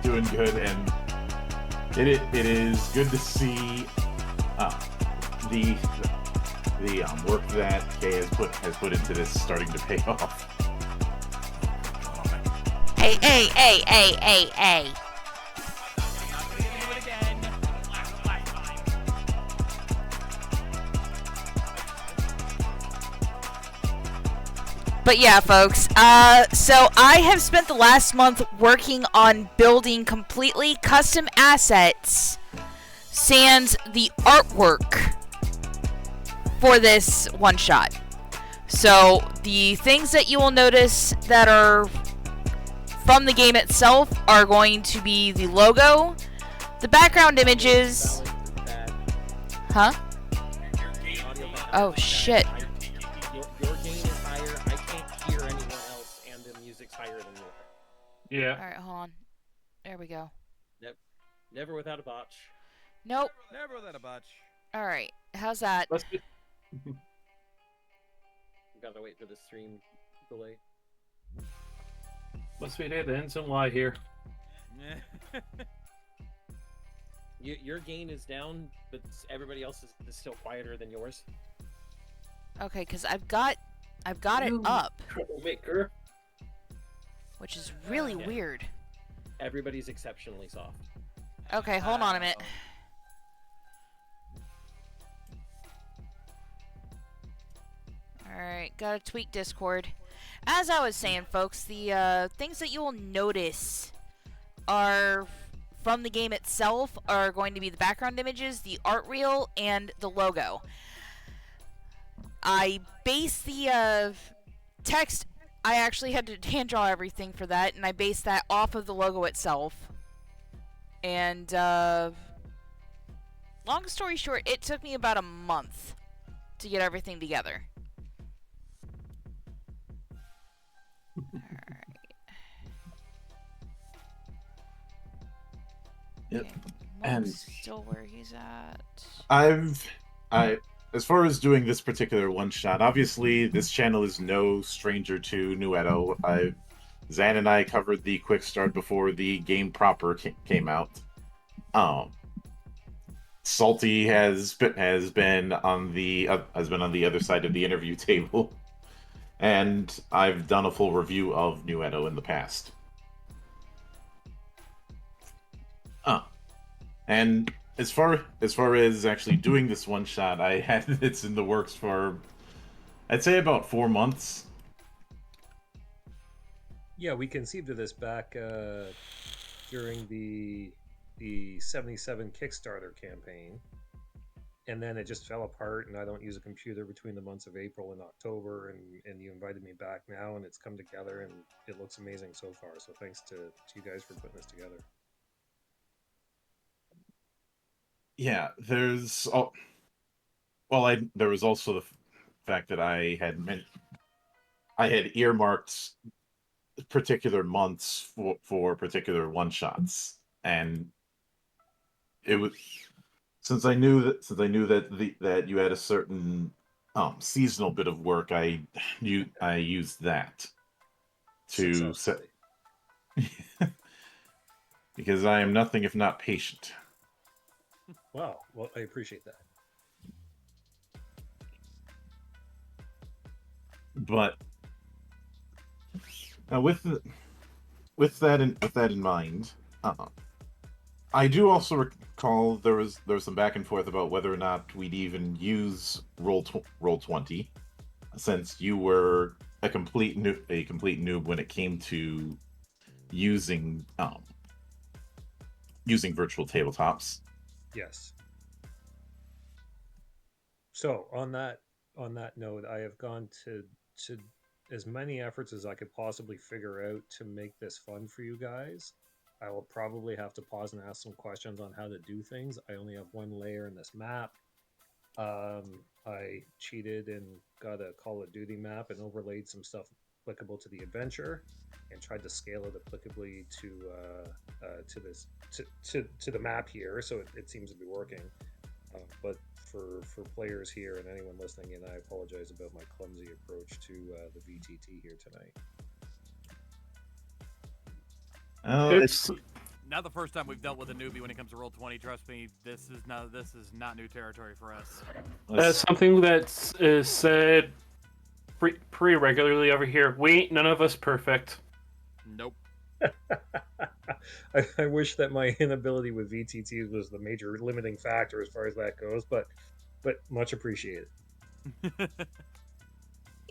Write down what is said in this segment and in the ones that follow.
doing good, and it is good to see the work that Kay has put into this starting to pay off. Hey. But yeah, folks, so I have spent the last month working on building completely custom assets, sans the artwork for this one-shot. So the things that you will notice that are from the game itself are going to be the logo, the background images... Huh? Oh, shit. Your gain is higher. I can't hear anyone else, and the music's higher than yours. Yeah. Alright, hold on. There we go. Never without a botch. Nope. Never without a botch. Alright, how's that? Gotta wait for the stream delay. Must be the N and Y here. Your gain is down, but everybody else is still quieter than yours. Okay, because I've got it up, Troublemaker. which is really Yeah. weird. Everybody's exceptionally soft. Okay, hold on a minute. Alright, gotta tweak Discord. As I was saying, folks, the things that you will notice are from the game itself are going to be the background images, the art reel, and the logo. I base the text. I actually had to hand draw everything for that, and I based that off of the logo itself. And long story short, it took me about a month to get everything together. Alright. Yep. Okay, And- Mark's still where he's at. As far as doing this particular one shot, obviously this channel is no stranger to NewEdo. Zan and I covered the quick start before the game proper came out. Salty has been on the other side of the interview table, and I've done a full review of NewEdo in the past. And as far as actually doing this one shot, I had it's in the works for, I'd say, about 4 months. Yeah, we conceived of this back during the 77 Kickstarter campaign, and then it just fell apart. And I don't use a computer between the months of April and October, and you invited me back now, and it's come together, and it looks amazing so far. So thanks to you guys for putting this together. Yeah, there was also the fact that I had earmarked particular months for particular one shots, and it was since I knew that you had a certain seasonal bit of work, I used that to set because I am nothing if not patient. Wow, well, I appreciate that. But with that in mind, I do also recall there was some back and forth about whether or not we'd even use Roll20, since you were a complete noob when it came to using virtual tabletops. Yes. So on that note, I have gone to as many efforts as I could possibly figure out to make this fun for you guys. I will probably have to pause and ask some questions on how to do things. I only have one layer in this map. I cheated and got a Call of Duty map and overlaid some stuff applicable to the adventure, and tried to scale it applicably to the map here. So it seems to be working. But for players here and anyone listening in, I apologize about my clumsy approach to the VTT here tonight. Oh, It's Not the first time we've dealt with a newbie when it comes to Roll20. Trust me, this is not new territory for us. that's something that's said pretty regularly over here. We ain't none of us perfect. Nope. I wish that my inability with VTTs was the major limiting factor as far as that goes, but much appreciated.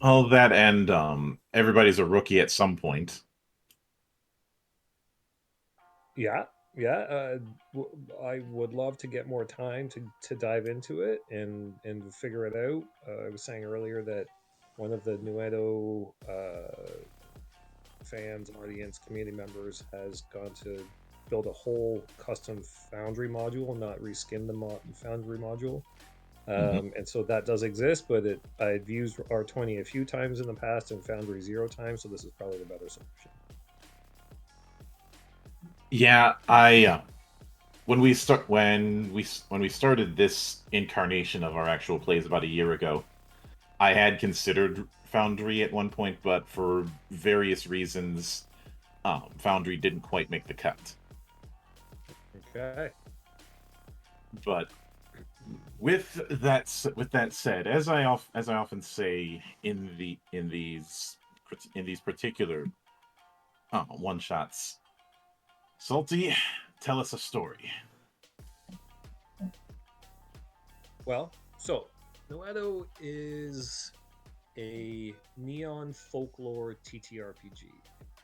all that, and everybody's a rookie at some point. Yeah, yeah. I would love to get more time to dive into it and figure it out. I was saying earlier that one of the NewEdo fans, audience, community members has gone to build a whole custom Foundry module, not reskin the Foundry module. And so that does exist, but I've used R20 a few times in the past and Foundry 0 times, so this is probably the better solution. Yeah, I when we started this incarnation of our actual plays about a year ago, I had considered Foundry at one point, but for various reasons, Foundry didn't quite make the cut. Okay. But with that said, as I often say in these particular one shots, Salty, tell us a story. Well, so NewEdo is a neon folklore TTRPG.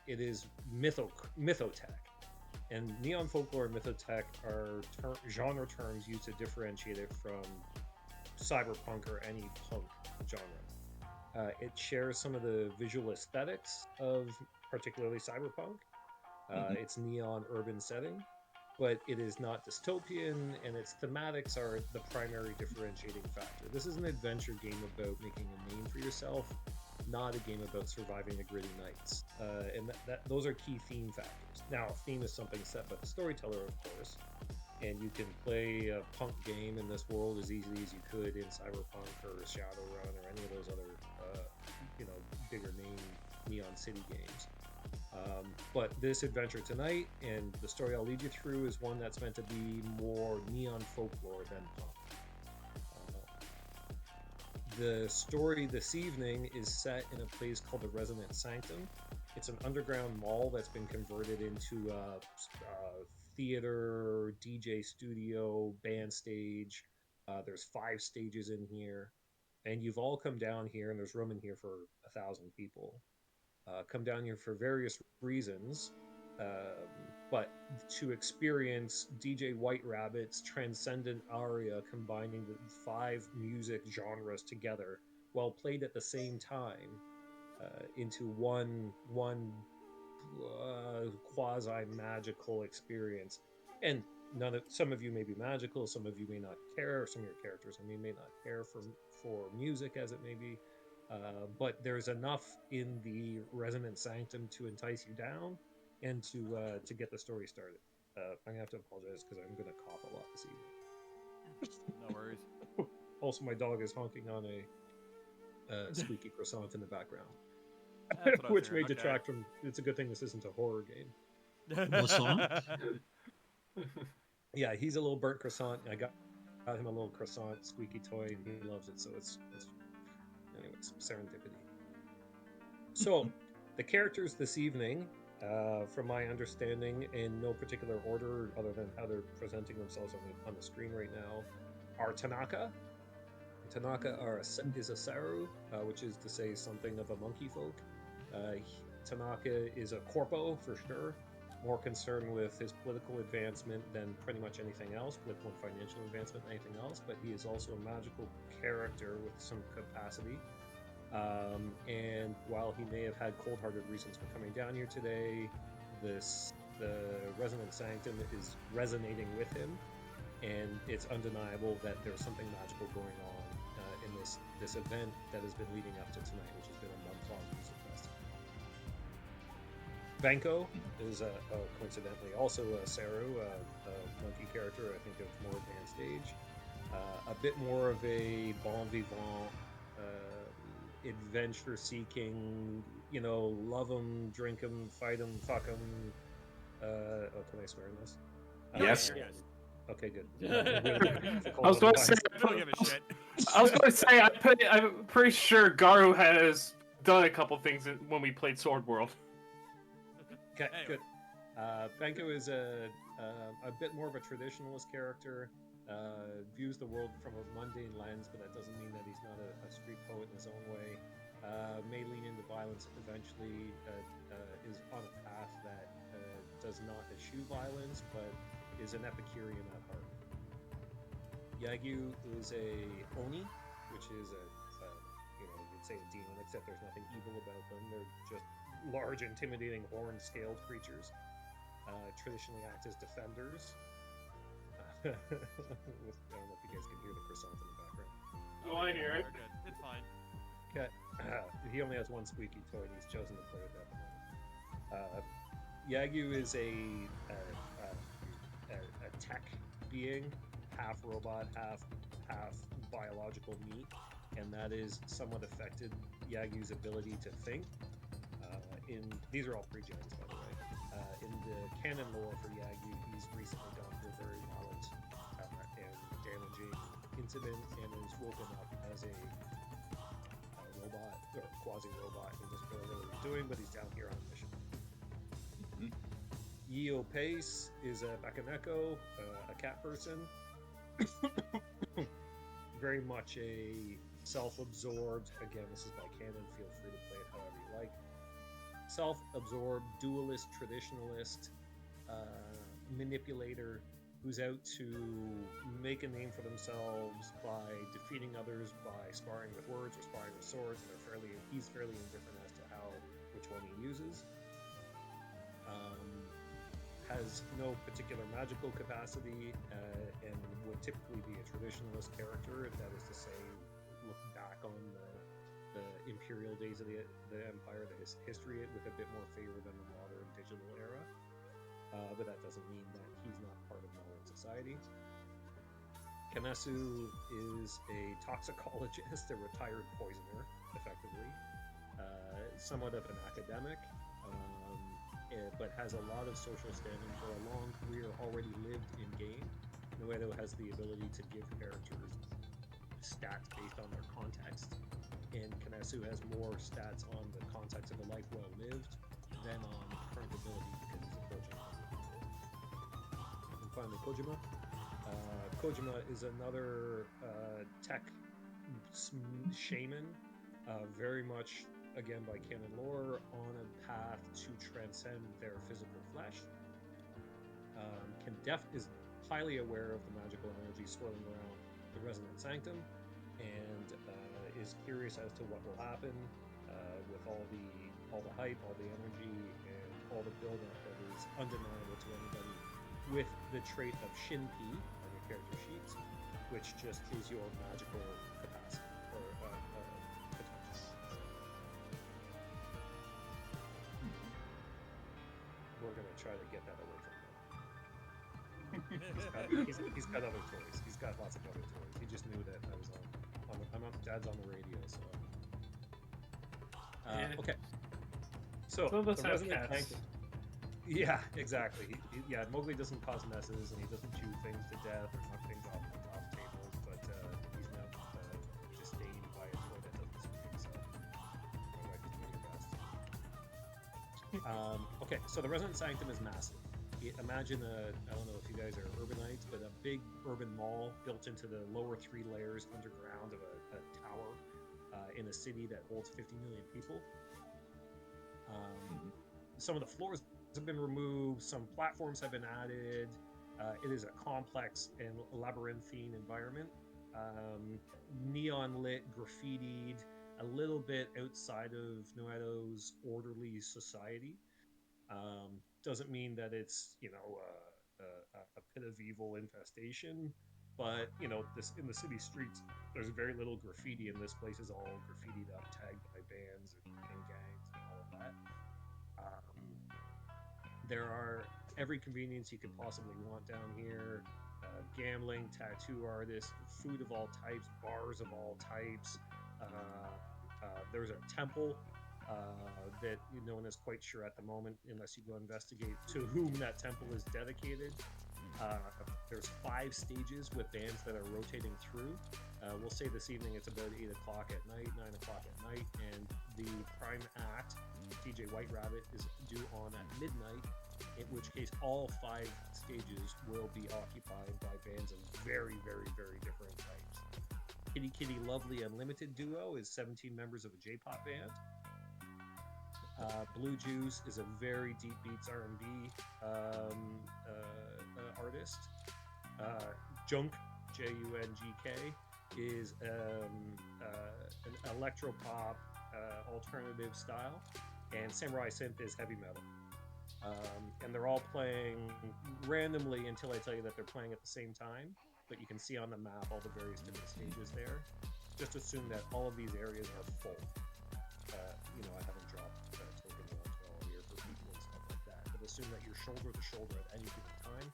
It is mythotech. And neon folklore and mythotech are genre terms used to differentiate it from cyberpunk or any punk genre. It shares some of the visual aesthetics of particularly cyberpunk. Its neon urban setting, but it is not dystopian, and its thematics are the primary differentiating factor. This is an adventure game about making a name for yourself, not a game about surviving the gritty nights. And those are key theme factors. Now, a theme is something set by the storyteller, of course, and you can play a punk game in this world as easily as you could in Cyberpunk or Shadowrun or any of those other, bigger name Neon City games. But this adventure tonight and the story I'll lead you through is one that's meant to be more neon folklore than punk. The story this evening is set in a place called the Resonant Sanctum. It's an underground mall that's been converted into a theater, DJ studio, band stage. There's 5 stages in here, and you've all come down here, and there's room in here for 1,000 people. Come down here for various reasons, but to experience DJ White Rabbit's transcendent aria combining the 5 music genres together while played at the same time into one quasi-magical experience. And some of you may be magical, some of you may not care, some of your characters may not care for music as it may be. But there's enough in the Resonant Sanctum to entice you down and to get the story started. I'm gonna have to apologize because I'm gonna cough a lot this evening. No worries. Also, my dog is honking on a squeaky croissant in the background, That's what I was which hearing. may detract from. It's a good thing this isn't a horror game. Croissant? Yeah, he's a little burnt croissant. I got him a little croissant squeaky toy, and he loves it. So it's anyways, serendipity. So, the characters this evening, from my understanding, in no particular order other than how they're presenting themselves on the screen right now, are Tanaka. Tanaka is a Saru, which is to say something of a monkey folk. Tanaka is a corpo for sure, more concerned with his political advancement than pretty much anything else, political and financial advancement than anything else, but he is also a magical character with some capacity. And while he may have had cold-hearted reasons for coming down here today, the Resonant Sanctum is resonating with him, and it's undeniable that there's something magical going on in this event that has been leading up to tonight, which has been a month-long music festival. Banco is coincidentally also a Saru, a monkey character, I think of more advanced age. A bit more of a bon vivant, adventure-seeking, love 'em, drink 'em, fight 'em, fuck 'em, can I swear in this? Yes. Yes. Okay, good. I was going to say. We don't give a shit. I was going to say. I'm pretty sure Garu has done a couple things when we played Sword World. Okay, Anyway. good. Benko is a bit more of a traditionalist character. Views the world from a mundane lens, but that doesn't mean that he's not a street poet in his own way. May lean into violence eventually. Is on a path that does not eschew violence, but is an Epicurean at heart. Yagyu is a Oni, which is you'd say a demon, except there's nothing evil about them. They're just large, intimidating, horn-scaled creatures. Traditionally act as defenders. I don't know if you guys can hear the croissant in the background. Oh, I hear it. We're good. It's fine. Okay. He only has one squeaky toy, and he's chosen to play with that at the moment. Yagyu is a tech being, half robot, half biological meat, and that is somewhat affected Yagyu's ability to think. These are all pre-gens, by the way. In the canon lore for Yagyu, he's recently gone through a very violent and damaging incident and is woken up as a robot or quasi-robot. He doesn't really know what he's doing, but he's down here on a mission. Yio Pace is a Bakaneko, a cat person. Very much a self-absorbed, again, this is by canon, feel free to play it however you like. Self-absorbed, dualist, traditionalist, manipulator who's out to make a name for themselves by defeating others by sparring with words or sparring with swords, and he's fairly indifferent as to which one he uses. Has no particular magical capacity and would typically be a traditionalist character, that is to say, look back on the imperial days of the empire, the history with a bit more favor than the modern digital era. But that doesn't mean that he's not part of modern society. Kanesu is a toxicologist, a retired poisoner, effectively. Somewhat of an academic, but has a lot of social standing for a long career already lived in game. NewEdo has the ability to give characters stats based on their context, and Kanesu has more stats on the context of a life well lived than on current ability because he's a Kojima. And finally, Kojima. Kojima is another tech shaman, very much, again by canon lore, on a path to transcend their physical flesh. Is highly aware of the magical energy swirling around the resonant sanctum, and is curious as to what will happen with all the hype, all the energy, and all the build-up that is undeniable to anybody, with the trait of Shinpi on your character sheets, which just is your magical capacity or potential. We're gonna try to get that away from him. He's got other toys. He's got lots of other toys. He just knew that I was Dad's on the radio, so. Okay. So Some of us the have Resonant cats. Sanctum. Yeah, exactly. Mowgli doesn't cause messes, and he doesn't chew things to death or knock things off tables, but he's not disdained by a toy that doesn't speak. So my wife is doing her best. Okay, so the Resonant Sanctum is massive. Imagine I don't know if you guys are urbanites, but a big urban mall built into the lower 3 layers underground of a tower in a city that holds 50 million people. Some of the floors have been removed, some platforms have been added. It is a complex and labyrinthine environment. Neon lit, graffitied, a little bit outside of NewEdo's orderly society. Doesn't mean that it's a pit of evil infestation, but this in the city streets there's very little graffiti, and this place is all graffitied up, tagged by bands and gangs and all of that. There are every convenience you could possibly want down here. Gambling, tattoo artists, food of all types, bars of all types. There's a temple that no one is quite sure at the moment, unless you go investigate to whom that temple is dedicated. There's 5 stages with bands that are rotating through. We'll say this evening it's about 8 o'clock at night, 9 o'clock at night, and the prime act, DJ White Rabbit, is due on at midnight, in which case all 5 stages will be occupied by bands of very, very, very different types. Kitty Kitty Lovely Unlimited Duo is 17 members of a J-pop band. Blue Juice is a very deep beats R&B artist. Junk, Jungk, is an electropop alternative style, and Samurai Synth is heavy metal. And they're all playing randomly until I tell you that they're playing at the same time, but you can see on the map all the various different stages there. Just assume that all of these areas are full. I haven't dropped token roll 12 here for people and stuff like that, but assume that you're shoulder to shoulder at any given time.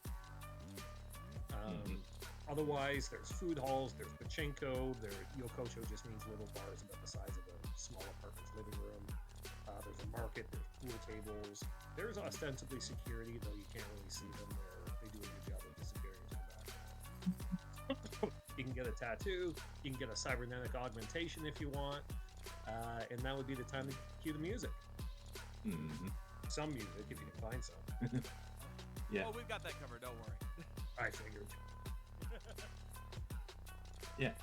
Otherwise, there's food halls, there's pachinko, yokocho just means little bars about the size of a small apartment's living room. There's a market, there's pool tables. There's ostensibly security, though you can't really see them. They do a good job of disappearing into the background. You can get a tattoo, you can get a cybernetic augmentation if you want, and that would be the time to cue the music. Some music, if you can find some. Yeah. Oh, we've got that covered. Don't worry. I figured. Yeah.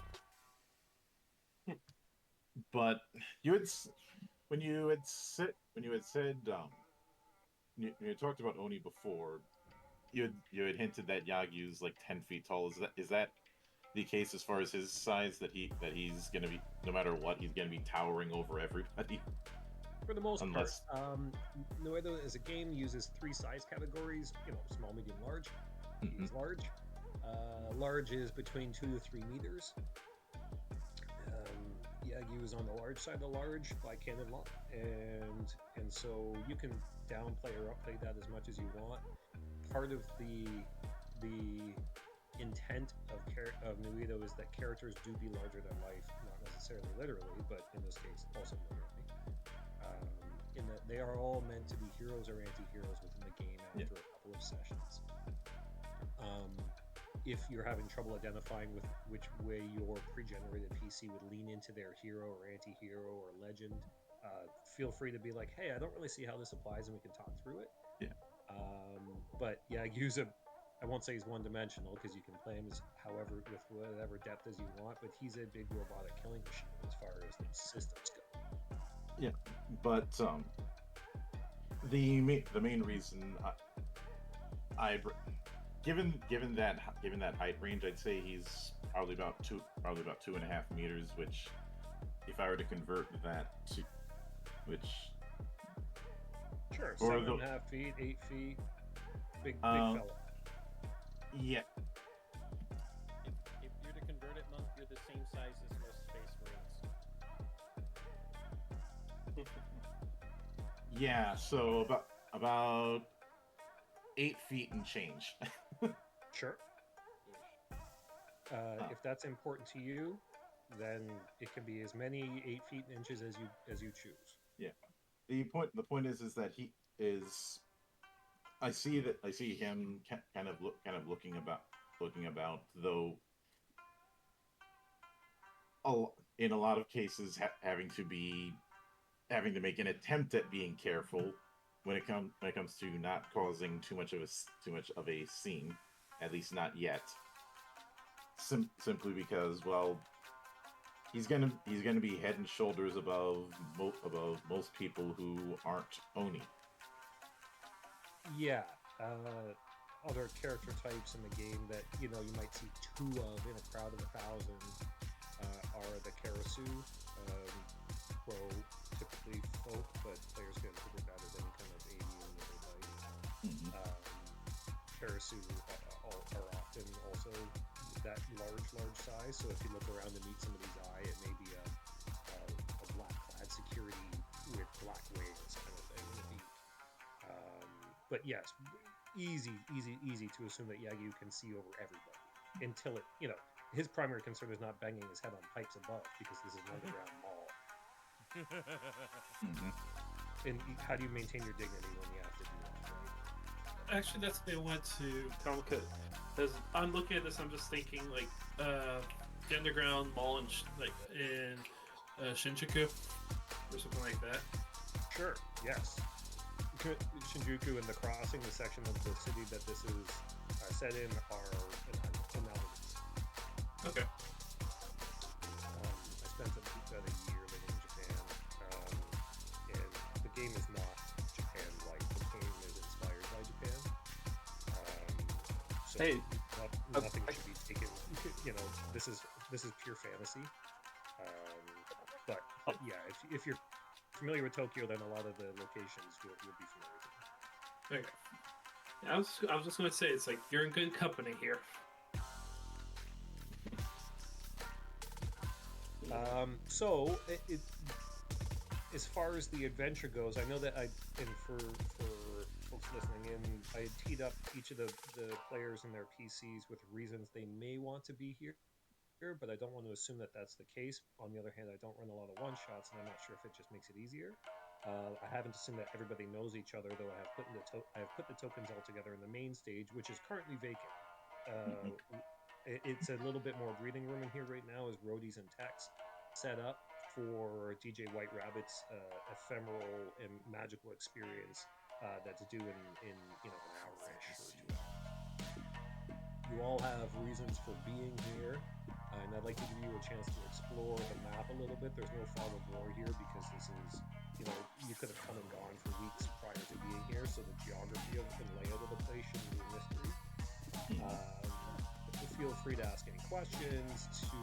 But when you had said you talked about Oni before, you had hinted that Yagyu's like 10 feet tall. Is that the case as far as his size, that he's gonna be, no matter what, he's gonna be towering over everybody? For the most Unless... part, NewEdo as a game uses 3 size categories, small, medium, large. He's large. Large is between 2 to 3 meters. Yagyu is on the large side of the large by canon law, and so you can downplay or upplay that as much as you want. Part of the intent of NewEdo is that characters do be larger than life, not necessarily literally, but in this case also literally. In that they are all meant to be heroes or anti-heroes within the game after a couple of sessions. If you're having trouble identifying with which way your pre-generated PC would lean into their hero or anti-hero or legend, feel free to be like, hey, I don't really see how this applies, and we can talk through it. Yeah. But yeah, I won't say he's one-dimensional, because you can play him with whatever depth as you want, but he's a big robotic killing machine as far as the systems go. Yeah, but the main reason given that height range, I'd say he's probably about 2.5 meters, which, if I were to convert that to, which, sure, 7.5 feet, 8 feet, big fella. Yeah. If you're to convert it, Monk, you're the same size as most Space Marines. Yeah, so about 8 feet and change. Sure. If that's important to you, then it can be as many 8 feet and inches as you choose. Yeah. The point is that he is. I see him kind of looking about, though. In a lot of cases, having to make an attempt at being careful when it comes to not causing too much of a scene, at least not yet. Simply because, well, he's gonna be head and shoulders above most people who aren't Oni. Yeah. Other character types in the game that you might see 2 of in a crowd of 1,000 are the Karasu. Typically folk, but players get interpret that as any kind of alien or Karasu are often also that large size. So if you look around and meet somebody's eye, it may be a black-clad security with black wings kind of thing. But yes, easy to assume that Yagyu can see over everybody until his primary concern is not banging his head on pipes above, because this is an underground mall. And how do you maintain your dignity when you have to do that? Right? Actually, that's what I want to comment. Because I'm looking at this, I'm just thinking like the underground mall in Shinjuku or something like that. Sure. Yes. Shinjuku and the crossing, the section of the city that this is set in, are analogous. Okay. I spent about a year living in Japan, and the game is not Japan-like. The game is inspired by Japan. So Hey, nothing should be taken. You know, this is pure fantasy. But yeah, if you're familiar with Tokyo, then a lot of the locations you'll be familiar with. Okay. Yeah, I was just gonna say, it's like you're in good company here. So as far as the adventure goes, I know that for folks listening in, I had teed up each of the players and their PCs with reasons they may want to be here, but I don't want to assume that that's the case. On the other hand, I don't run a lot of one-shots, and I'm not sure if it just makes it easier. I haven't assumed that everybody knows each other, though I have put the tokens all together in the main stage, which is currently vacant. It's a little bit more breathing room in here right now as roadies and techs set up for DJ White Rabbit's ephemeral and magical experience that's due in an hour-ish or two hours. You all have reasons for being here, and I'd like to give you a chance to explore the map a little bit. There's no fog of war here because this is, you could have come and gone for weeks prior to being here, so the geography and layout of the place shouldn't be a mystery. Feel free to ask any questions, to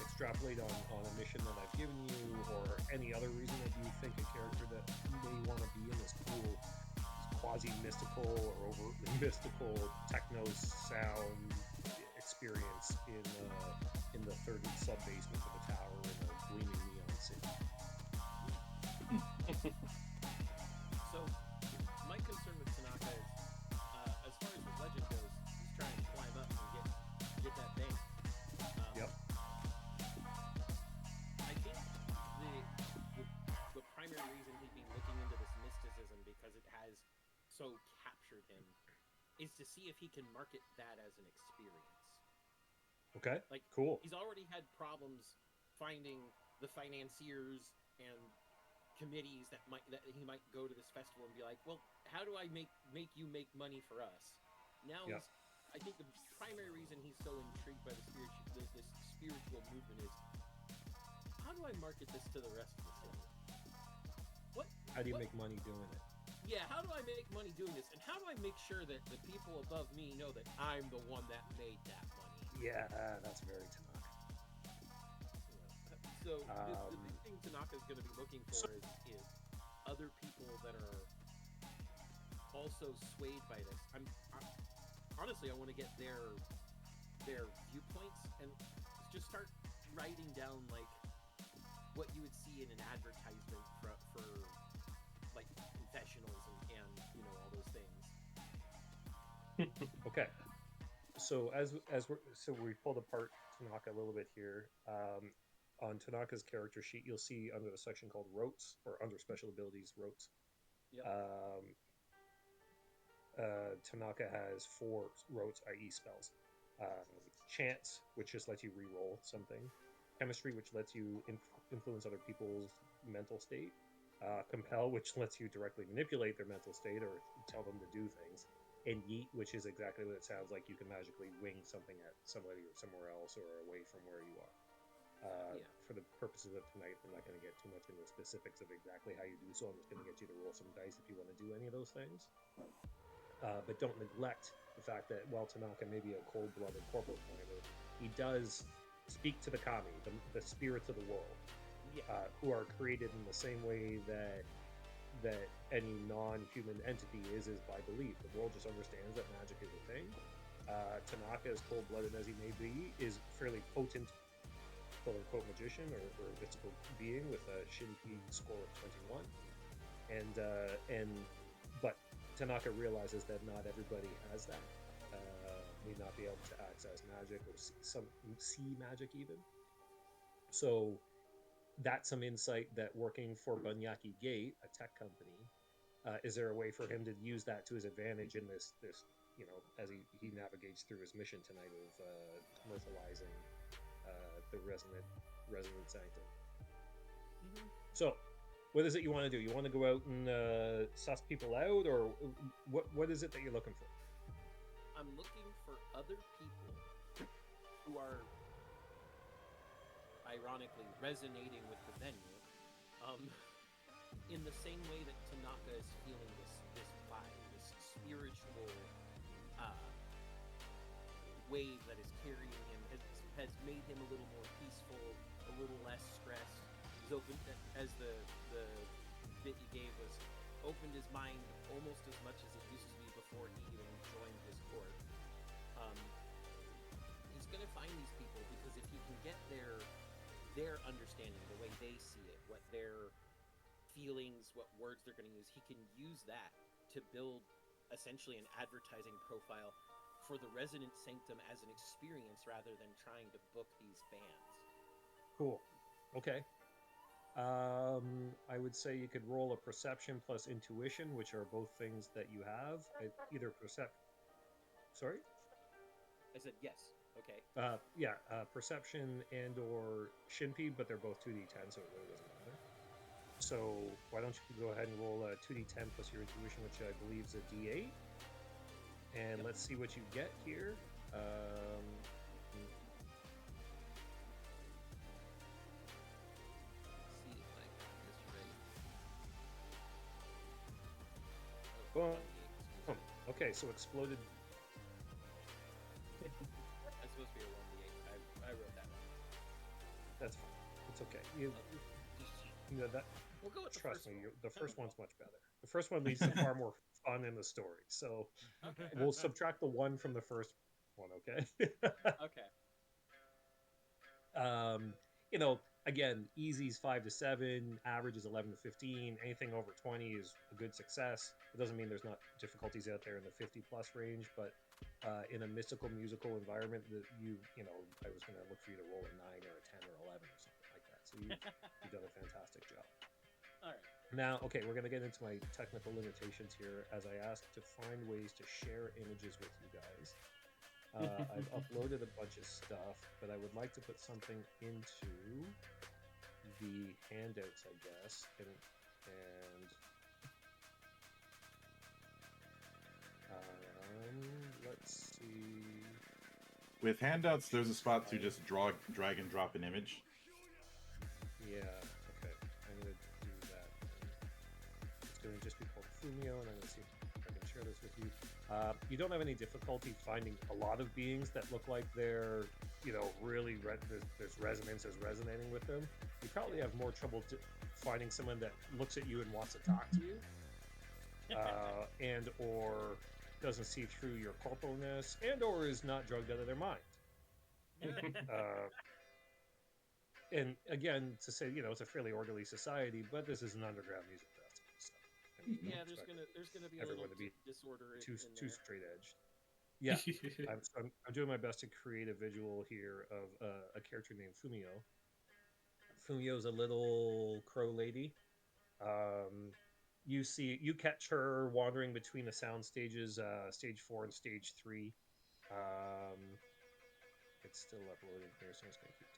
extrapolate on a mission that I've given you, or any other reason that you think a character that may want to be in this cool quasi-mystical or overtly mystical techno sound experience in the third sub-basement of the tower in a gleaming neon city. So, my concern with Tanaka is, as far as the legend goes, he's trying to climb up and get that bank. Yep. I think the primary reason he'd be looking into this mysticism, because it has so captured him, is to see if he can market that as an experience. Okay. Like, cool. He's already had problems finding the financiers and committees that he might go to this festival and be like, well, how do I make you make money for us? Now, Yep. I think the primary reason he's so intrigued by this spiritual movement is, how do I market this to the rest of the city? How do you make money doing it? Yeah, how do I make money doing this? And how do I make sure that the people above me know that I'm the one that made that money? Yeah, that's very Tanaka. So the big thing Tanaka's going to be looking for is other people that are also swayed by this. Honestly, I want to get their viewpoints and just start writing down like what you would see in an advertisement for like confessionals and all those things. Okay. So we pulled apart Tanaka a little bit here. On Tanaka's character sheet, you'll see under the section called Rotes, or under special abilities, Rotes. Yep. Tanaka has 4 Rotes, i.e. spells. Chance, which just lets you re-roll something. Chemistry, which lets you influence other people's mental state. Compel, which lets you directly manipulate their mental state or tell them to do things. And Yeet, which is exactly what it sounds like. You can magically wing something at somebody or somewhere else or away from where you are. For the purposes of tonight, I'm not going to get too much into the specifics of exactly how you do so. I'm just going to get you to roll some dice if you want to do any of those things. But don't neglect the fact that while Tanaka may be a cold-blooded corporal climber, he does speak to the kami, the spirits of the world, who are created in the same way that any non-human entity is by belief. The world just understands that magic is a thing. Tanaka, as cold-blooded as he may be, is fairly potent, quote-unquote, magician or mystical being with a Shinpi score of 21. But Tanaka realizes that not everybody has that. May not be able to access magic or see magic even. So that's some insight that working for Bunyaki Gate, a tech company, is there a way for him to use that to his advantage in this as he navigates through his mission tonight of commercializing the resonant sanctum. Mhm. So, what is it you want to do? You want to go out and suss people out, or what is it that you're looking for? I'm looking for other people who are ironically resonating with the venue, in the same way that Tanaka is feeling this vibe, this spiritual wave that is carrying him, has made him a little more peaceful, a little less stressed. He's opened, as the bit you gave was, opened his mind almost as much as it used to be before he even joined his court. He's gonna find these people because if he can get their understanding, the way they see it, what their feelings, what words they're going to use, he can use that to build essentially an advertising profile for the Resonant Sanctum as an experience rather than trying to book these bands. Cool. Okay. I would say you could roll a perception plus intuition, which are both things that you have. Either Sorry. I said yes. Okay. Perception and or Shinpy, but they're both 2d10, so it really doesn't matter. So why don't you go ahead and roll a 2d10 plus your intuition, which I believe is a d8, and Yep. let's see what you get here. See if I got this right. Well, Excuse me. okay, so exploded. That's supposed to be a 1d8. I wrote that wrong. That's fine. It's okay. Just, That. we'll go with the Trust first me, one. the first one's much better. The first one leads to far more fun in the story. So Okay. we'll subtract the 1 from the first one, okay? Okay. Again, easy's 5 to 7, average is 11 to 15. Anything over 20 is a good success. It doesn't mean there's not difficulties out there in the 50 plus range, but in a mystical musical environment, that I was going to look for you to roll a 9 or a 10 or 11 or something like that. So you've done a fantastic job. All right. Now, okay, we're going to get into my technical limitations here as I ask to find ways to share images with you guys. I've uploaded a bunch of stuff, but I would like to put something into the handouts, I guess, and let's see. With handouts, there's a spot to just drag and drop an image. Yeah, okay, I'm going to do that. It's going to just be called Fumio, and I'm going to see if I can share this with you. You don't have any difficulty finding a lot of beings that look like they're, really there's resonances resonating with them. You probably have more trouble finding someone that looks at you and wants to talk to you, and or doesn't see through your corporalness, and or is not drugged out of their mind. And again, to say, it's a fairly orderly society, but this is an underground music festival, so Yeah, there's gonna be a everyone little to be disorder too in there. straight edged. Yeah, I'm doing my best to create a visual here of a character named Fumio. Fumio's a little crow lady. You catch her wandering between the sound stages, stage 4 and stage 3. It's still uploading here, so I'm just gonna keep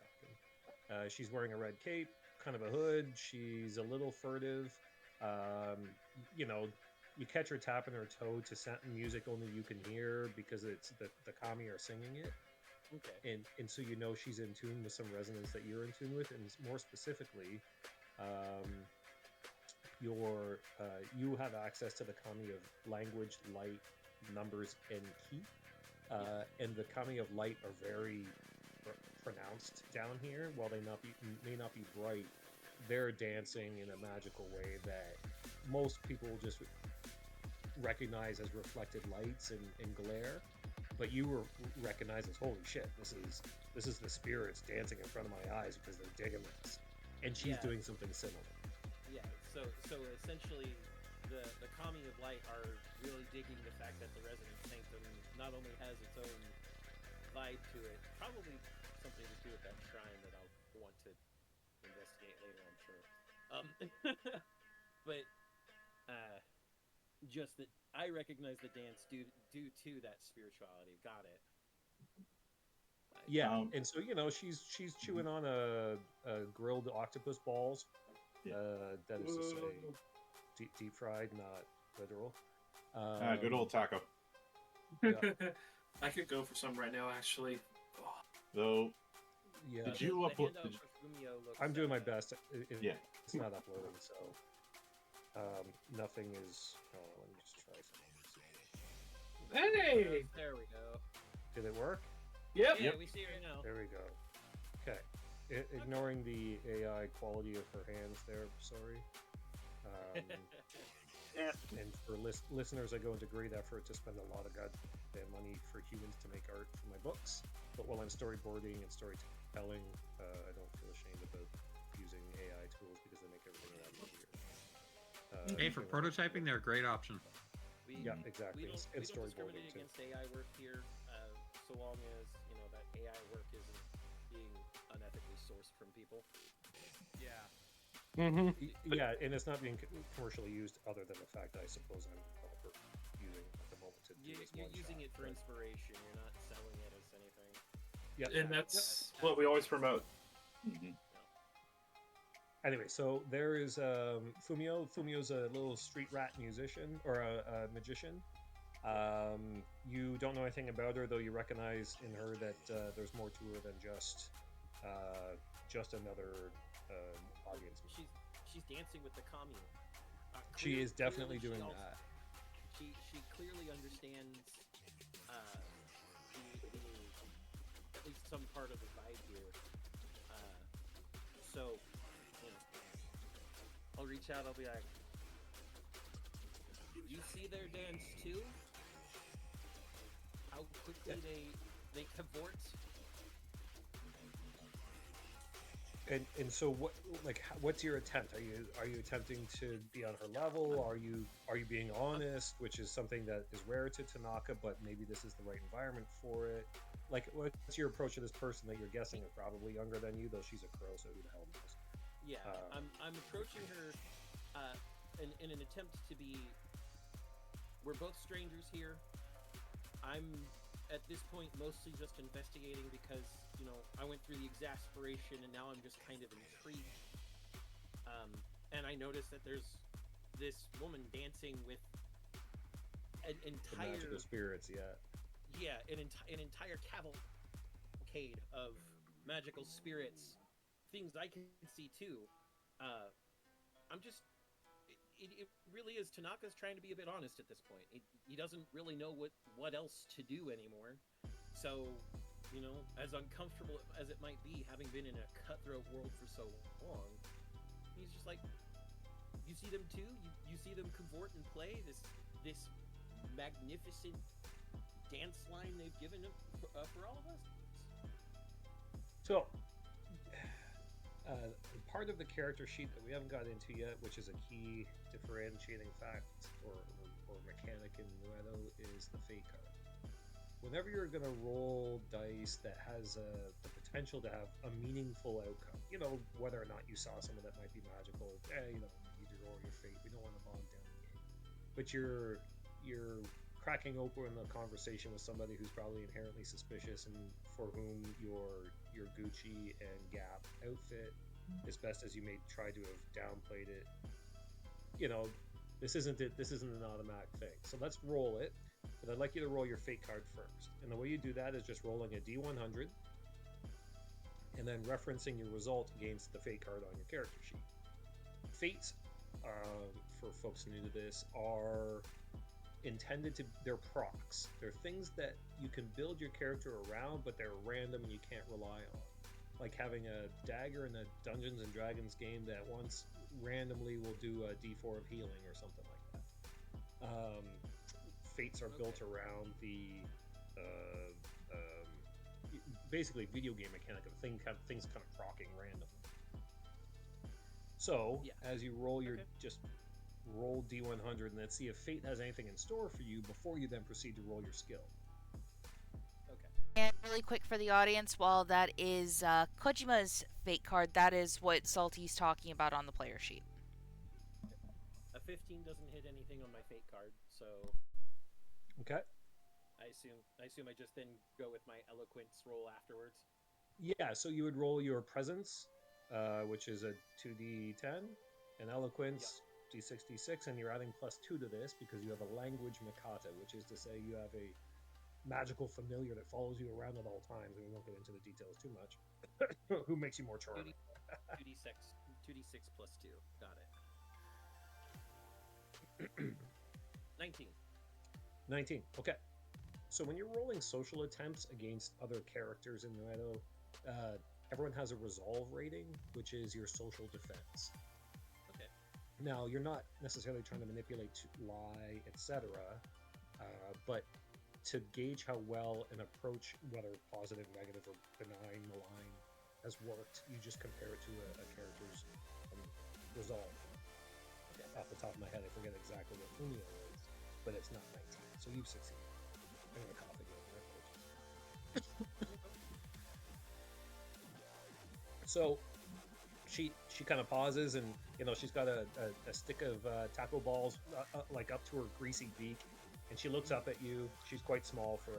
talking. She's wearing a red cape, kind of a hood. She's a little furtive. You catch her tapping her toe to music only you can hear because it's the kami are singing it. Okay. And so she's in tune with some resonance that you're in tune with, and more specifically, you have access to the kami of language, light, numbers, and ki. And the kami of light are very pronounced down here. While they may not be bright, they're dancing in a magical way that most people just recognize as reflected lights and glare. But you will recognize as, holy shit, this is the spirits dancing in front of my eyes because they're digging this. And she's doing something similar. Yeah, so essentially the kami of light are really digging the fact that the Resonant Sanctum not only has its own vibe to it, probably something to do with that shrine that I'll want to to investigate later, I'm sure. But just that I recognize the dance due to that spirituality. Got it. Yeah, Um, and so she's chewing on a grilled octopus balls. Yeah. That is to say, deep fried, not literal. Good old taco. Yeah. I could go for some right now, actually. Oh, Though, Yeah, did you the upload? handout for Fumio looks, I'm doing my best. Yeah. It's not uploading, so nothing is. Oh, let me just try something. hey! There we go. Did it work? Yep. Yeah, we see it right now. There we go. Okay. Ignoring the AI quality of her hands there, sorry. And for listeners, I go into great effort to spend a lot of goddamn money for humans to make art for my books. But while I'm storyboarding and storytelling, I don't feel ashamed about using AI tools because they make everything a lot easier. Hey, for prototyping, they're a great option. Yeah, exactly. We don't And discriminate storyboarding too. against AI work here, so long as that AI work isn't being unethically sourced from people. Yeah. Yeah, and it's not being commercially used, other than the fact that I suppose I'm a developer using it at the moment to do this You're one using shot, it for but- inspiration. You're not selling it as anything. Yeah. And that's what we always promote. Anyway, so there is Fumio. Fumio's a little street rat musician or a magician. You don't know anything about her, though you recognize in her that there's more to her than just another audience. She's dancing with the commune. She is definitely clearly doing she that. She clearly understands at least some part of the vibe here. So, I'll reach out. I'll be like, "You see their dance too? How quickly they cavort." And so what's your attempt? Are you attempting to be on her level? Are you being honest, which is something that is rare to Tanaka, but maybe this is the right environment for it? Like, what's your approach to this person that you're guessing is probably younger than you, though she's a crow, so who the hell knows? Yeah, I'm approaching her in an attempt to be. We're both strangers here. I'm at this point mostly just investigating because I went through the exasperation and now I'm just kind of intrigued. And I noticed that there's this woman dancing with an entire The magical spirits, yeah. Yeah, an entire cavalcade of magical spirits, things I can see too. I'm just. It really is. Tanaka's trying to be a bit honest at this point. He doesn't really know what else to do anymore. So, as uncomfortable as it might be, having been in a cutthroat world for so long, he's just like, you see them too? You see them cavort and play this magnificent dance line they've given for all of us? So, part of the character sheet that we haven't got into yet, which is a key differentiating fact or mechanic in NewEdo, is the fate card. Whenever you're going to roll dice that has the potential to have a meaningful outcome, whether or not you saw someone that might be magical, you need to roll your fate. We don't want to bog down the game. But you're cracking open a conversation with somebody who's probably inherently suspicious and for whom your Gucci and Gap outfit, as best as you may try to have downplayed it, this isn't an automatic thing. So let's roll it, but I'd like you to roll your fate card first. And the way you do that is just rolling a D100 and then referencing your result against the fate card on your character sheet. Fates, for folks new to this, are intended to, they're procs. They're things that you can build your character around, but they're random and you can't rely on. Like having a dagger in a Dungeons and Dragons game that once randomly will do a D4 of healing or something like that. Fates are built around the basically video game mechanic of things kind of proccing randomly. So as you roll your just roll D100 and then see if fate has anything in store for you before you then proceed to roll your skill. Okay. And really quick for the audience, while that is Kojima's fate card, that is what Salty's talking about on the player sheet. A 15 doesn't hit anything on my fate card, so Okay. I assume I just then go with my eloquence roll afterwards. Yeah, so you would roll your presence, which is a 2d10, and eloquence d6d6, and you're adding +2 to this because you have a language Mikata, which is to say you have a magical familiar that follows you around at all times, and we won't get into the details too much, who makes you more charming. 2d6 plus 2. Got it. 19. 19. Okay. So when you're rolling social attempts against other characters in NewEdo, everyone has a resolve rating, which is your social defense. Okay. Now, you're not necessarily trying to manipulate, lie, etc., but to gauge how well an approach, whether positive, negative, or benign, malign, has worked, you just compare it to a character's resolve. Okay. Off the top of my head, I forget exactly what Fumio is, but it's not 19, so you've succeeded. I'm gonna cough again. So she kind of pauses, and she's got a stick of taco balls like up to her greasy beak, and she looks up at you. She's quite small for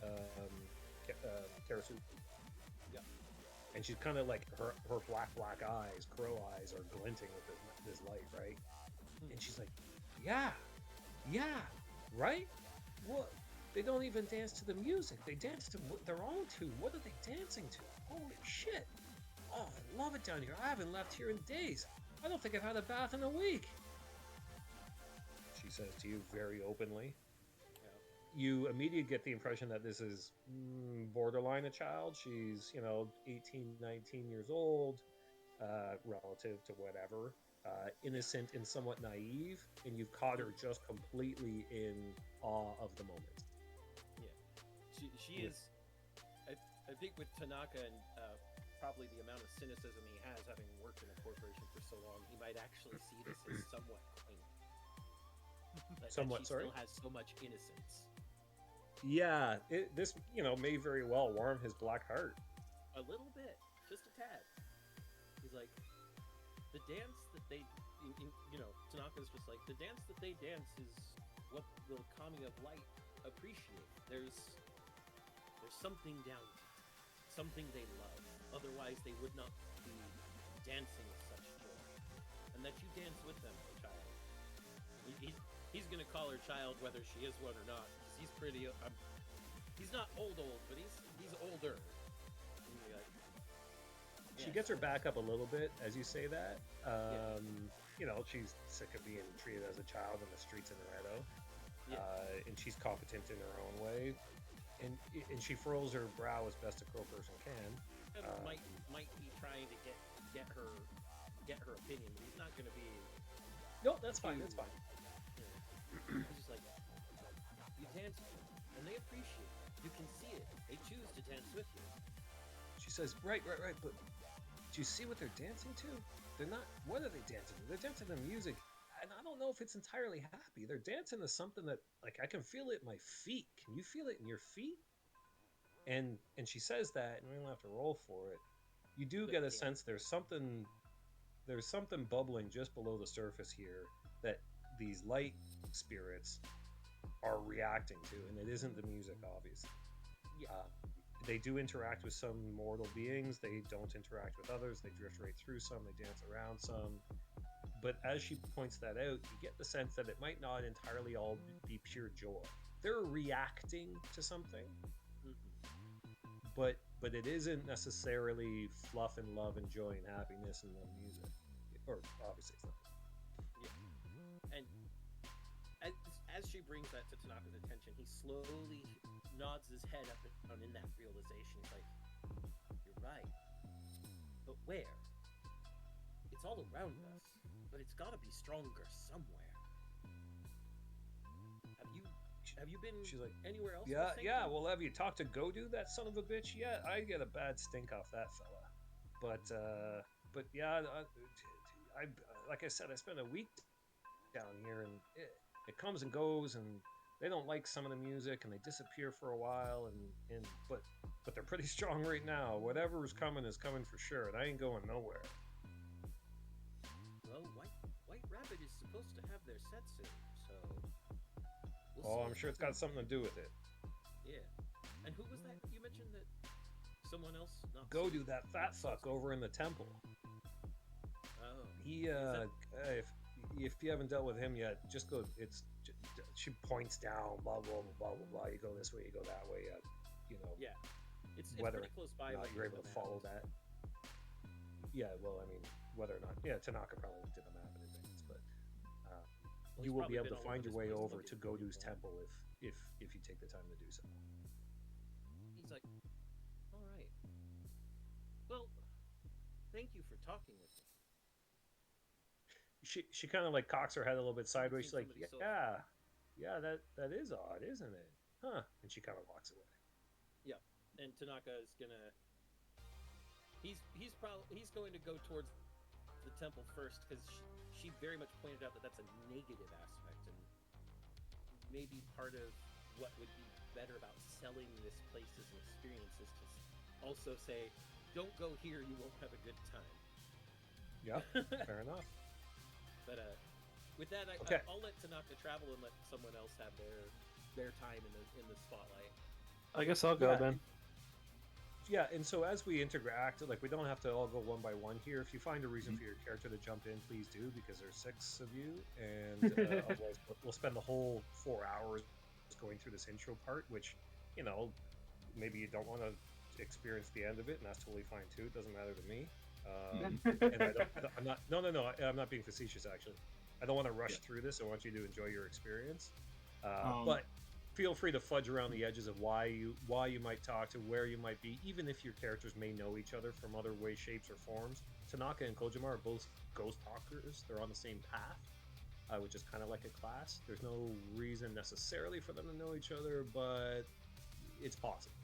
a Karasu. Yeah. And she's kind of like her black eyes, crow eyes, are glinting with this light, right? And she's like, yeah, right? What? They don't even dance to the music. They dance to their own tune. What are they dancing to? Holy shit. Oh, I love it down here. I haven't left here in days. I don't think I've had a bath in a week. She says to you very openly. Yeah. You immediately get the impression that this is borderline a child. She's, 18, 19 years old, relative to whatever. Innocent and somewhat naive, and you've caught her just completely in awe of the moment. She is. I think with Tanaka and probably the amount of cynicism he has, having worked in a corporation for so long, he might actually see this as somewhat quaint. Somewhat, she sorry? still has so much innocence. Yeah, this may very well warm his black heart. A little bit, just a tad. He's like, the dance that they, Tanaka's just like, the dance that they dance is what the Kami of Light appreciate. There's something down to it, something they love. Otherwise, they would not be dancing with such joy. And that you dance with them, child. He's gonna call her child whether she is one or not, because he's pretty. He's not old, but he's older. Like, she gets her back up a little bit as you say that. She's sick of being treated as a child in the streets of Laredo. And she's competent in her own way. And she furrows her brow as best a crow person can. And might be trying to get her opinion, but he's not going to be. No, that's fine. That's fine. He's just like, you dance with them, and they appreciate it. You can see it. They choose to dance with you. She says, right. But do you see what they're dancing to? They're not. What are they dancing to? They're dancing to music, and I don't know if it's entirely happy. They're dancing to something that, like, I can feel it in my feet. Can you feel it in your feet? And she says that, and we don't have to roll for it. You do get a sense there's something bubbling just below the surface here that these light spirits are reacting to, and it isn't the music, obviously. They do interact with some mortal beings. They don't interact with others. They drift right through some. They dance around some. But as she points that out, you get the sense that it might not entirely all be pure joy. They're reacting to something. But it isn't necessarily fluff and love and joy and happiness and the music. Or obviously it's not. Yeah. And as she brings that to Tanaka's attention, he slowly nods his head up and down in that realization. He's like, you're right. But where? It's all around us, but it's gotta be stronger somewhere. Have you been She's like, anywhere else? Yeah. Well, have you talked to Godu, that son of a bitch, yet? I get a bad stink off that fella. But yeah, I like I said, I spent a week down here, and it comes and goes, and they don't like some of the music and they disappear for a while, but they're pretty strong right now. Whatever is coming for sure, and I ain't going nowhere. Well, White Rabbit is supposed to have their set soon, so. We'll Oh, see I'm what sure it's got happens. something to do with it. Yeah. And who was that you mentioned that someone else? Not Go so- do that fat not so- fuck over in the temple. Oh. He Is if you haven't dealt with him yet, just go. She points down, blah blah blah blah blah blah. You go this way, you go that way. You know, Yeah. It's whether pretty close by. or not when you're you able to go follow map. that. Yeah, well, I mean, whether or not, yeah, Tanaka probably looked at the map in advance, but Well, you he's will be probably able been to all find over your way this place over looking to for Godu's people. temple if you take the time to do so. He's like, all right. Well, thank you for talking with me. She kind of like cocks her head a little bit sideways. She's seen like, somebody so- yeah, that is odd, isn't it? Huh? And she kind of walks away. Yeah, and Tanaka is gonna. He's going to go towards the temple first because she very much pointed out that that's a negative aspect, and maybe part of what would be better about selling this place as an experience is to also say, don't go here, you won't have a good time. Yeah, fair enough. But with that, Okay. I'll let Tanaka travel and let someone else have their time in the spotlight. I guess I'll go Yeah. then. Yeah, and so as we interact, like we don't have to all go one by one here. If you find a reason for your character to jump in, please do, because there's 6 of you, and otherwise we'll spend the whole 4 hours going through this intro part, which, you know, maybe you don't want to experience the end of it, and that's totally fine too. It doesn't matter to me. And I'm not. No. I'm not being facetious. Actually, I don't want to rush through this. I want you to enjoy your experience. But feel free to fudge around the edges of why you might talk to, where you might be, even if your characters may know each other from other ways, shapes, or forms. Tanaka and Kojima are both ghost talkers. They're on the same path, which is kind of like a class. There's no reason necessarily for them to know each other, but it's possible.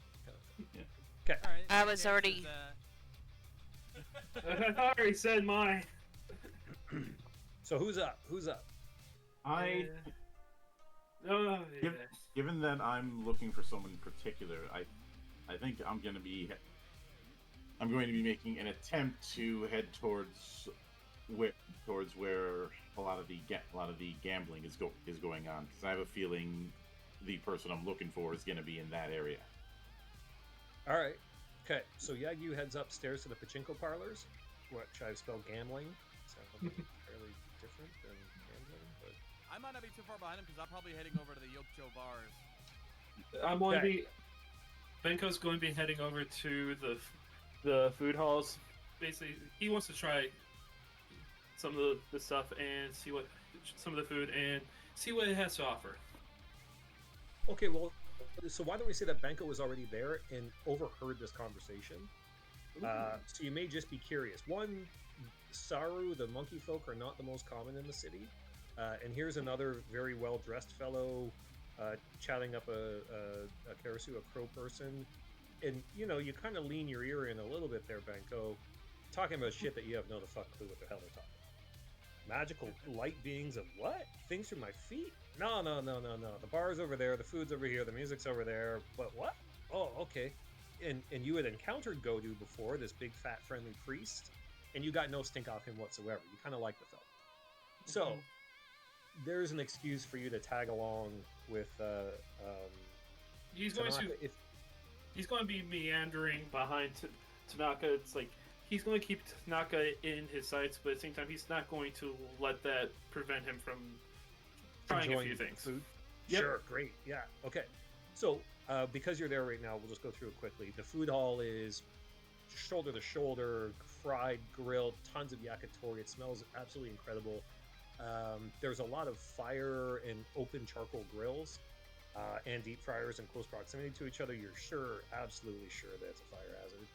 Okay. All right, I in was that already- case, I already said mine. So who's up? Who's up? I Oh, yeah. given that I'm looking for someone in particular, I think I'm going to be making an attempt to head towards where a lot of the gambling is going on, because I have a feeling the person I'm looking for is going to be in that area. All right. Okay. So Yagyu heads upstairs to the pachinko parlors, which I've spelled gambling. Sounds fairly different than gambling, but I might not be too far behind him because I'm probably heading over to the Yokcho bars. I'm going to Okay. be. Benko's going to be heading over to the food halls. Basically, he wants to try some of the stuff and see what some of the food and see what it has to offer. okay. Well, so why don't we say that Benko was already there and overheard this conversation? So you may just be curious. One, Saru, the monkey folk are not the most common in the city, and here's another very well dressed fellow chatting up a Karasu, a crow person, and you know you kind of lean your ear in a little bit there, Benko, talking about shit that you have no the fuck clue what the hell they're talking about. Magical light beings of what? Things through my feet? No. The bar's over there, the food's over here, the music's over there. But what? Oh, okay. And you had encountered Godu before, this big fat friendly priest, and you got no stink off him whatsoever. You kind of like the fellow. So there's an excuse for you to tag along with He's going Tanaka to if he's going to be meandering behind Tanaka. It's like he's going to keep Tanaka in his sights, but at the same time, he's not going to let that prevent him from trying a enjoying few the things. food. Yep. Sure, great. Yeah. Okay. So because you're there right now, we'll just go through it quickly. The food hall is shoulder to shoulder, fried, grilled, tons of yakitori. It smells absolutely incredible. There's a lot of fire and open charcoal grills and deep fryers in close proximity to each other. You're absolutely sure that it's a fire hazard.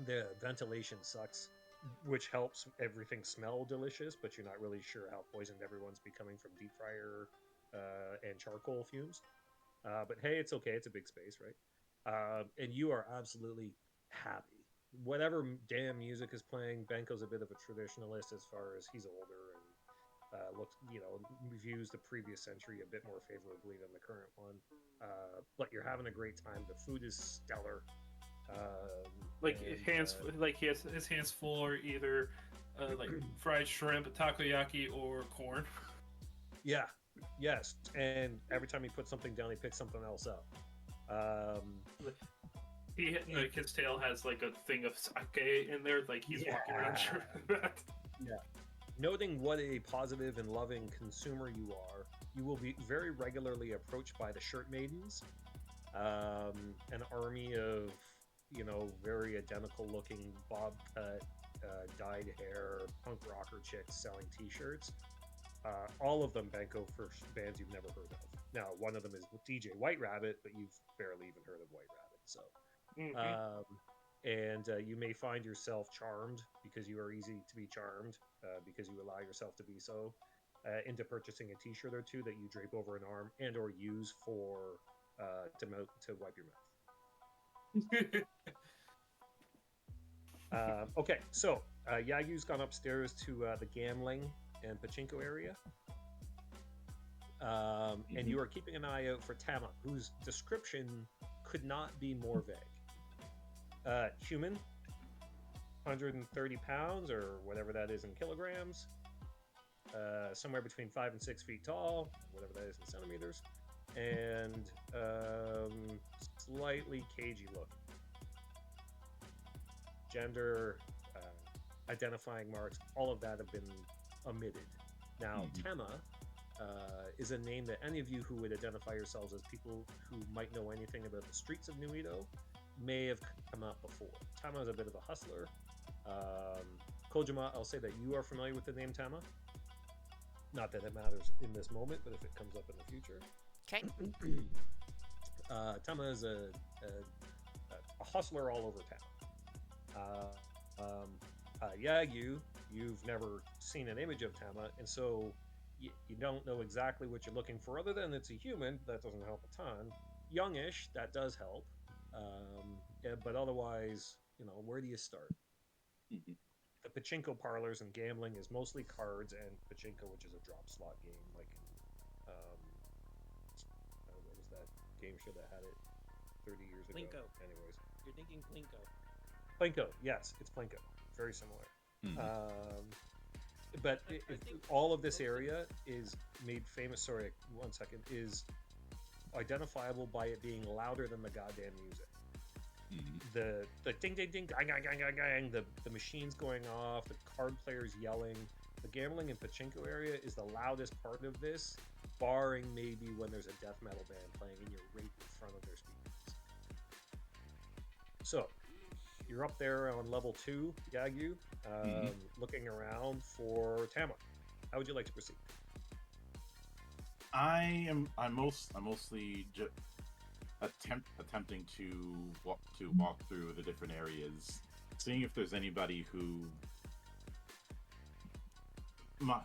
The ventilation sucks, which helps everything smell delicious, but you're not really sure how poisoned everyone's becoming from deep fryer and charcoal fumes. But hey, it's okay. It's a big space, right? And you are absolutely happy. Whatever damn music is playing, Benko's a bit of a traditionalist as far as he's older, looks, views the previous century a bit more favorably than the current one. But you're having a great time. The food is stellar. Like and, hands, like he has his hands full, or either like fried shrimp, takoyaki, or corn. Yeah, yes. And every time he puts something down, he picks something else up. Like his tail has like a thing of sake in there, like he's walking around. Yeah. Noting what a positive and loving consumer you are, you will be very regularly approached by the shirt maidens, an army of, very identical looking bob cut, dyed hair, punk rocker chicks selling t-shirts. All of them Benko for bands you've never heard of. Now, one of them is DJ White Rabbit, but you've barely even heard of White Rabbit, so. And you may find yourself charmed, because you are easy to be charmed, because you allow yourself to be so, into purchasing a t-shirt or two that you drape over an arm and or use for to wipe your mouth. Okay, so Yagu's gone upstairs to the gambling and pachinko area. And you are keeping an eye out for Tama, whose description could not be more vague. Human, 130 pounds, or whatever that is in kilograms, somewhere between 5 and 6 feet tall, whatever that is in centimeters, and slightly cagey looking. Gender, identifying marks, all of that have been omitted. Now, Tama is a name that any of you who would identify yourselves as people who might know anything about the streets of NewEdo may have come up before. Tama is a bit of a hustler. Kojima, I'll say that you are familiar with the name Tama. Not that it matters in this moment, but if it comes up in the future. Okay. Tama is a hustler all over town. Yagu, you've never seen an image of Tama, and so you don't know exactly what you're looking for, other than it's a human. That doesn't help a ton. Youngish, that does help. But otherwise, where do you start? The pachinko parlors and gambling is mostly cards and pachinko, which is a drop slot game. Like, what was that game show that had it 30 years ago? Plinko. Anyways. You're thinking Plinko. Plinko, yes, it's Plinko. Very similar. But I think all of this area is made famous. Sorry, 1 second. Is identifiable by it being louder than the goddamn music. The ding ding ding gang gang gang gang gang, the machines going off, the card players yelling. The gambling and pachinko area is the loudest part of this, barring maybe when there's a death metal band playing and you're right in front of their speakers. So you're up there on level 2, Yagu, looking around for Tama. How would you like to proceed? I'm mostly just attempting to walk through the different areas, seeing if there's anybody who I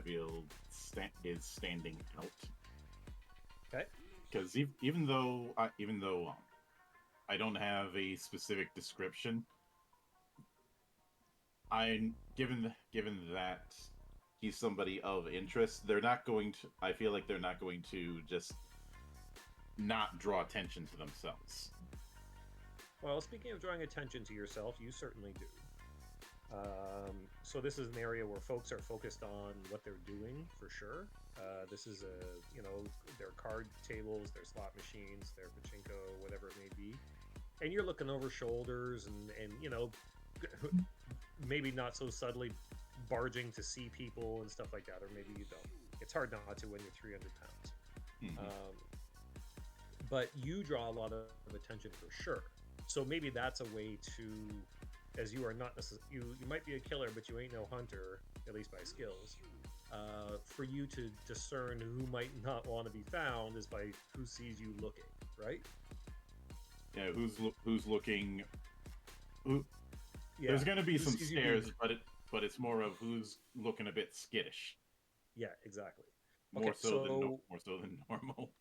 feel is standing out. Okay. Because even though I don't have a specific description, given that he's somebody of interest, I feel like they're not going to just not draw attention to themselves. Well, speaking of drawing attention to yourself, you certainly do. So this is an area where folks are focused on what they're doing, for sure. This is their card tables, their slot machines, their pachinko, whatever it may be. And you're looking over shoulders and maybe not so subtly barging to see people and stuff like that, or maybe you don't. It's hard not to when you're 300 pounds. But you draw a lot of attention for sure. So maybe that's a way to, as you are not necessarily, you might be a killer, but you ain't no hunter, at least by skills. For you to discern who might not want to be found is by who sees you looking, right? Yeah, who's looking? Yeah. There's going to be some stares, but it's more of who's looking a bit skittish. Yeah, exactly. More so than normal.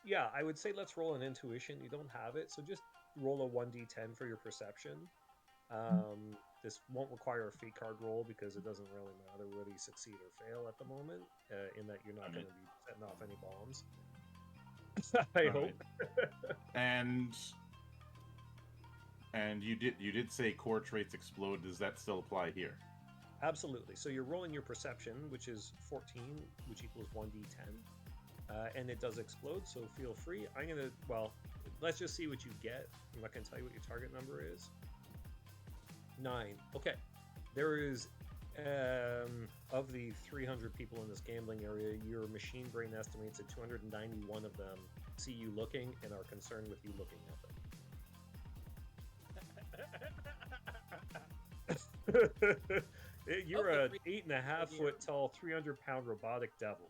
Yeah, I would say let's roll an intuition. You don't have it, so just roll a 1d10 for your perception. This won't require a fate card roll because it doesn't really matter whether you succeed or fail at the moment, in that you're not going to be setting off any bombs. I hope. And you did say core traits explode. Does that still apply here? Absolutely. So you're rolling your perception, which is 14, which equals 1d10. And it does explode, so feel free. I'm going to, well, let's just see what you get. I'm not going to tell you what your target number is. 9. Okay. There is, of the 300 people in this gambling area, your machine brain estimates that 291 of them see you looking and are concerned with you looking at them. You're an 8.5 foot tall, 300-pound robotic devil.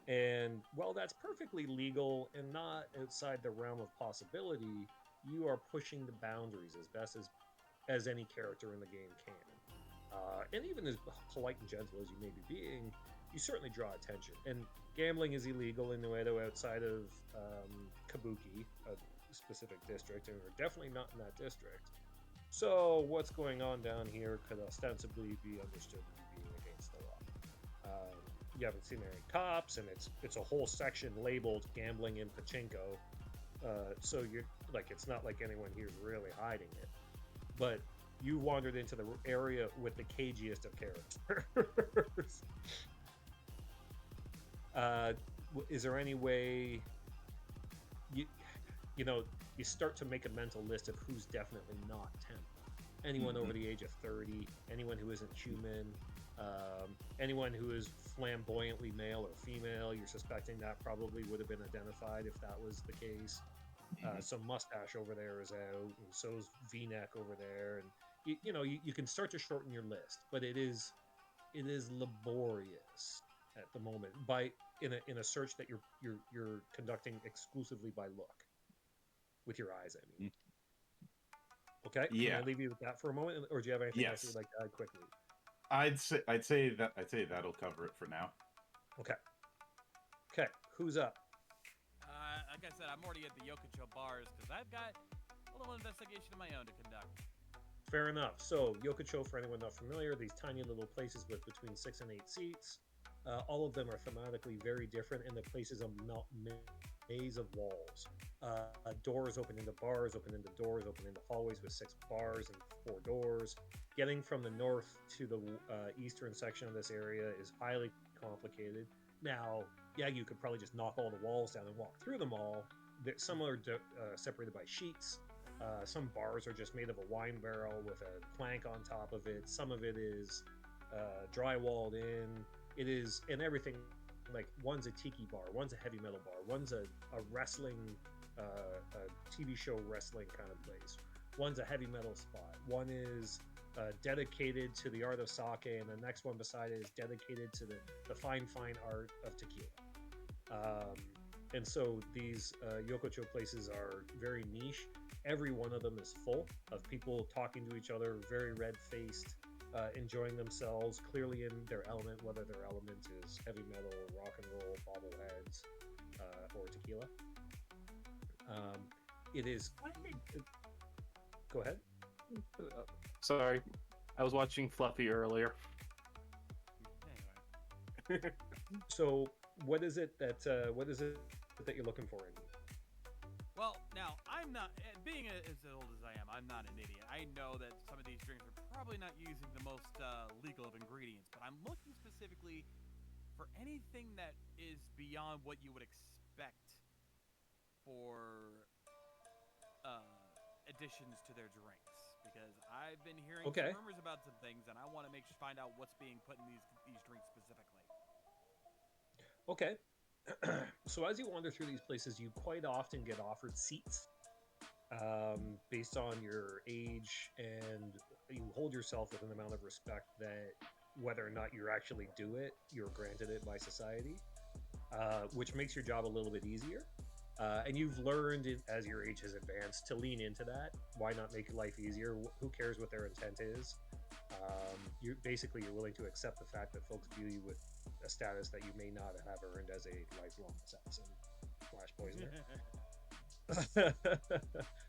And while that's perfectly legal and not outside the realm of possibility, you are pushing the boundaries as best as any character in the game can. And even as polite and gentle as you may be being, you certainly draw attention. And gambling is illegal in NewEdo outside of Kabuki, a specific district, and we're definitely not in that district. So what's going on down here could ostensibly be understood to be being against the law. You haven't seen any cops, and it's a whole section labeled gambling and pachinko. So you're like, it's not like anyone here's really hiding it. But you wandered into the area with the cagiest of characters. Is there any way you start to make a mental list of who's definitely not temp? Anyone over the age of 30, anyone who isn't human, anyone who is flamboyantly male or female, you're suspecting that probably would have been identified if that was the case. Some mustache over there is out, and so's V-neck over there, and you can start to shorten your list, but it is laborious at the moment in a search that you're conducting exclusively by look, with your eyes, I mean. Okay. Yeah. Can I leave you with that for a moment, or do you have anything else you'd like to add quickly? I'd say that'll cover it for now. Okay. Who's up? Like I said, I'm already at the Yokocho bars because I've got a little investigation of my own to conduct. Fair enough. So Yokocho, for anyone not familiar, these tiny little places with between 6 and 8 seats. All of them are thematically very different, and the place is a maze of walls. Doors open into bars, open into doors, open into hallways with 6 bars and 4 doors. Getting from the north to the eastern section of this area is highly complicated. Now, yeah, you could probably just knock all the walls down and walk through them all. Some are separated by sheets. Some bars are just made of a wine barrel with a plank on top of it. Some of it is drywalled in. It is, and everything, like one's a tiki bar, one's a heavy metal bar, one's a wrestling, a TV show wrestling kind of place. One's a heavy metal spot. One is dedicated to the art of sake, and the next one beside it is dedicated to the fine art of tequila. And so these Yokocho places are very niche. Every one of them is full of people talking to each other, very red-faced, enjoying themselves, clearly in their element, whether their element is heavy metal, rock and roll, bobbleheads, or tequila. It is... Go ahead. Sorry, I was watching Fluffy earlier. Anyway. So, what is it that you're looking for in? Well, now, I'm not, being as old as I am, I'm not an idiot. I know that some of these drinks are probably not using the most legal of ingredients, but I'm looking specifically for anything that is beyond what you would expect for additions to their drinks. Because I've been hearing some rumors about some things, and I want to find out what's being put in these drinks specifically. Okay. So as you wander through these places, you quite often get offered seats based on your age, and you hold yourself with an amount of respect that whether or not you actually do it, you're granted it by society, which makes your job a little bit easier. And you've learned as your age has advanced to lean into that. Why not make life easier? Who cares what their intent is? You're willing to accept the fact that folks view you with a status that you may not have earned as a lifelong assassin / poisoner.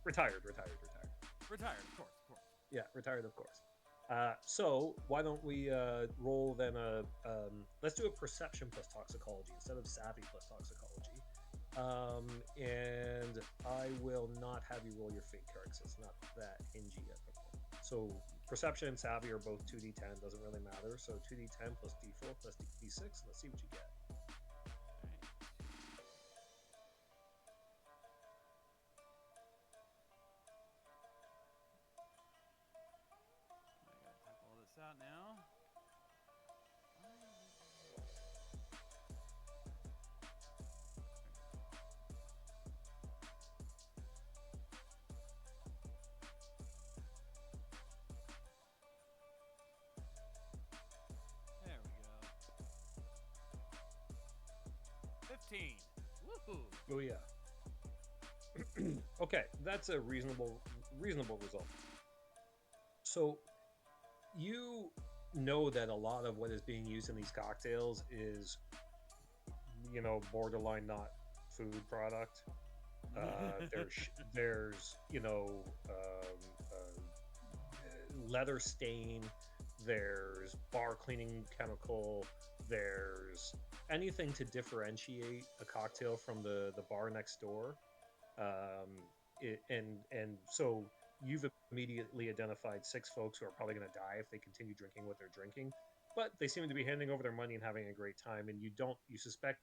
Retired, of course. Retired, of course. Yeah, retired, of course. So why don't we roll then let's do a perception plus toxicology instead of savvy plus toxicology. And I will not have you roll your fate card because it's not that hingy at the moment. So perception and savvy are both 2d10, doesn't really matter. So 2d10 plus d4 plus d6. Let's see what you get. Alright. I gotta type all this out now. There we go. 15. Woohoo! Oh yeah. Okay, that's a reasonable result. So you know that a lot of what is being used in these cocktails is, borderline not food product. There's leather stain. There's bar cleaning chemical. There's anything to differentiate a cocktail from the bar next door. And so you've immediately identified 6 folks who are probably going to die if they continue drinking what they're drinking, but they seem to be handing over their money and having a great time. And you suspect,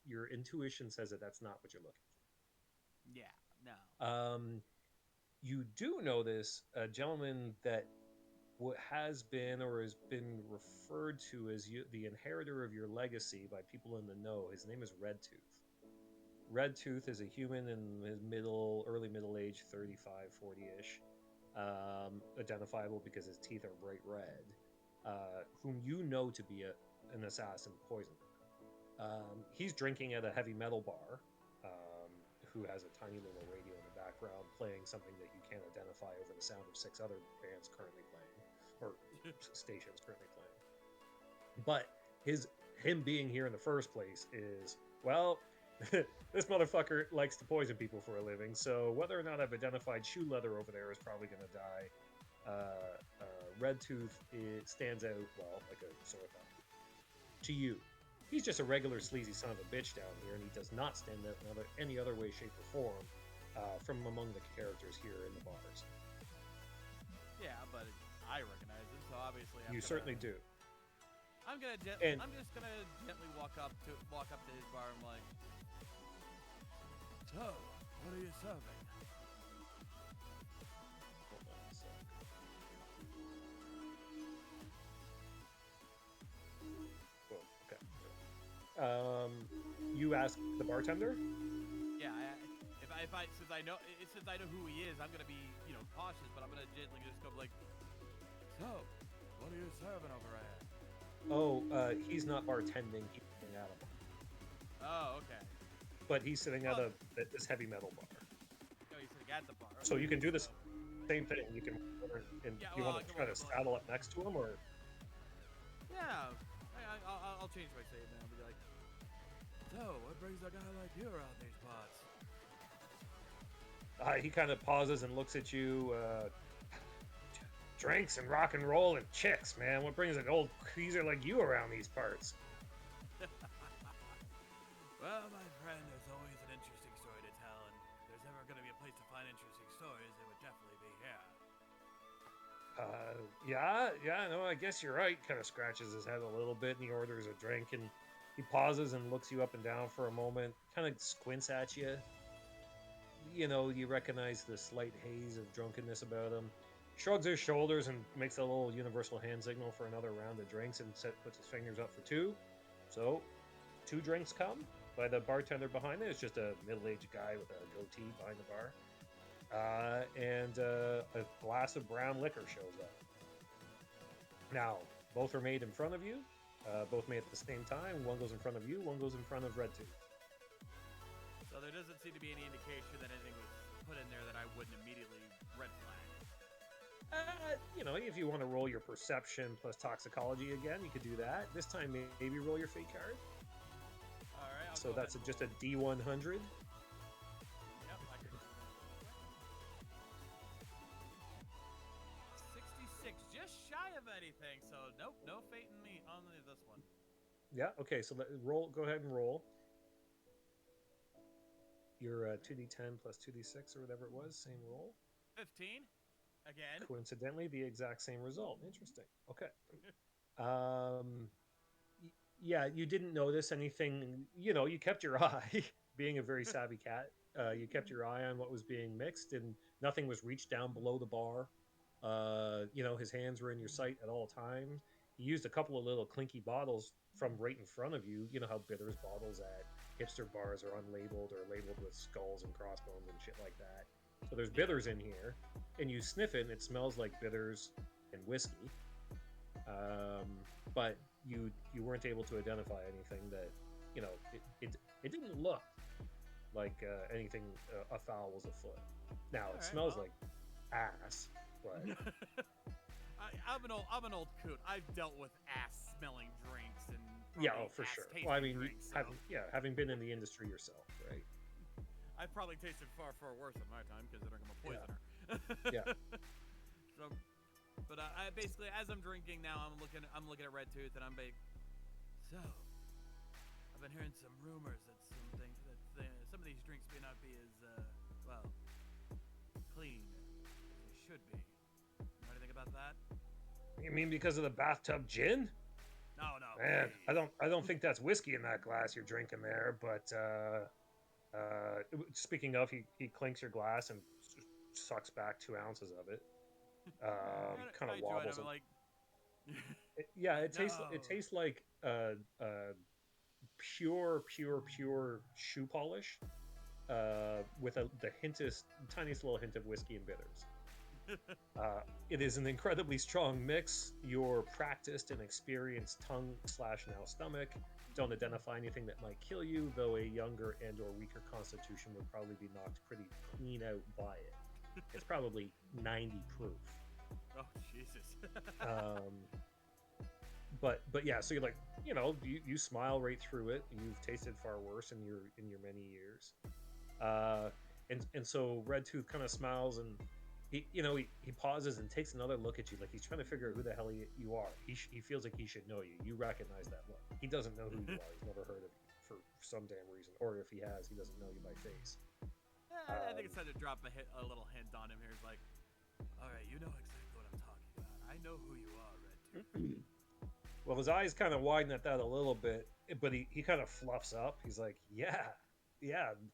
your intuition says that that's not what you're looking Yeah, no. for. You do notice a gentleman that has been or has been referred to as the inheritor of your legacy by people in the know. His name is Redtooth. Redtooth is a human in his early middle age, 35, 40-ish, identifiable because his teeth are bright red, whom you know to be an assassin poisoner. He's drinking at a heavy metal bar, who has a tiny little radio in the background playing something that you can't identify over the sound of 6 other bands currently playing, or stations currently playing. But him being here in the first place is, well, this motherfucker likes to poison people for a living, so whether or not I've identified shoe leather over there is probably going to die. Redtooth stands out, well, like a sore thumb. To you, he's just a regular sleazy son of a bitch down here, and he does not stand out in any other way, shape, or form from among the characters here in the bars. Yeah, but I recognize him, so obviously You certainly do. I'm just gonna gently walk up to his bar and like, so, what are you serving? Hold on a sec. Whoa, okay. You ask the bartender? Yeah, since I know who he is, I'm gonna be cautious, but I'm gonna gently just go like, so, what are you serving over there? Oh, he's not bartending. He's sitting at a bar. Oh, okay. But he's sitting at this heavy metal bar. No, he's sitting at the bar. So you can do this same thing. You can, and you want to try to saddle up next to him, or? Yeah, I'll change my save now. Be like, so what brings a guy like you around these parts? He kind of pauses and looks at you. Drinks and rock and roll and chicks, man. What brings an old geezer like you around these parts? Well, my friend, there's always an interesting story to tell, and if there's ever going to be a place to find interesting stories, it would definitely be here. Yeah, no, I guess you're right. Kind of scratches his head a little bit, and he orders a drink, and he pauses and looks you up and down for a moment, kind of squints at you. You recognize the slight haze of drunkenness about him. Shrugs his shoulders and makes a little universal hand signal for another round of drinks and puts his fingers up for 2. So, 2 drinks come. By the bartender behind it, it's just a middle-aged guy with a goatee behind the bar. And a glass of brown liquor shows up. Now, both are made in front of you. Both made at the same time. One goes in front of you, one goes in front of Redtooth. So there doesn't seem to be any indication that anything was put in there that I wouldn't immediately red flag. If you want to roll your perception plus toxicology again, you could do that. This time, maybe roll your fate card. All right. So that's just a D100. Yep. I can. 66, just shy of anything. So nope, no fate in me on this one. Yeah. Okay. So roll. Go ahead and roll. Your 2d10 plus 2d6 or whatever it was. Same roll. 15 again. Coincidentally, the exact same result. Interesting. Okay. Um. Yeah, you didn't notice anything. You kept your eye. Being a very savvy cat, you kept your eye on what was being mixed, and nothing was reached down below the bar. His hands were in your sight at all times. He used a couple of little clinky bottles from right in front of you. You know how bitters bottles at hipster bars are unlabeled or labeled with skulls and crossbones and shit like that. So there's bitters in here, and you sniff it, and it smells like bitters and whiskey. But you weren't able to identify anything that it didn't look like anything afoul was afoot. Now it smells like ass, but I'm an old coot. I've dealt with ass smelling drinks and yeah, for sure. Well, I mean, drinks, so. having been in the industry yourself, right? I've probably tasted far worse in my time considering I'm a poisoner. Yeah. So, but I basically, as I'm drinking now, I'm looking at Red Tooth, and I'm like, so I've been hearing some rumors that some of these drinks may not be as clean as they should be. You know anything about that? You mean because of the bathtub gin? No, Man, please. I don't think that's whiskey in that glass you're drinking there. But speaking of, he clinks your glass and sucks back 2 ounces of it. Kind of wobbles. It tastes like pure shoe polish with the tiniest little hint of whiskey and bitters. It is an incredibly strong mix. Your practiced and experienced tongue / now stomach don't identify anything that might kill you, though a younger and or weaker constitution would probably be knocked pretty clean out by it. It's probably 90 proof. Oh Jesus. But yeah, so you're like, you smile right through it. You've tasted far worse in your many years. And so Red Tooth kind of smiles, and he pauses and takes another look at you, like he's trying to figure out who the hell you are. He feels like he should know you. You recognize that look. He doesn't know who you are. He's never heard of you for some damn reason, or if he has, he doesn't know you by face. I think it's time to drop a little hint on him here. He's like, all right, you know exactly what I'm talking about. I know who you are, Red Tooth. Well, his eyes kind of widen at that a little bit, but he kind of fluffs up. He's like, yeah,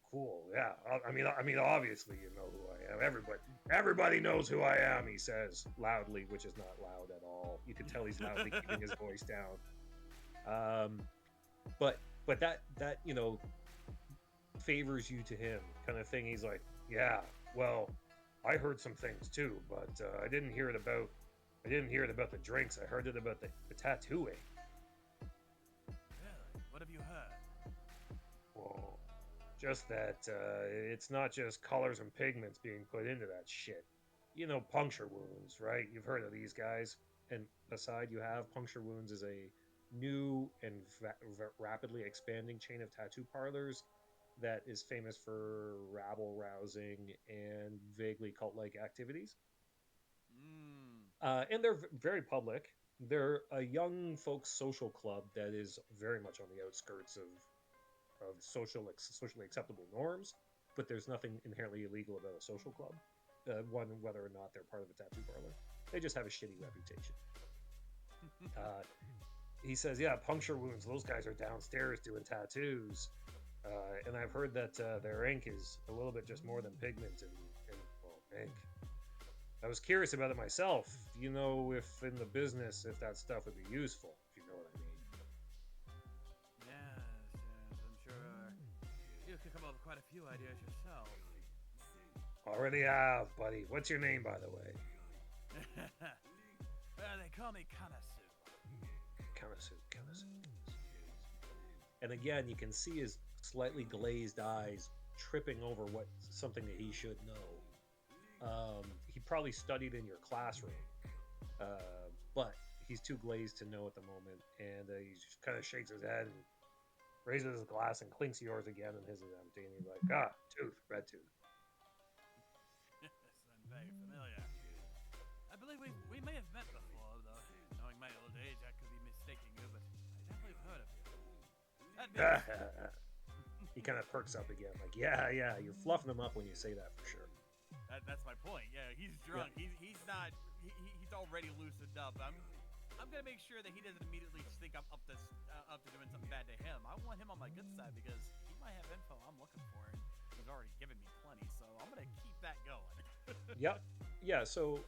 cool, yeah. I mean, obviously you know who I am. Everybody knows who I am. He says loudly, which is not loud at all. You can tell he's loudly keeping his voice down. But that favors you to him, kind of thing. He's like, yeah, well, I heard some things too, but I didn't hear it about the drinks. I heard it about the tattooing. Really? What have you heard? Well, just that it's not just colors and pigments being put into that shit. Puncture wounds, right? You've heard of these guys. And aside, you have puncture wounds is a new and rapidly expanding chain of tattoo parlors that is famous for rabble-rousing and vaguely cult-like activities. And they're very public. They're a young folks social club that is very much on the outskirts of socially acceptable norms, but there's nothing inherently illegal about a social club. Whether or not they're part of a tattoo parlor, they just have a shitty reputation. He says, yeah, puncture wounds, those guys are downstairs doing tattoos. And I've heard that their ink is a little bit just more than pigment and ink. I was curious about it myself. If in the business, if that stuff would be useful, if you know what I mean. Yes, I'm sure you could come up with quite a few ideas yourself. Already have, buddy. What's your name, by the way? They call me Kanasu. Kanasu. And again, you can see his slightly glazed eyes tripping over something that he should know. He probably studied in your classroom, but he's too glazed to know at the moment, and he just kind of shakes his head and raises his glass and clinks yours again, and his is empty, and he's like, Red Tooth. Yes, I'm very familiar. I believe we may have met before, though, knowing my not me. He kind of perks up again, like, yeah, you're fluffing him up when you say that for sure. That's my point. Yeah, he's drunk. Yeah. He's not. He's already loosened up. I'm gonna make sure that he doesn't immediately think I'm up to doing something bad to him. I want him on my good side because he might have info I'm looking for, and he's already given me plenty. So I'm gonna keep that going. Yep. Yeah. So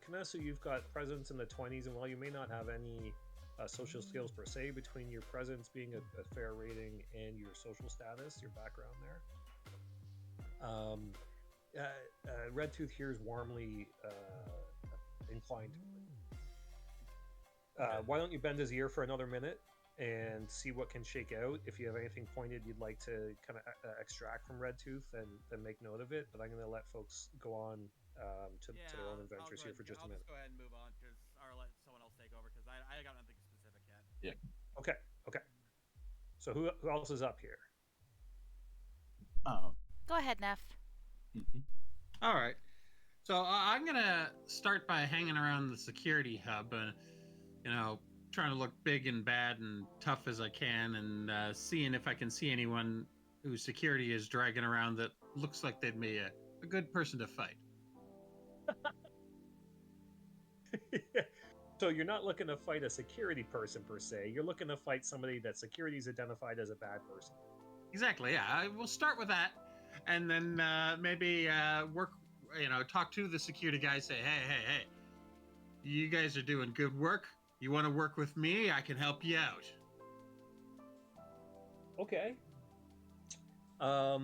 Kanesu, you've got presence in the 20s, and while you may not have any social skills per se, between your presence being a fair rating and your social status, your background there, Red Tooth here is warmly inclined to it. Why don't you bend his ear for another minute and see what can shake out? If you have anything pointed you'd like to kind of extract from Red Tooth, then make note of it. But I'm going to let folks go on to their own adventures here for just a minute. I'll just go ahead and move on or let someone else take over because I got nothing specific yet. Yeah. Okay. So who else is up here? Oh. Go ahead, Neff. All right. So I'm gonna start by hanging around the security hub, and trying to look big and bad and tough as I can, and seeing if I can see anyone whose security is dragging around that looks like they'd be a good person to fight. So you're not looking to fight a security person per se. You're looking to fight somebody that security's identified as a bad person. Exactly. Yeah. I will start with that, and then maybe work. Talk to the security guys. Say, hey, you guys are doing good work. You want to work with me? I can help you out. Okay. All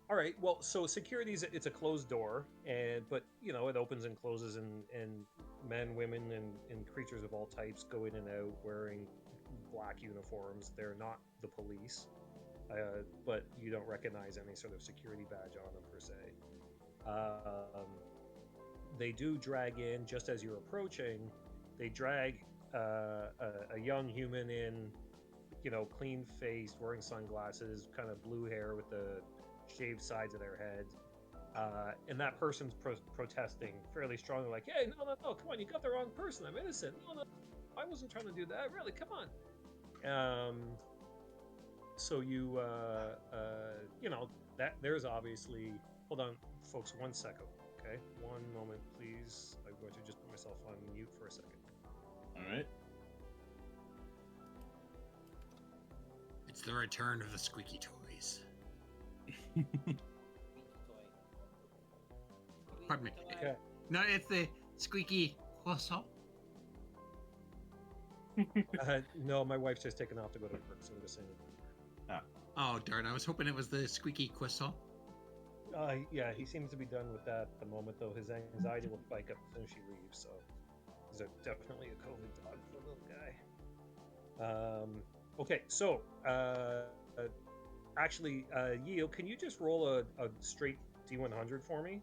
right. Well, so it's a closed door, but it opens and closes, and men, women, and creatures of all types go in and out wearing black uniforms. They're not the police, but you don't recognize any sort of security badge on them per se. They do drag in just as you're approaching. They drag a young human in, clean-faced, wearing sunglasses, kind of blue hair with the shaved sides of their head. And that person's protesting fairly strongly, like, hey, no, come on, you got the wrong person. I'm innocent. No, I wasn't trying to do that. Really, come on. So you, that there's obviously... Hold on, folks, 1 second, okay? 1 moment, please. I'm going to just put myself on mute for a second. All right. It's the return of the squeaky toys. Pardon me. Okay. No, it's the squeaky croissant. No, my wife's just taken off to go to work, so I'm just saying. Oh, darn. I was hoping it was the squeaky croissant. Yeah, he seems to be done with that at the moment, though. His anxiety will spike up as soon as she leaves, so he's definitely a COVID dog for a little guy. Okay, so actually, Yeo, can you just roll a straight D100 for me?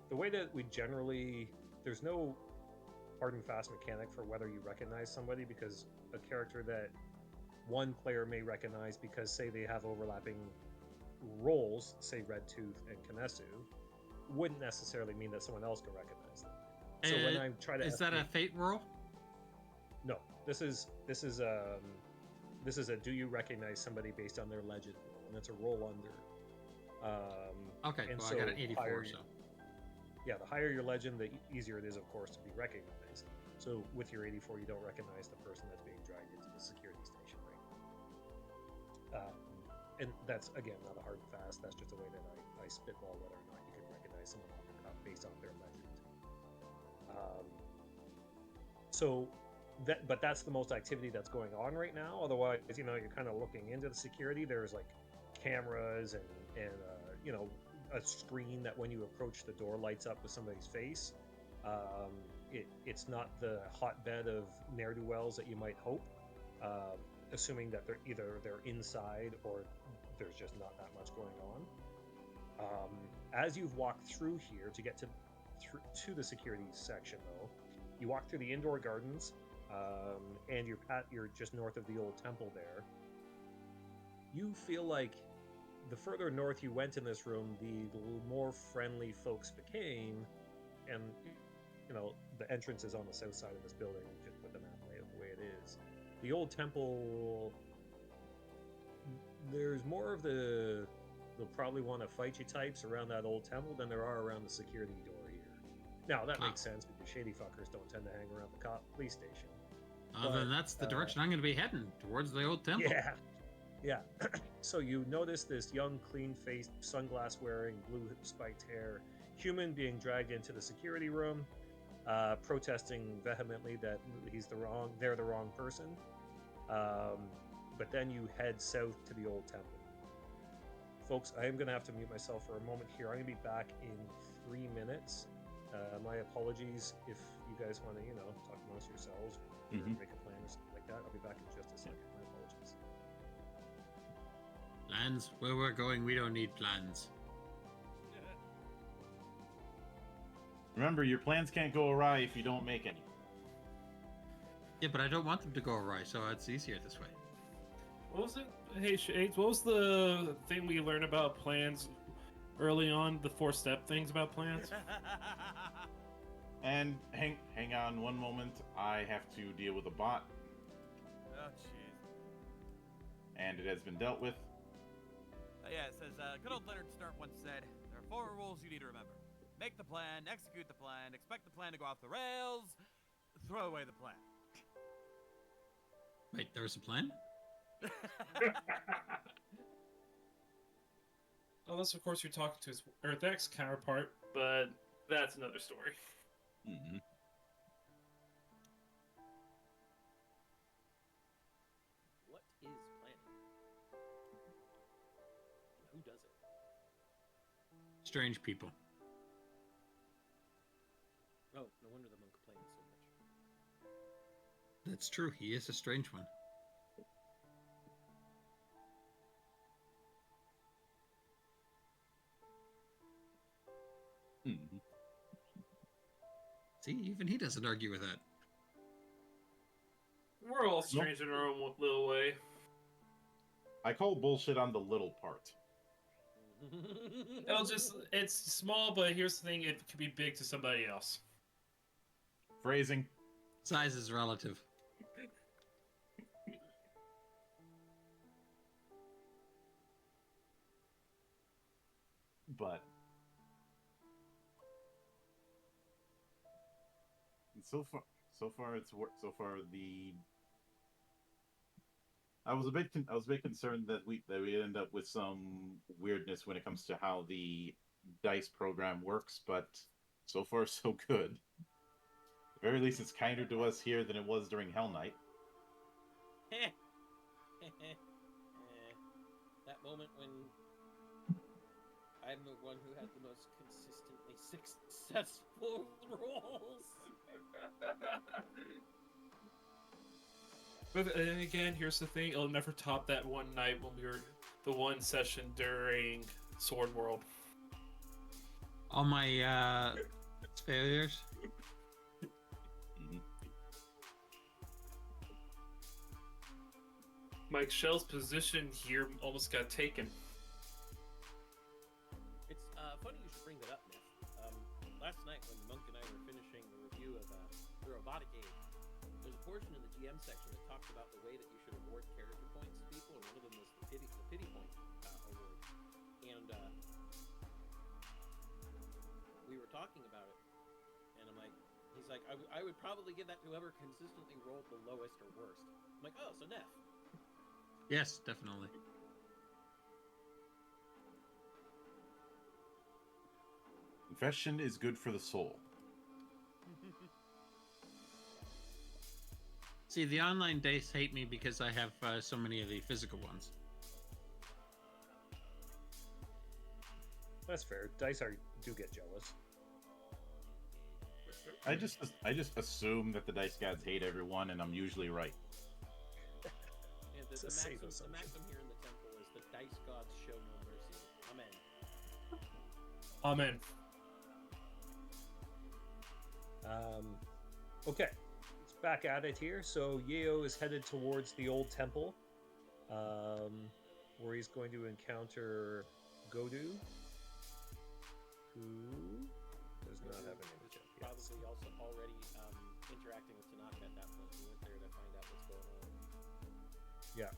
The way that we generally... There's no hard and fast mechanic for whether you recognize somebody, because a character that one player may recognize because, say, they have overlapping roles, say Red Tooth and Kanesu, wouldn't necessarily mean that someone else can recognize them. So when I try to... Is that a fate roll? No, this is a do you recognize somebody based on their legend, and it's a roll under. Okay, and well, so I got an 84, so... Yeah, the higher your legend, the easier it is, of course, to be recognized. So with your 84, you don't recognize the person that's being dragged into the security station, right? And that's, again, not a hard and fast. That's just a way that I spitball whether or not you can recognize someone based on their legend. But that's the most activity that's going on right now. Otherwise, you're kind of looking into the security. There's like cameras and a screen that when you approach the door lights up with somebody's face. It's not the hotbed of ne'er-do-wells that you might hope, assuming that they're inside or there's just not that much going on. As you've walked through here to get to the security section, though, you walk through the indoor gardens, and you're just north of the old temple there. You feel like the further north you went in this room, the more friendly folks became, and the entrance is on the south side of this building. Just put the map the way it is. the old temple. There's more of the they'll probably want to fight you types around that old temple than there are around the security door here. Now that makes sense because shady fuckers don't tend to hang around the police station. Then that's the direction I'm going to be heading, towards the old temple. Yeah, yeah. So you notice this young, clean-faced, sunglass-wearing, blue-spiked hair human being dragged into the security room, protesting vehemently that they're the wrong person. But then you head south to the old temple. Folks, I am going to have to mute myself for a moment here. I'm going to be back in 3 minutes. My apologies if you guys want to, talk amongst yourselves or make a plan or something like that. I'll be back in just a second. My apologies. Plans? Where we're going, we don't need plans. Remember, your plans can't go awry if you don't make any. Yeah, but I don't want them to go awry, so it's easier this way. What was it? Hey, Shades, what was the thing we learned about plans early on? The 4-step things about plans? And hang on one moment. I have to deal with a bot, Oh, jeez. and it has been dealt with. Yeah, it says, good old Leonard Stark once said, there are 4 rules you need to remember. Make the plan, execute the plan, expect the plan to go off the rails, throw away the plan. Wait, there's a plan? Unless, of course, you're talking to his Earth X counterpart, but that's another story. Mm-hmm. What is planning? And who does it? Strange people. Oh, no wonder the monk complains so much. That's true, he is a strange one. Mm-hmm. See, even he doesn't argue with that. We're all strange in our own little way. I call bullshit on the little part. It's small, but here's the thing, it could be big to somebody else. Phrasing. Size is relative. But so far it's worked. So far I was a bit concerned that we end up with some weirdness when it comes to how the dice program works, but so far so good. At the very least, it's kinder to us here than it was during Hell Night. That moment when I'm the one who had the most consistently successful rolls. But then again, here's the thing, it'll never top that one night when we were the one session during Sword World. All my failures. Mm-hmm. Mike Shell's position here almost got taken. It's funny you should bring that up, Nick. Last night when Monk and I were finishing the review of the Robotic Age, there's a portion in the GM section that talks about the way that you should award character points to people, and one of them was the pity point award. And we were talking about it, and he's like, I would probably give that to whoever consistently rolled the lowest or worst. I'm like, oh, so Neff. Yes, definitely. Confession is good for the soul. See, the online dice hate me because I have so many of the physical ones. That's fair. Dice do get jealous. I just assume that the dice gods hate everyone, and I'm usually right. And It's a the safe maxim assumption. here in the temple is the dice gods show no mercy. Amen. Amen. Okay, it's back at it here. So Yeo is headed towards the old temple, where he's going to encounter Godu, who does not have an image yet. Probably also already interacting with Tanaka at that point. We went there to find out what's going on. Yeah.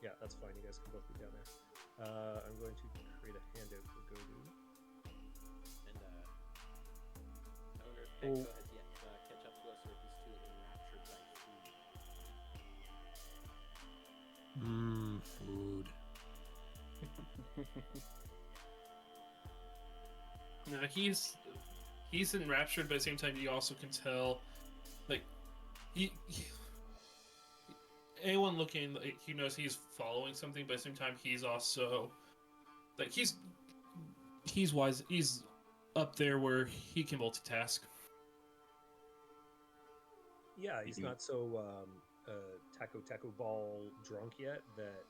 Yeah, that's fine. You guys can both be down there. I'm going to create a handout for Godu. And I wonder if Oh. Penko has yet catch up to us, or if he's too enraptured by food. Food. No, he's enraptured, but at the same time, you also can tell, like, anyone looking, like, he knows he's following something, but at the same time, he's also, like, he's wise. He's up there where he can multitask. Yeah, he's not so taco ball drunk yet that.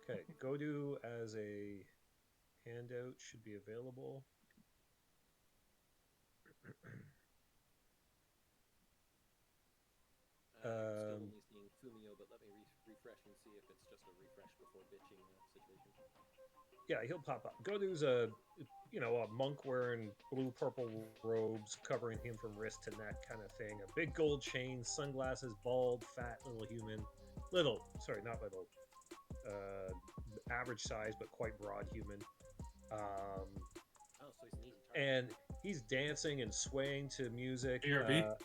Okay, Godu as a handout should be available. I'm still only seeing Fumio, but let me refresh and see if it's just a refresh before bitching situation. Yeah, he'll pop up. Godu's a monk wearing blue purple robes covering him from wrist to neck kind of thing. A big gold chain, sunglasses, bald, fat little human. Not little. Average size but quite broad human. Oh, so he's an easy target. And he's dancing and swaying to music. ARB?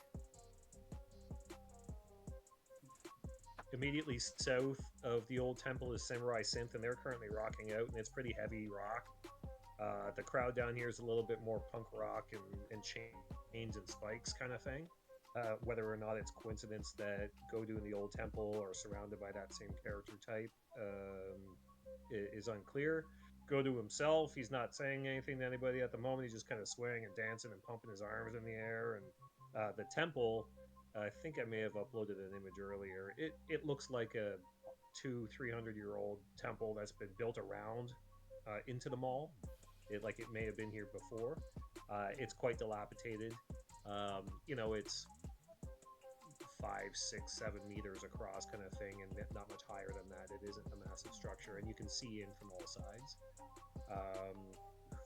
Immediately south of the old temple is Samurai Synth, and they're currently rocking out, and it's pretty heavy rock. The crowd down here is a little bit more punk rock and chains and spikes kind of thing. Whether or not it's coincidence that Godu and the old temple are surrounded by that same character type is unclear. Godu himself, he's not saying anything to anybody at the moment. He's just kind of swaying and dancing and pumping his arms in the air. And the temple, I think I may have uploaded an image earlier. It looks like a 200-300-year-old temple that's been built around into the mall. It may have been here before. It's quite dilapidated. It's 5, 6, 7 meters across kind of thing, and not much higher than that. It isn't a massive structure, and you can see in from all sides.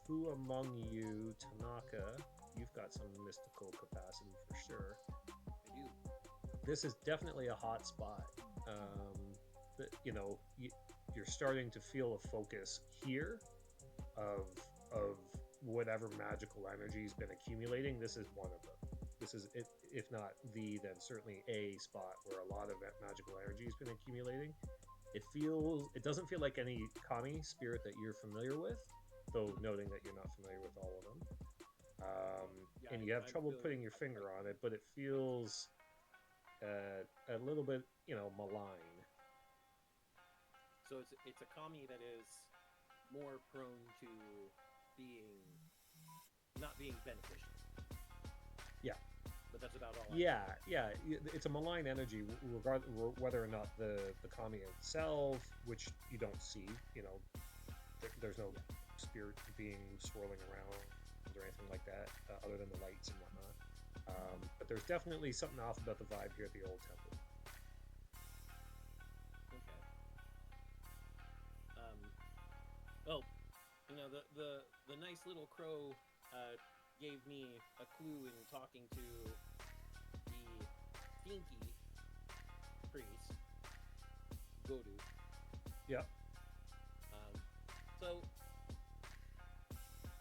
Who among you, Tanaka, you've got some mystical capacity for sure. I do. This is definitely a hot spot. You're starting to feel a focus here of whatever magical energy's been accumulating. This is one of them. This is, if not the, then certainly a spot where a lot of magical energy has been accumulating. It doesn't feel like any kami spirit that you're familiar with, though noting that you're not familiar with all of them. And you have trouble putting your finger on it, but it feels a little bit, malign. So it's a kami that is more prone to not being beneficial. Yeah. But that's about all. Yeah. It's a malign energy, regardless whether or not the kami itself, which you don't see. There's no spirit being swirling around or anything like that, other than the lights and whatnot. But there's definitely something off about the vibe here at the old temple. Okay. Well, the nice little crow gave me a clue in talking to the stinky priest, Godu. Yeah. So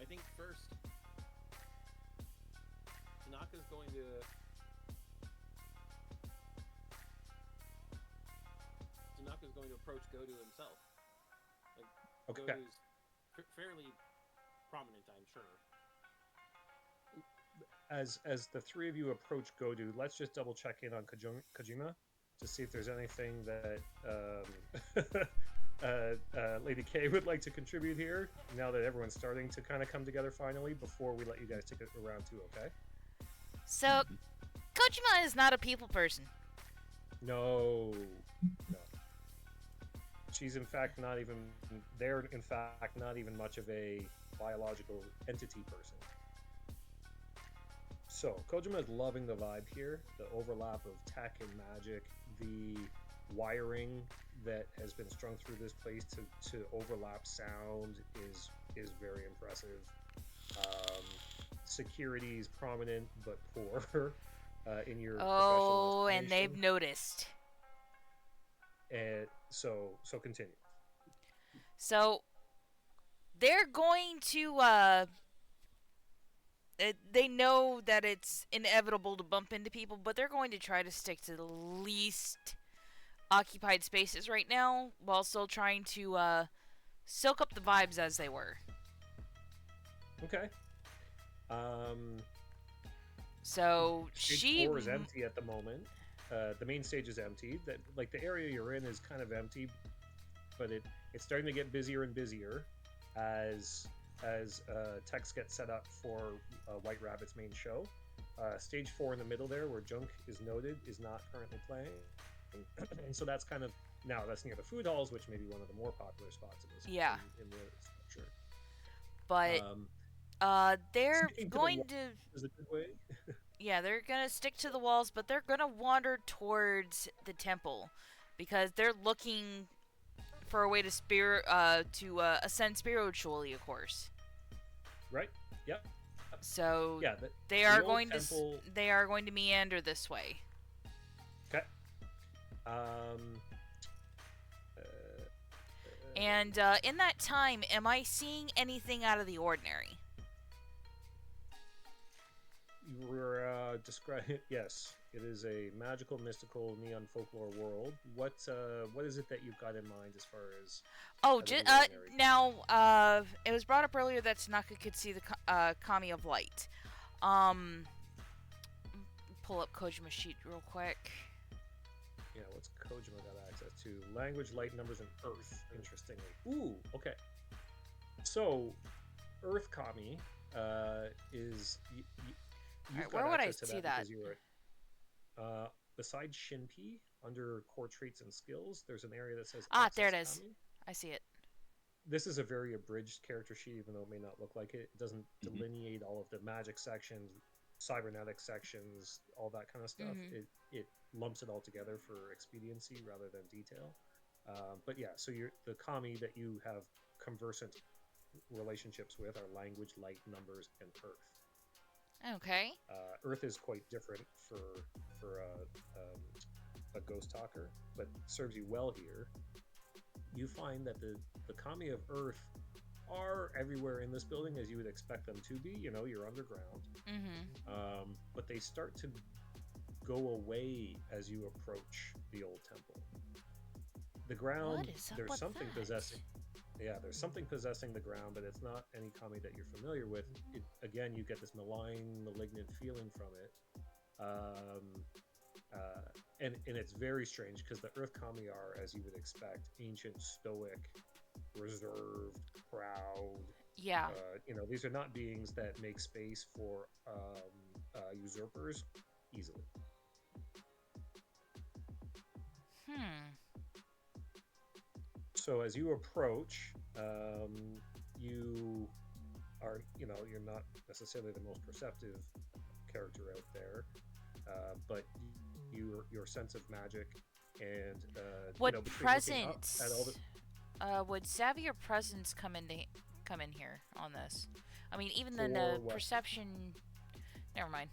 I think first Tanaka's going to approach Godu himself. Okay. Godu's fairly prominent, I'm sure. As the three of you approach Godu, let's just double check in on Kojima to see if there's anything that Lady K would like to contribute here, now that everyone's starting to kind of come together finally, before we let you guys take it around too, okay? So, Kojima is not a people person. No. She's in fact not even much of a biological entity person. So, Kojima is loving the vibe here, the overlap of tech and magic, the wiring that has been strung through this place to overlap sound is very impressive. Security is prominent but poor in your professional Oh, and they've estimation. noticed. And so continue. So they're going to they know that it's inevitable to bump into people, but they're going to try to stick to the least occupied spaces right now while still trying to soak up the vibes as they were. Okay. So Stage 4 is empty at the moment. The main stage is empty. That like the area you're in is kind of empty, but it's starting to get busier and busier as text gets set up for White Rabbit's main show. Stage 4 in the middle there, where Junk is noted, is not currently playing. And so that's kind of that's near the food halls, which may be one of the more popular spots in this in the structure. But they're going to is a good way. yeah, they're gonna stick to the walls, but they're gonna wander towards the temple because they're looking for a way to ascend spiritually, of course. Right. Yep. So yeah, they are going to meander this way. Okay. And in that time, am I seeing anything out of the ordinary? You were describing. Yes, it is a magical, mystical, neon folklore world. What is it that you've got in mind as far as? Now, it was brought up earlier that Tanaka could see the Kami of Light. Pull up Kojima's sheet real quick. Yeah, what's Kojima got access to? Language, light, numbers, and earth. Interestingly. Ooh, okay. So, Earth Kami is. Right, where would I see that? You were, besides Shinpi, under core traits and skills, there's an area that says. There it is. Kami. I see it. This is a very abridged character sheet, even though it may not look like it. It doesn't delineate all of the magic sections, cybernetic sections, all that kind of stuff. It lumps it all together for expediency rather than detail. But yeah, so the Kami that you have conversant relationships with are language, light, numbers, and earth. Okay. Earth is quite different for a ghost talker, but serves you well here. You find that the Kami of Earth are everywhere in this building as you would expect them to be. You know, you're underground. But they start to go away as you approach the old temple. The ground, there's something possessing. Yeah, there's something possessing the ground, but it's not any Kami that you're familiar with. Again, you get this malign, malignant feeling from it. And it's very strange because the Earth Kami are, as you would expect, ancient, stoic, reserved, proud. Yeah. These are not beings that make space for usurpers easily. So as you approach, you are, you're not necessarily the most perceptive character out there, but your sense of magic and would savvy or presence come in here on this? I mean, even then the perception. Never mind.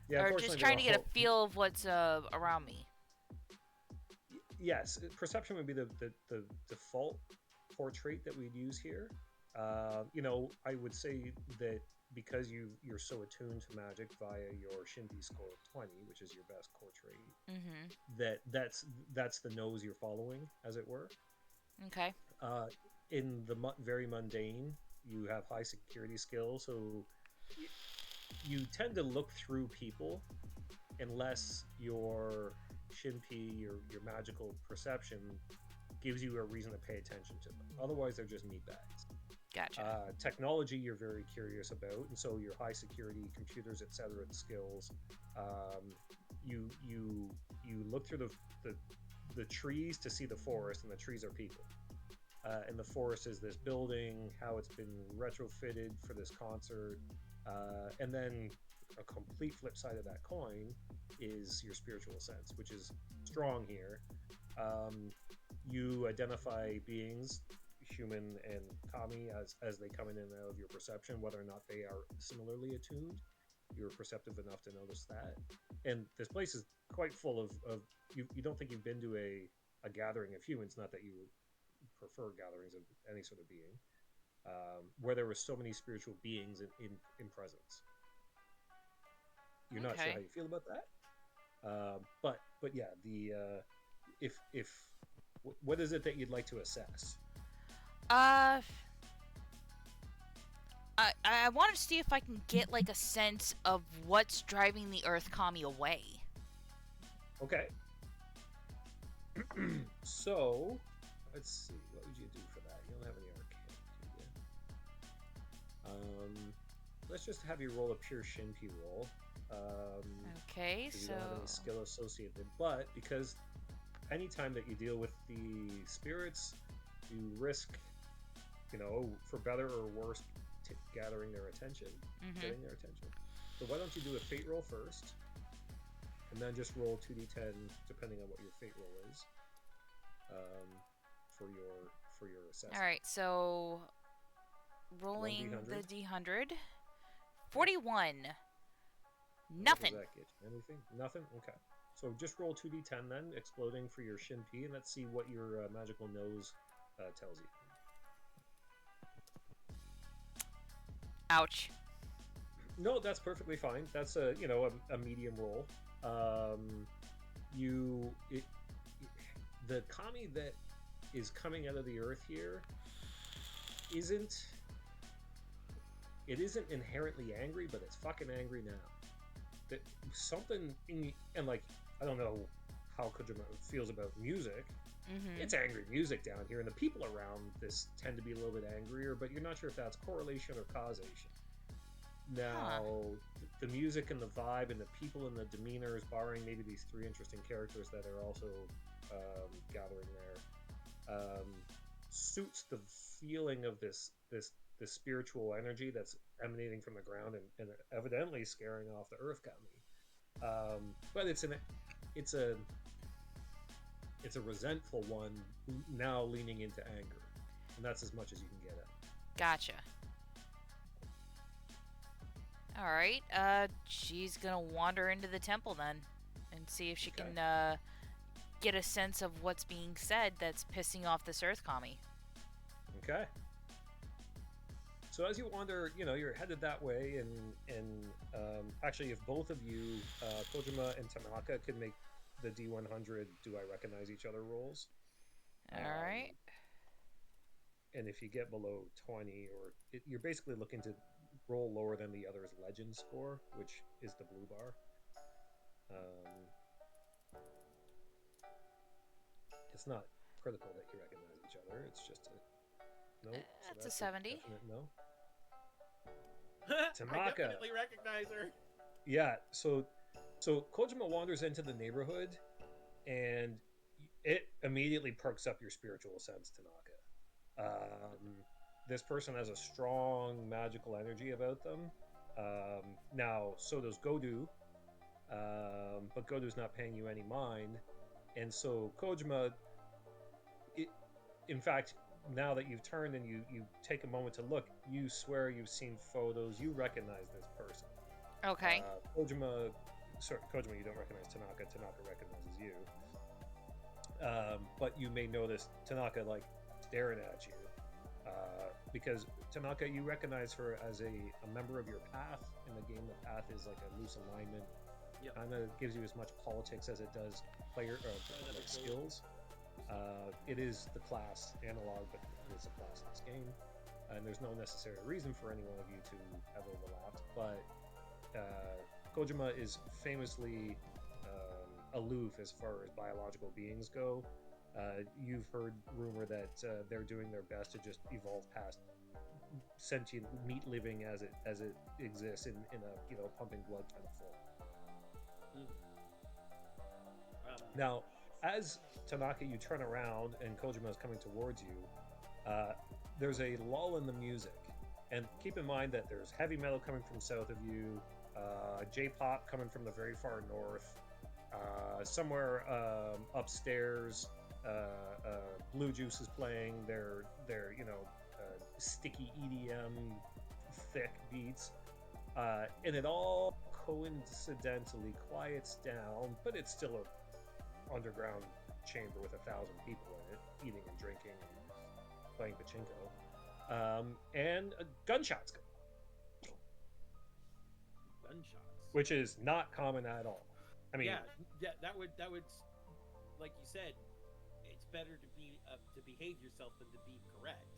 Yeah, or just trying to get a feel of what's around me. Yes, perception would be the default core trait that we'd use here. I would say that because you're so attuned to magic via your Shinbi score of 20, which is your best core trait, that's the nose you're following, as it were. Okay. In the very mundane, you have high security skills, so you tend to look through people unless your Shinpi, your magical perception, gives you a reason to pay attention to them. Otherwise, they're just meat bags. Gotcha. Technology, you're very curious about, and so your high security computers, etc. skills. You look through the trees to see the forest, and the trees are people. And the forest is this building, how it's been retrofitted for this concert, and then a complete flip side of that coin is your spiritual sense, which is strong here. You identify beings, human and Kami, as they come in and out of your perception, whether or not they are similarly attuned. You're perceptive enough to notice that. And this place is quite full of you don't think you've been to a gathering of humans, not that you prefer gatherings of any sort of being, where there were so many spiritual beings in presence. You're not sure Okay. how you feel about that, but yeah, the if what is it that you'd like to assess? Uh, I want to see if I can get like a sense of what's driving the Earth Kami away. Okay. So, let's see. What would you do for that? You don't have any arcane, do you? Let's just have you roll a pure Shinpi roll. Okay, Because you so don't have any skill associated. But because anytime that you deal with the spirits, you risk, for better or worse, gathering their attention, getting their attention. So why don't you do a fate roll first, and then just roll 2d10 depending on what your fate roll is, for your assessment. all right, so rolling the D100, 41. Nothing. What does that get you? Anything? Nothing? Okay. So just roll 2d10 then, exploding for your Shinpi, and let's see what your magical nose tells you. Ouch. No, that's perfectly fine. That's a medium roll. The kami that is coming out of the earth here isn't inherently angry, but it's fucking angry now. That something and like, I don't know how Kojima feels about music. It's angry music down here, and the people around this tend to be a little bit angrier, but you're not sure if that's correlation or causation. Now, the music and the vibe and the people and the demeanors, barring maybe these three interesting characters that are also gathering there, suits the feeling of this spiritual energy that's emanating from the ground and evidently scaring off the Earth Kami. But it's a resentful one now leaning into anger, and that's as much as you can get at. Gotcha. All right. She's gonna wander into the temple then, and see if she can get a sense of what's being said that's pissing off this Earth Kami. Okay. So as you wander, you're headed that way, and actually, if both of you, Kojima and Tanaka, could make the D100, do I recognize each other rolls? All right. And if you get below 20, you're basically looking to roll lower than the other's legend score, which is the blue bar. It's not critical that you recognize each other. It's just a no. That's a 70. No. I Tanaka. definitely recognize her. Yeah. So Kojima wanders into the neighborhood, and it immediately perks up your spiritual sense, Tanaka. This person has a strong magical energy about them. Now, so does Godu, but Godu's not paying you any mind. And so Kojima, in fact, now that you've turned and you take a moment to look, you swear you've seen photos, you recognize this person. Okay. Kojima, you don't recognize Tanaka. Tanaka recognizes you. But you may notice Tanaka like staring at you. Because Tanaka, you recognize her as a member of your path. In the game, the path is like a loose alignment. Yep. Kind of gives you as much politics as it does player skills. It is the class analog, but it is a class in this game, and there's no necessary reason for any one of you to have overlapped. But Kojima is famously aloof as far as biological beings go. You've heard rumor that they're doing their best to just evolve past sentient meat living as it exists in a pumping blood kind of form. Now, as Tanaka, you turn around and Kojima is coming towards you, there's a lull in the music. And keep in mind that there's heavy metal coming from south of you, J-pop coming from the very far north, somewhere upstairs, Blue Juice is playing their sticky EDM thick beats, and it all coincidentally quiets down, but it's still a underground chamber with 1,000 people in it, eating and drinking and playing pachinko, and gunshots, Gunshots. which is not common at all. I mean, yeah, that would, like you said, it's better to behave yourself than to be correct.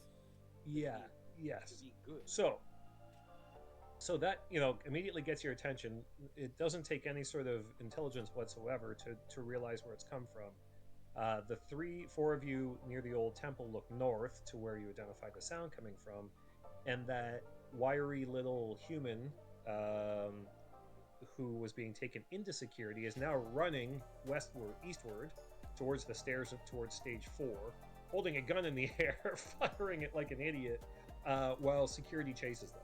yeah, To yes. be good. So that, immediately gets your attention. It doesn't take any sort of intelligence whatsoever to realize where it's come from. The 4 of you near the old temple look north to where you identify the sound coming from, and that wiry little human who was being taken into security is now running eastward towards the stairs towards stage 4, holding a gun in the air, firing it like an idiot, while security chases them.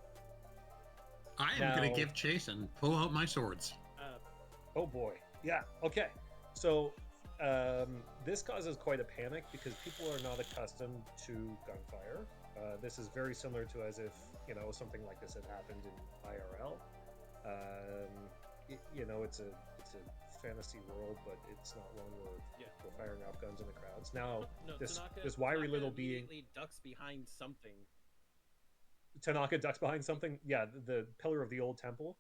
I am going to give chase and pull out my swords. Oh boy. Yeah, okay. So this causes quite a panic because people are not accustomed to gunfire. This is very similar to as if, something like this had happened in IRL. It's a fantasy world, but it's not one where we're firing off guns in the crowds. Now, this wiry little being ducks behind something. Tanaka ducks behind something. Yeah, the pillar of the old temple.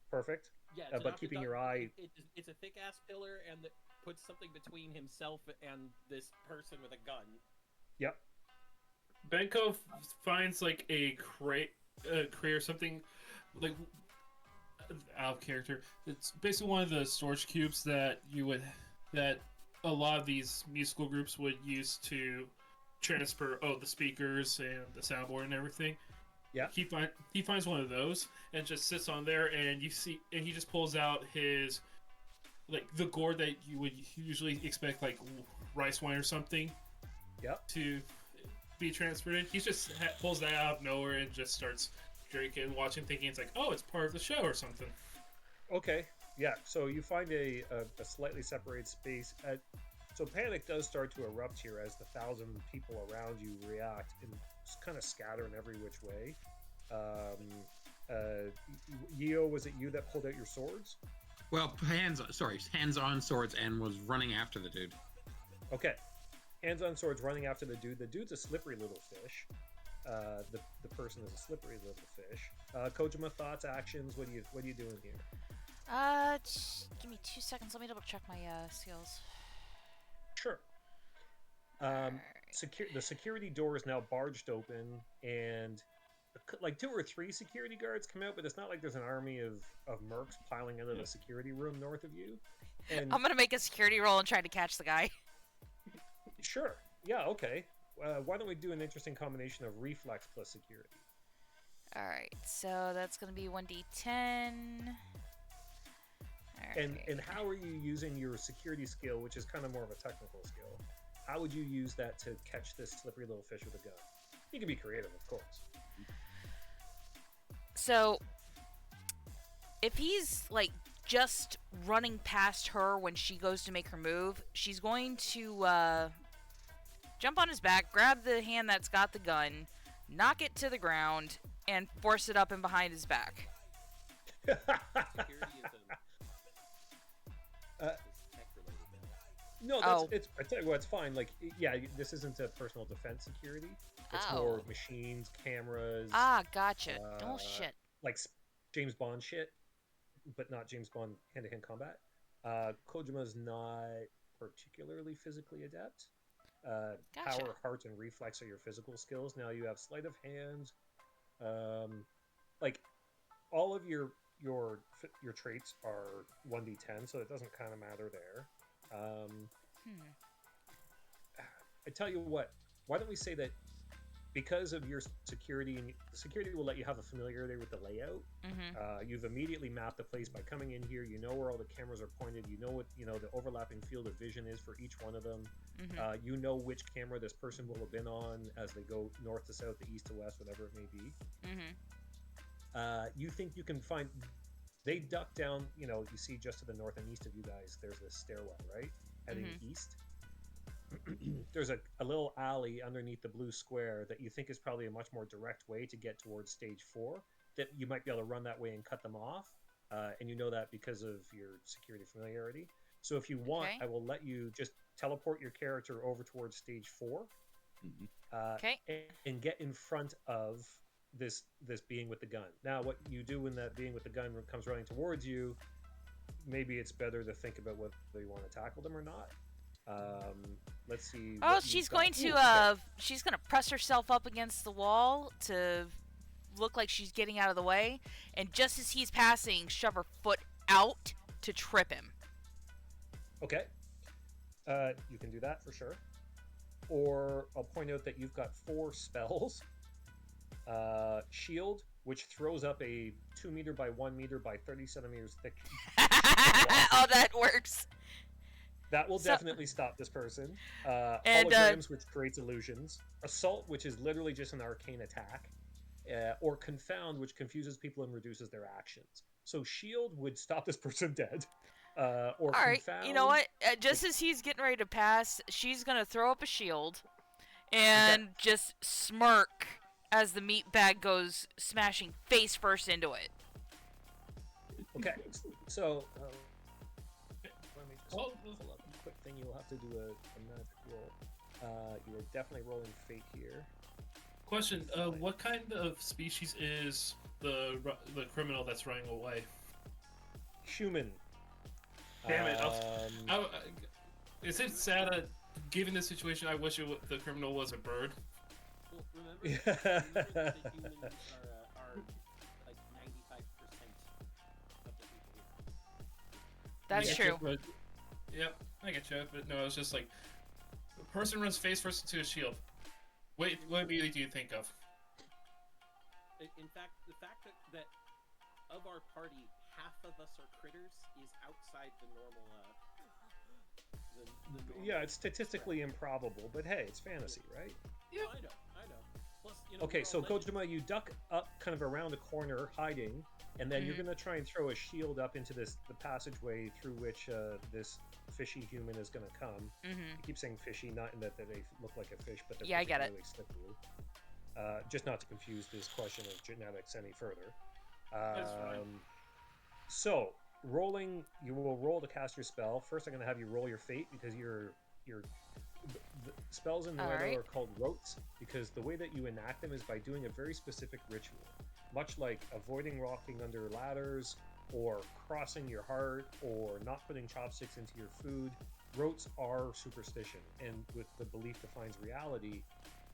Perfect. Yeah, but keeping your eye. It's a thick ass pillar, and puts something between himself and this person with a gun. Yep. Benko finds like a crate or something like out of character. It's basically one of the storage cubes that a lot of these musical groups would use to transfer the speakers and the soundboard and everything. Yeah. He finds one of those and just sits on there, and he just pulls out his the gourd that you would usually expect like rice wine or something. Yep. To be transferred in. He just pulls that out of nowhere and just starts drinking, watching, thinking it's like, oh, it's part of the show or something. Okay. Yeah. So you find a slightly separated space. So panic does start to erupt here as the 1,000 people around you react and kind of scatter in every which way. Yeo, was it you that pulled out your swords? Well, hands-on swords, and was running after the dude. Okay. Hands-on swords running after the dude. The dude's a slippery little fish. The person is a slippery little fish. Kojima, thoughts, actions. What are you doing here? Just give me 2 seconds. Let me double check my skills. Sure. The security door is now barged open, and like 2 or 3 security guards come out, but it's not like there's an army of mercs piling out of the security room north of you. And I'm gonna make a security roll and try to catch the guy. Sure. Yeah. Okay. Why don't we do an interesting combination of reflex plus security? All right. So that's gonna be 1d10. And how are you using your security skill, which is kind of more of a technical skill? How would you use that to catch this slippery little fish with a gun? You can be creative, of course. So, if he's like just running past her when she goes to make her move, she's going to jump on his back, grab the hand that's got the gun, knock it to the ground, and force it up and behind his back. No, I tell you what, it's fine. Like, yeah, this isn't a personal defense security. It's more machines, cameras. Ah, gotcha. Oh shit. Like James Bond shit, but not James Bond hand-to-hand combat. Kojima's not particularly physically adept. Gotcha. Power, heart, and reflex are your physical skills. Now you have sleight of hand. Like all of your traits are 1d10, so it doesn't kind of matter there. I tell you what, why don't we say that because of your security, and the security will let you have a familiarity with the layout. You've immediately mapped the place by coming in here. You know where all the cameras are pointed. You know what the overlapping field of vision is for each one of them. You know which camera this person will have been on as they go north to south, to east to west, whatever it may be. You think you can find. They duck down. You see just to the north and east of you guys. There's this stairwell, right, heading east. There's a little alley underneath the blue square that you think is probably a much more direct way to get towards stage 4, that you might be able to run that way and cut them off, and you know that because of your security familiarity. So if you want, Okay. I will let you just teleport your character over towards stage 4. Okay. And get in front of this being with the gun. Now, what you do when that being with the gun comes running towards you, maybe it's better to think about whether you want to tackle them or not. Let's see. Oh, what she's you've going got. to Ooh, okay. she's gonna press herself up against the wall to look like she's getting out of the way, and just as he's passing, shove her foot out to trip him. Okay. You can do that for sure. Or I'll point out that you've got 4 spells. Shield, which throws up a 2 meter by 1 meter by 30 centimeters thick. Oh, that works. That will So- definitely stop this person. And, Holograms, which creates illusions. Assault, which is literally just an arcane attack. Or Confound, which confuses people and reduces their actions. So Shield would stop this person dead. Or All right, Confound. you know what? Just as he's getting ready to pass, she's gonna throw up a shield and just smirk as the meat bag goes smashing face first into it. Okay, so let me just Well, pull up a quick thing. You'll have to do a magic roll. You are definitely rolling fate here. Question: what kind of species is the criminal that's running away? Human. Damn it! Um, Is it sad that, given the situation, I wish the criminal was a bird? Well, remember that the humans are like 95% of the people here. That's I get true. you, but- yep, I get you. But no, it's just like the person runs face first into a shield. Wait, what immediately do you think of? In fact, the fact that of our party, half of us are critters is outside the normal. The normal yeah, it's statistically improbable, but hey, it's fantasy, right? Yeah, I know. Plus, you know, Okay, we're so all legends. Kojima, you duck up kind of around a corner, hiding, and then you're Mhm. gonna try and throw a shield up into the passageway through which this fishy human is gonna come. Mm-hmm. I keep saying fishy, not in that they look like a fish, but they're Yeah, I get it. particularly slippery. Just not to confuse this question of genetics any further. That's fine. So, you will roll to cast your spell. First, I'm going to have you roll your fate because the spells in NewEdo Alright. are called rotes because the way that you enact them is by doing a very specific ritual, much like avoiding walking under ladders or crossing your heart or not putting chopsticks into your food. Rotes are superstition, and with the belief defines reality,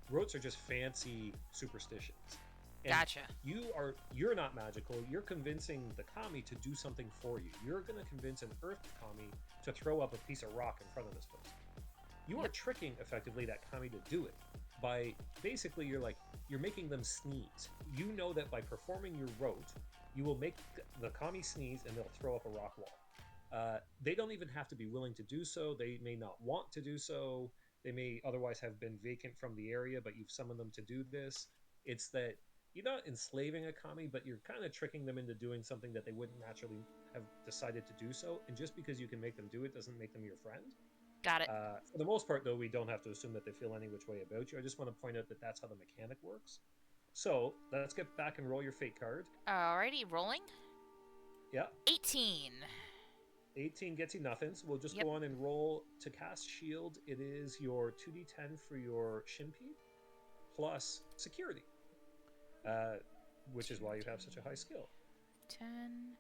rotes are just fancy superstitions. And Gotcha. you're not magical. You're convincing the kami to do something for you. You're going to convince an earth kami to throw up a piece of rock in front of this person. You are tricking effectively that kami to do it by basically you're making them sneeze. You know that by performing your rote, you will make the kami sneeze and they'll throw up a rock wall. They don't even have to be willing to do so. They may not want to do so. They may otherwise have been vacant from the area, but you've summoned them to do this. It's that you're not enslaving a kami, but you're kind of tricking them into doing something that they wouldn't naturally have decided to do so. And just because you can make them do it doesn't make them your friend. Got it. For the most part, though, we don't have to assume that they feel any which way about you. I just want to point out that that's how the mechanic works. So let's get back and roll your fate card. Alrighty, rolling. Yeah, 18. 18 gets you nothing. So we'll just Yep. go on and roll to cast shield. It is your 2d10 for your Shinpi plus security. Which is why you have such a high skill. 10.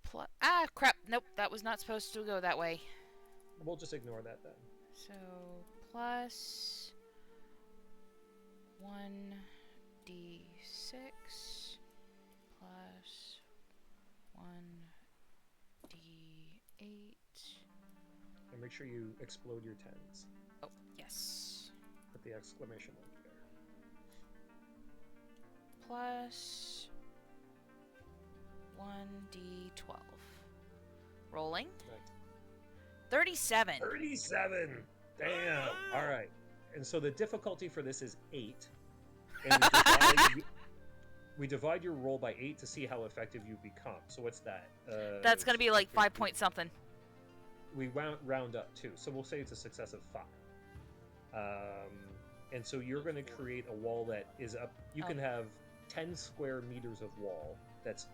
Plus. Crap. Nope, that was not supposed to go that way. We'll just ignore that then. So, plus 1d6 plus 1d8. And make sure you explode your 10s. Oh, yes. Put the exclamation mark there. Plus 1d12. Rolling. Nice. 37. 37! Damn! Alright. And so the difficulty for this is 8. And we divide your roll by 8 to see how effective you become. So what's that? That's gonna be like 5 point something. We round up too. So we'll say it's a success of 5. And so you're going to create a wall that is up. You can have 10 square meters of wall that's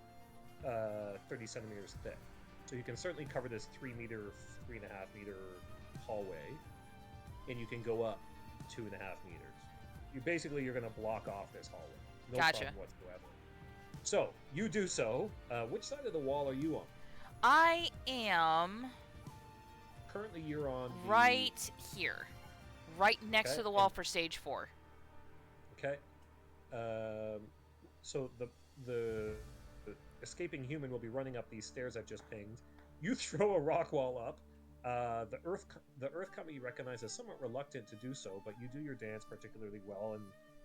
30 centimeters thick. So So you can certainly cover this 3-meter, 3.5-meter hallway, and you can go up 2.5 meters. You're going to block off this hallway. No Gotcha. problem whatsoever. So you do so. Which side of the wall are you on? I am Currently, you're on the... right here, right next Okay, to the wall and- for stage 4. Okay. So the escaping human will be running up these stairs I've just pinged. You throw a rock wall up. The Earth Company recognizes somewhat reluctant to do so, but you do your dance particularly well,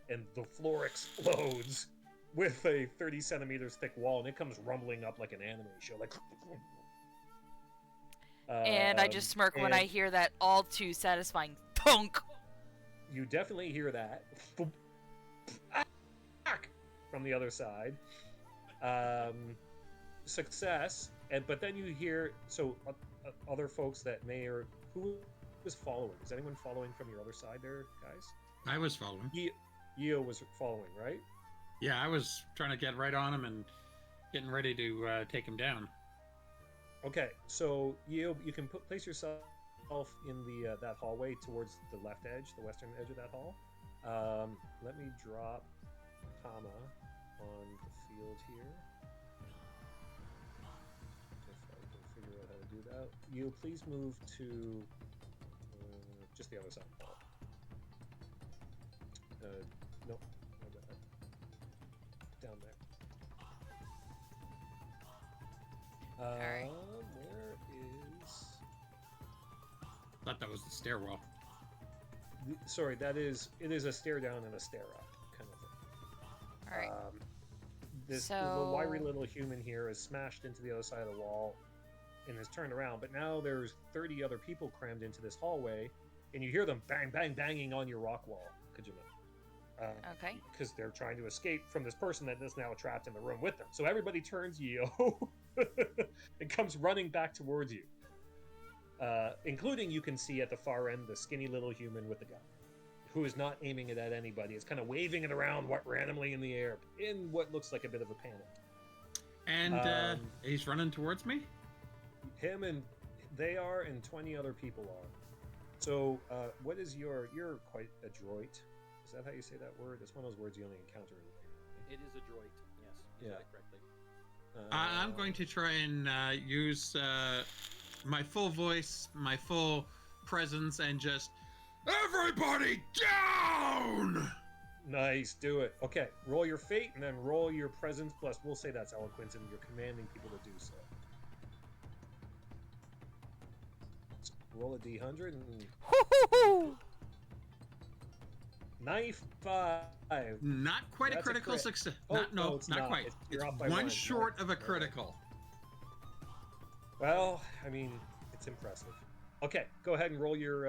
and the floor explodes with a 30 centimeters thick wall, and it comes rumbling up like an anime show, like. And I just smirk when I and hear that all too satisfying thunk. You definitely hear that from the other side. Success, but then you hear other folks that who was following. Is anyone following from your other side there, guys? I was following. Eo was following, right? Yeah, I was trying to get right on him and getting ready to take him down. Okay, so you can place yourself in the that hallway towards the left edge, the western edge of that hall. Let me drop Tama on the field here. If I can figure out how to do that. You please move to just the other side of the hall. No, down there. Alright. Where is... Thought that was the stairwell. Sorry, it is a stare down and a stare up kind of thing. All right. The So- wiry little human here is smashed into the other side of the wall and has turned around, but now there's 30 other people crammed into this hallway, and you hear them bang, bang, banging on your rock wall, Kajima. Okay. Because they're trying to escape from this person that is now trapped in the room with them. So everybody turns Yeo and comes running back towards you. Including, you can see at the far end, the skinny little human with the gun, who is not aiming it at anybody. It's kind of waving it around randomly in the air in what looks like a bit of a panic. And he's running towards me? Him and they are, and 20 other people are. So, what is you're quite adroit. Is that how you say that word? It's one of those words you only encounter in It is adroit. Yes. You Yeah. said it correctly. I'm going to try and use my full voice, my full presence, and just everybody down! Nice, do it. Okay, roll your fate and then roll your presence plus. We'll say that's eloquence, and you're commanding people to do so. So roll a d100 and Hoo-hoo-hoo! 95. Not quite That's a a critical crit. success. Oh, No, no, it's not not. quite. You're It's off by one one. short of a Okay. critical. Well, I mean, it's impressive. Okay, go ahead and roll your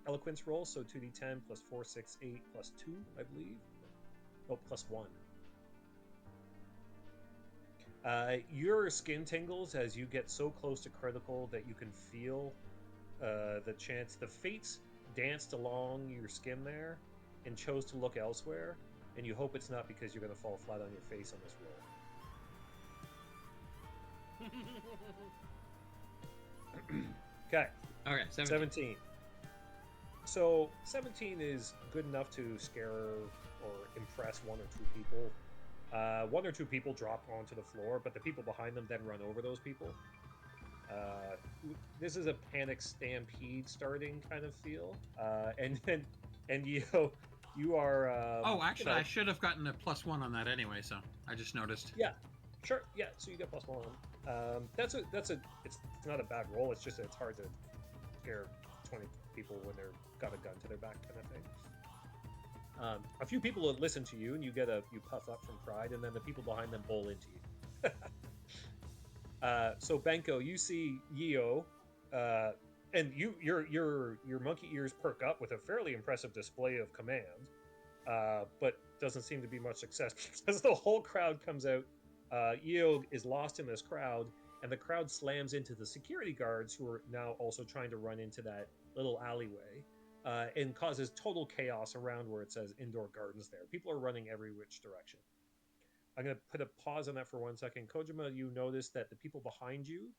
eloquence roll. So 2d10 plus 4, 6, 8 plus 2, I believe. Oh, plus 1. Your skin tingles as you get so close to critical that you can feel the chance. The fates danced along your skin there and chose to look elsewhere, and you hope it's not because you're going to fall flat on your face on this roll. Okay. Okay, 17. 17. So 17 is good enough to scare or impress one or two people. One or two people drop onto the floor, but the people behind them then run over those people. This is a panic stampede starting kind of feel. And you are. Oh, actually, you know, I should have gotten a +1 on that anyway, so I just noticed. Yeah, sure. Yeah, so you get +1. It's not a bad roll. It's just it's hard to scare 20 people when they've got a gun to their back, kind of thing. A few people will listen to you, and you puff up from pride, and then the people behind them bowl into you. So Benko, you see Yeo, and your monkey ears perk up with a fairly impressive display of command, but doesn't seem to be much success because the whole crowd comes out. Yeo is lost in this crowd, and the crowd slams into the security guards who are now also trying to run into that little alleyway, and causes total chaos around where it says indoor gardens there. People are running every which direction. I'm going to put a pause on that for 1 second. Kojima, you notice that the people behind you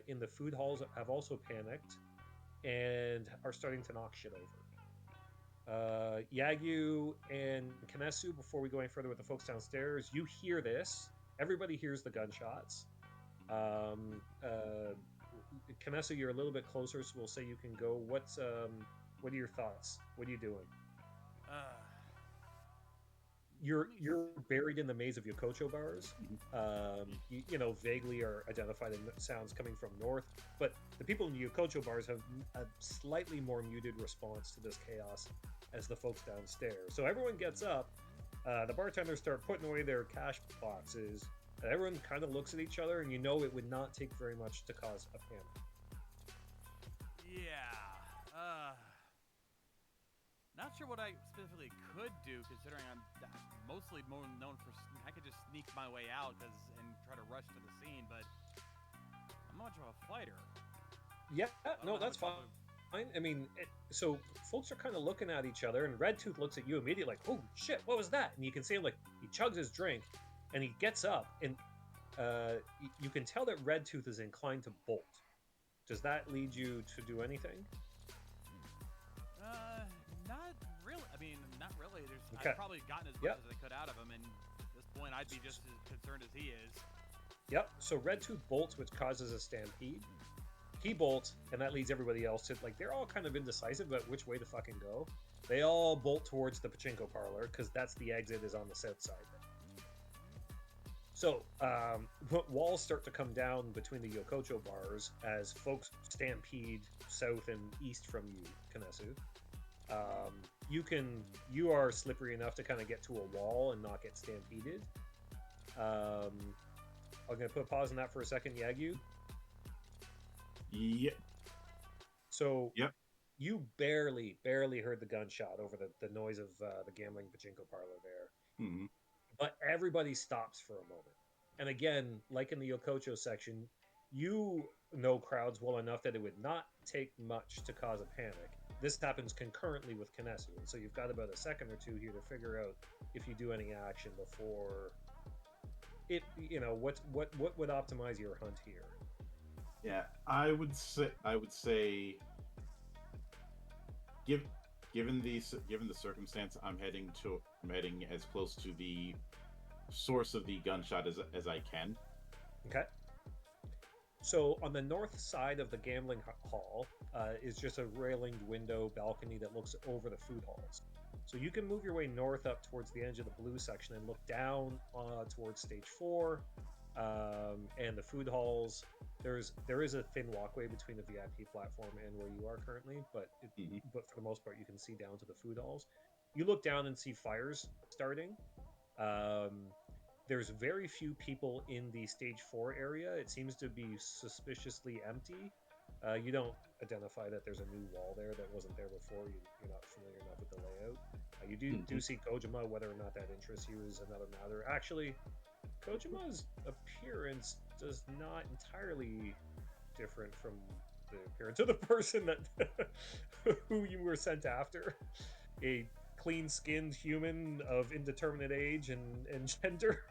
in the food halls have also panicked and are starting to knock shit over. Yagyu and Kanesu, before we go any further with the folks downstairs, you hear this. Everybody hears the gunshots. Kanesu, you're a little bit closer, so we'll say you can go. What are your thoughts? What are you doing? You're buried in the maze of Yokocho bars. You know, vaguely are identified in sounds coming from north, but the people in the Yokocho bars have a slightly more muted response to this chaos as the folks downstairs. So everyone gets up. The bartenders start putting away their cash boxes. Everyone kind of looks at each other, and you know it would not take very much to cause a panic. Yeah. Not sure what I specifically could do, considering I'm mostly more known for. I could just sneak my way out and try to rush to the scene, but I'm not much of a fighter. Yeah, no, that's fine. I mean, so folks are kind of looking at each other, and Red Tooth looks at you immediately like, "Oh shit, what was that?" And you can see him like he chugs his drink, and he gets up, and you can tell that Red Tooth is inclined to bolt. Does that lead you to do anything? Not really. I mean, not really. Okay. I've probably gotten as much as I could out of him, and at this point, I'd be just as concerned as he is. Yep. So Red Tooth bolts, which causes a stampede. He bolts, and that leads everybody else to, like, they're all kind of indecisive about which way to fucking go. They all bolt towards the pachinko parlor, because that's the exit is on the south side. So, walls start to come down between the Yokocho bars as folks stampede south and east from you, Kanesu. You are slippery enough to kind of get to a wall and not get stampeded. I'm going to put a pause on that for a second, Yagyu. Yep. So, yep. You barely heard the gunshot over the noise of the gambling pachinko parlor there. Mm-hmm. But everybody stops for a moment. And again, like in the Yokocho section, you know crowds well enough that it would not take much to cause a panic. This happens concurrently with Kanesu, and so you've got about a second or two here to figure out if you do any action before it. You know what would optimize your hunt here? Yeah, I would say, given the circumstance, I'm heading as close to the source of the gunshot as I can. Okay. So on the north side of the gambling hall is just a railinged window balcony that looks over the food halls. So you can move your way north up towards the edge of the blue section and look down towards stage 4 and the food halls. There is a thin walkway between the VIP platform and where you are currently, but for the most part you can see down to the food halls. You look down and see fires starting. There's very few people in the stage 4 area. It seems to be suspiciously empty. You don't identify that there's a new wall there that wasn't there before. You're not familiar enough with the layout. You do see Kojima. Whether or not that interests you is another matter. Actually, Kojima's appearance does not entirely different from the appearance of the person that who you were sent after. A clean-skinned human of indeterminate age and gender.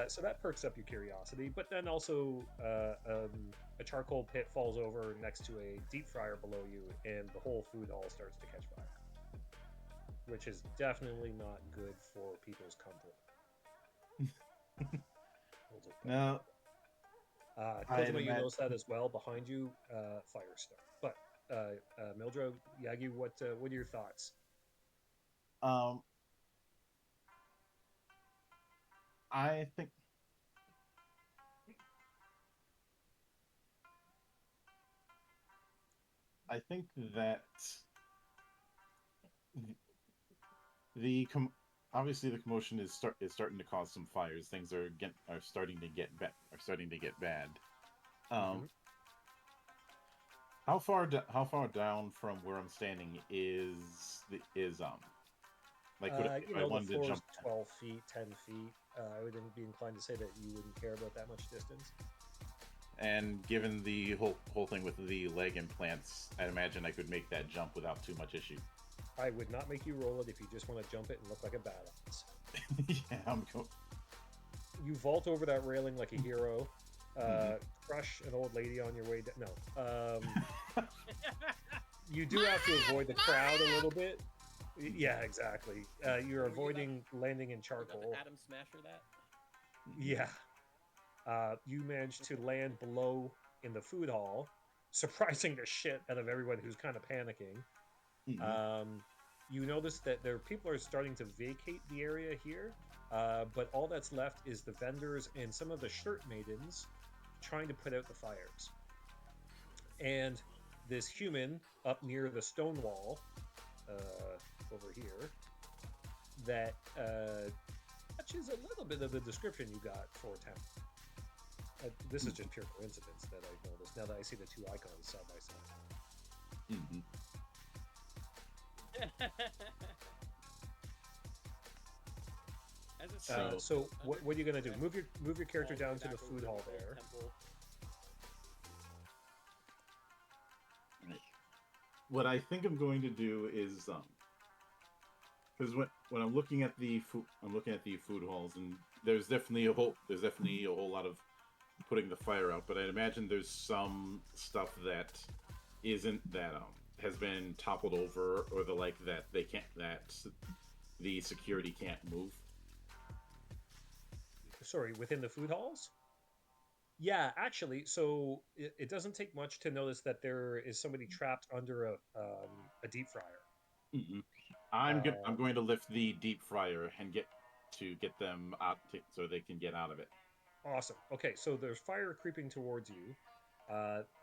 So that perks up your curiosity. But then also a charcoal pit falls over next to a deep fryer below you, and the whole food hall starts to catch fire, which is definitely not good for people's comfort. No. Kojima, you notice that as well. Behind you, fire start. But Mildred, Yagi, what are your thoughts? I think that obviously the commotion is starting to cause some fires. Things are starting to get bad. How far down from where I'm standing is like if I wanted to jump 12 feet, 10 feet. I would be inclined to say that you wouldn't care about that much distance. And given the whole thing with the leg implants, I imagine I could make that jump without too much issue. I would not make you roll it if you just want to jump it and look like a badass. Yeah, I'm going. You vault over that railing like a hero. Crush an old lady on your way down. No. You do have to avoid the crowd a little bit. Yeah, exactly. You're Were you avoiding landing in You got charcoal. the Adam Smasher that? Yeah. You managed to land below in the food hall, surprising the shit out of everyone who's kind of panicking. You notice that people are starting to vacate the area here, but all that's left is the vendors and some of the shirt maidens trying to put out the fires. And this human up near the stone wall over here that matches a little bit of the description you got for town. This is just pure coincidence that I've noticed now that I see the two icons side by side. So what are you gonna do? Move your character down to the food hall there. Right. What I think I'm going to do is because when I'm looking at the food halls, and there's definitely a whole lot of putting the fire out, but I'd imagine there's some stuff that isn't that has been toppled over, or the like that the security can't move. Sorry, within the food halls? Yeah, actually, so it doesn't take much to notice that there is somebody trapped under a deep fryer. I'm going to lift the deep fryer and get them out so they can get out of it. Awesome. Okay, so there's fire creeping towards you,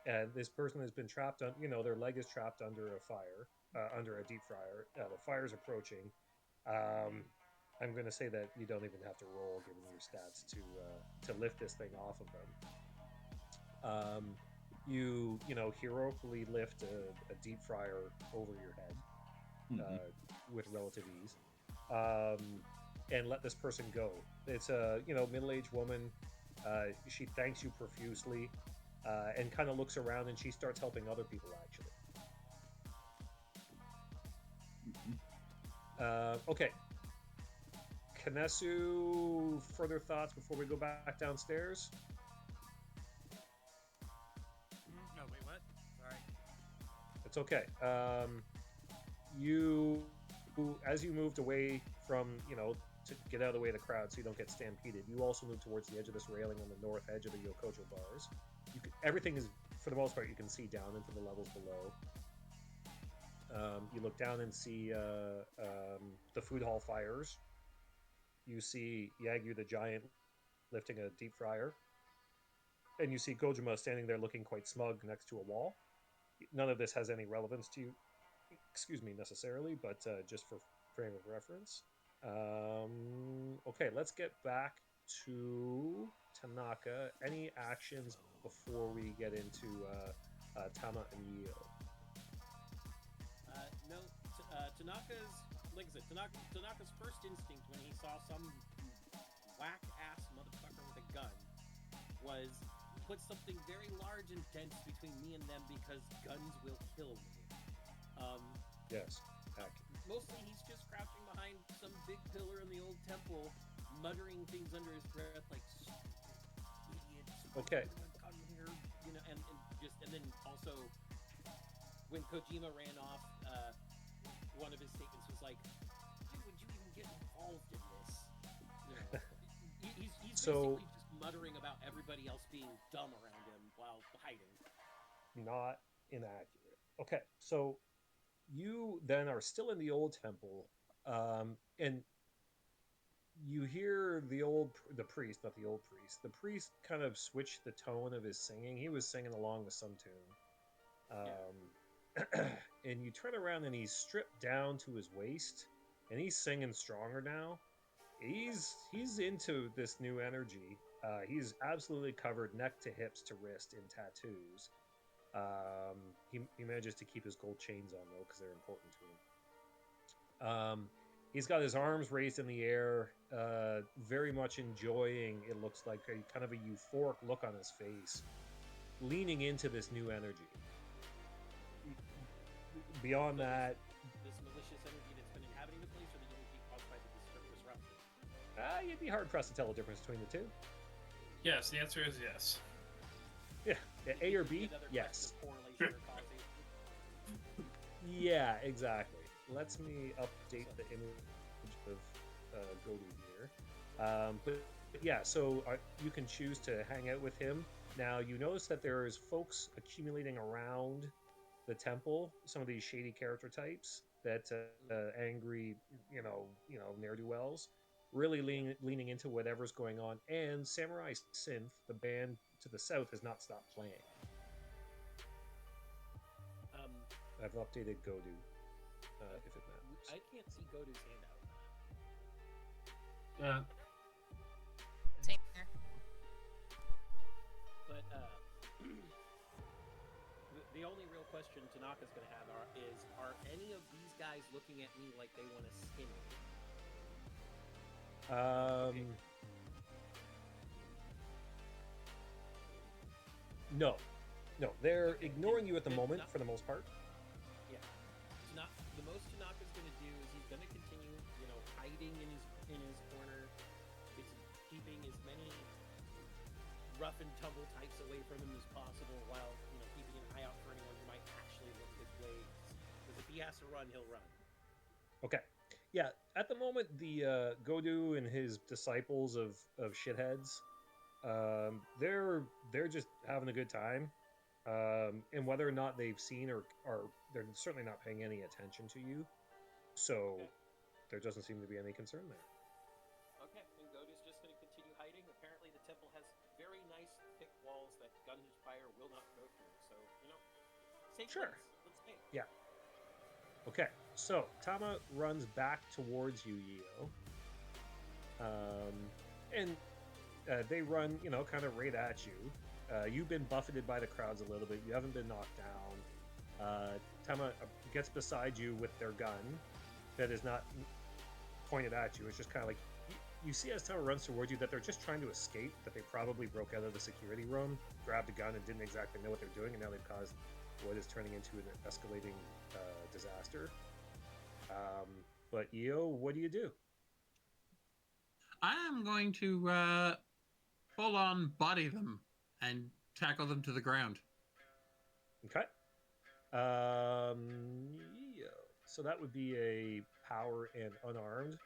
and this person has been trapped on. Their leg is trapped under a fire, under a deep fryer. The fire's approaching. I'm going to say that you don't even have to roll, given your stats, to lift this thing off of them. You heroically lift a deep fryer over your head with relative ease, and let this person go. It's a middle-aged woman. She thanks you profusely, and kind of looks around, and she starts helping other people. Actually, okay. Kanesu, further thoughts before we go back downstairs? No, wait, what? Sorry. It's okay. As you moved away from, to get out of the way of the crowd so you don't get stampeded, you also move towards the edge of this railing on the north edge of the Yokocho bars. Everything is, for the most part, you can see down into the levels below. You look down and see the food hall fires. You see Yagyu the giant lifting a deep fryer. And you see Gojima standing there looking quite smug next to a wall. None of this has any relevance to you, necessarily, but just for frame of reference. Okay, let's get back to Tanaka. Any actions before we get into Tama and Yeo? No, Tanaka's first instinct when he saw some whack-ass motherfucker with a gun was put something very large and dense between me and them because guns will kill me. Yes, accurate. Mostly he's just crouching behind some big pillar in the old temple, muttering things under his breath like idiots. Okay. Here, and then also when Kojima ran off, one of his statements was like, "Why would you even get involved in this?" He's So- basically just muttering about everybody else being dumb around him while hiding. Not inaccurate. Okay, so you then are still in the old temple, and you hear the priest, not the old priest. The priest kind of switched the tone of his singing. He was singing along with some tune. And you turn around and he's stripped down to his waist, and he's singing stronger now. He's into this new energy. He's absolutely covered neck to hips to wrist in tattoos. He manages to keep his gold chains on though, because they're important to him. He's got his arms raised in the air, very much enjoying. It looks like a kind of a euphoric look on his face, leaning into this new energy. Beyond that, This malicious energy that's been inhabiting the place, or the energy caused by the disruption? You'd be hard pressed to tell the difference between the two. Yes, the answer is yes. Yeah, A or B? Another Yes. question of correlation or causation. Yeah, exactly. Let me update the image of Godu here. But yeah, so you can choose to hang out with him. Now, you notice that there's folks accumulating around the temple, some of these shady character types that angry, ne'er-do-wells, really leaning into whatever's going on. And Samurai Synth, the band to the south, has not stopped playing. Um, I've updated Godu, if it matters. I can't see Godu's handout. Same here. But the only real question Tanaka's going to have are any of these guys looking at me like they want to skin me? No, they're ignoring you at the moment for the most part. Yeah. The most Tanaka's going to do is he's going to continue, hiding in his corner, keeping as many rough and tumble types away from him as possible, while keeping an eye out for anyone who might actually look his way. Because if he has to run, he'll run. Okay. Yeah, at the moment, the Godu and his disciples of shitheads, they're just having a good time. And whether or not they've seen or they're certainly not paying any attention to you. So there doesn't seem to be any concern there. Okay, and Godu's just going to continue hiding. Apparently the temple has very nice thick walls that gunfire will not go through. So, safe Sure. place. Let's stay. Yeah. Okay, so Tama runs back towards you, Yio. And they run, kind of right at you. You've been buffeted by the crowds a little bit. You haven't been knocked down. Tama gets beside you with their gun that is not pointed at you. It's just kind of like you see as Tama runs towards you that they're just trying to escape, that they probably broke out of the security room, grabbed a gun, and didn't exactly know what they're doing, and now they've caused what is turning into an escalating disaster. But Io, what do you do? I am going to full on body them and tackle them to the ground. Okay. Io. So that would be a power and unarmed.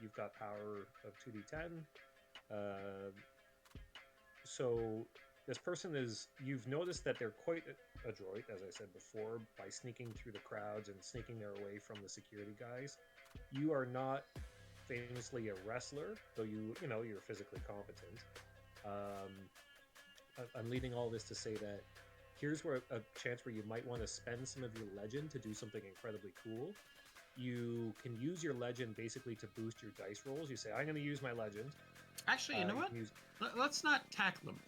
You've got power of 2d10. So this person you've noticed that they're quite adroit, as I said before, by sneaking through the crowds and sneaking their way from the security guys. You are not famously a wrestler, though you're physically competent. I'm leading all this to say that here's where a chance where you might want to spend some of your legend to do something incredibly cool. You can use your legend basically to boost your dice rolls. You say, I'm going to use my legend. Actually, you know what? Let's not tackle them.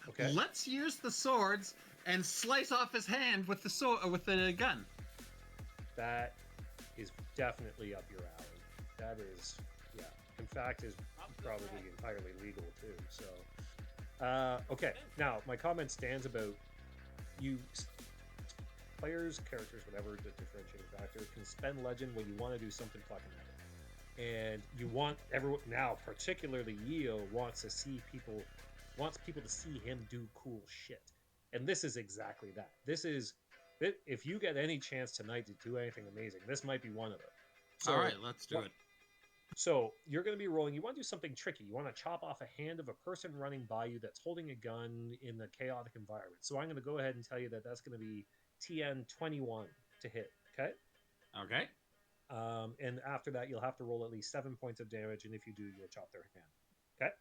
Okay. Let's use the swords and slice off his hand with the gun. That is definitely up your alley. That is, yeah. In fact, is probably entirely legal too. So, okay. Now, my comment stands about you. Players, characters, whatever the differentiating factor, can spend legend when you want to do something fucking epic. And you want everyone now, particularly Yio, wants people to see him do cool shit. And this is exactly that. If you get any chance tonight to do anything amazing, this might be one of them. So, all right, let's do it. So you're going to be rolling. You want to do something tricky. You want to chop off a hand of a person running by you that's holding a gun in a chaotic environment. So I'm going to go ahead and tell you that that's going to be TN 21 to hit. Okay. Okay. And after that, you'll have to roll at least 7 points of damage, and if you do, you'll chop their hand. Okay.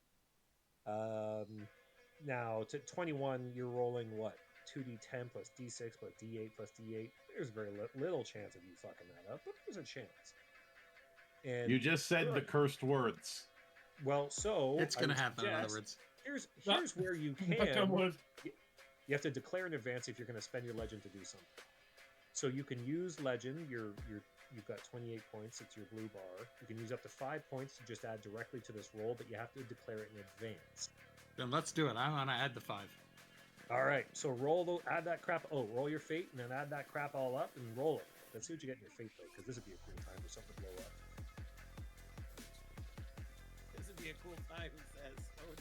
Now to 21, you're rolling what? 2d10 plus d6 plus d8 plus d8. There's very little chance of you fucking that up, but there's a chance. And you just said the cursed words. Well, so it's going to happen. In other words, here's where you can. You have to declare in advance if you're going to spend your legend to do something. So you can use legend. You've got 28 points. It's your blue bar. You can use up to 5 points to just add directly to this roll, but you have to declare it in advance. Then let's do it. I want to add the 5. All right. So add that crap. Oh, roll your fate and then add that crap all up and roll it. Let's see what you get in your fate though, because this would be a cool time for something to blow up. be a cool time, says, oh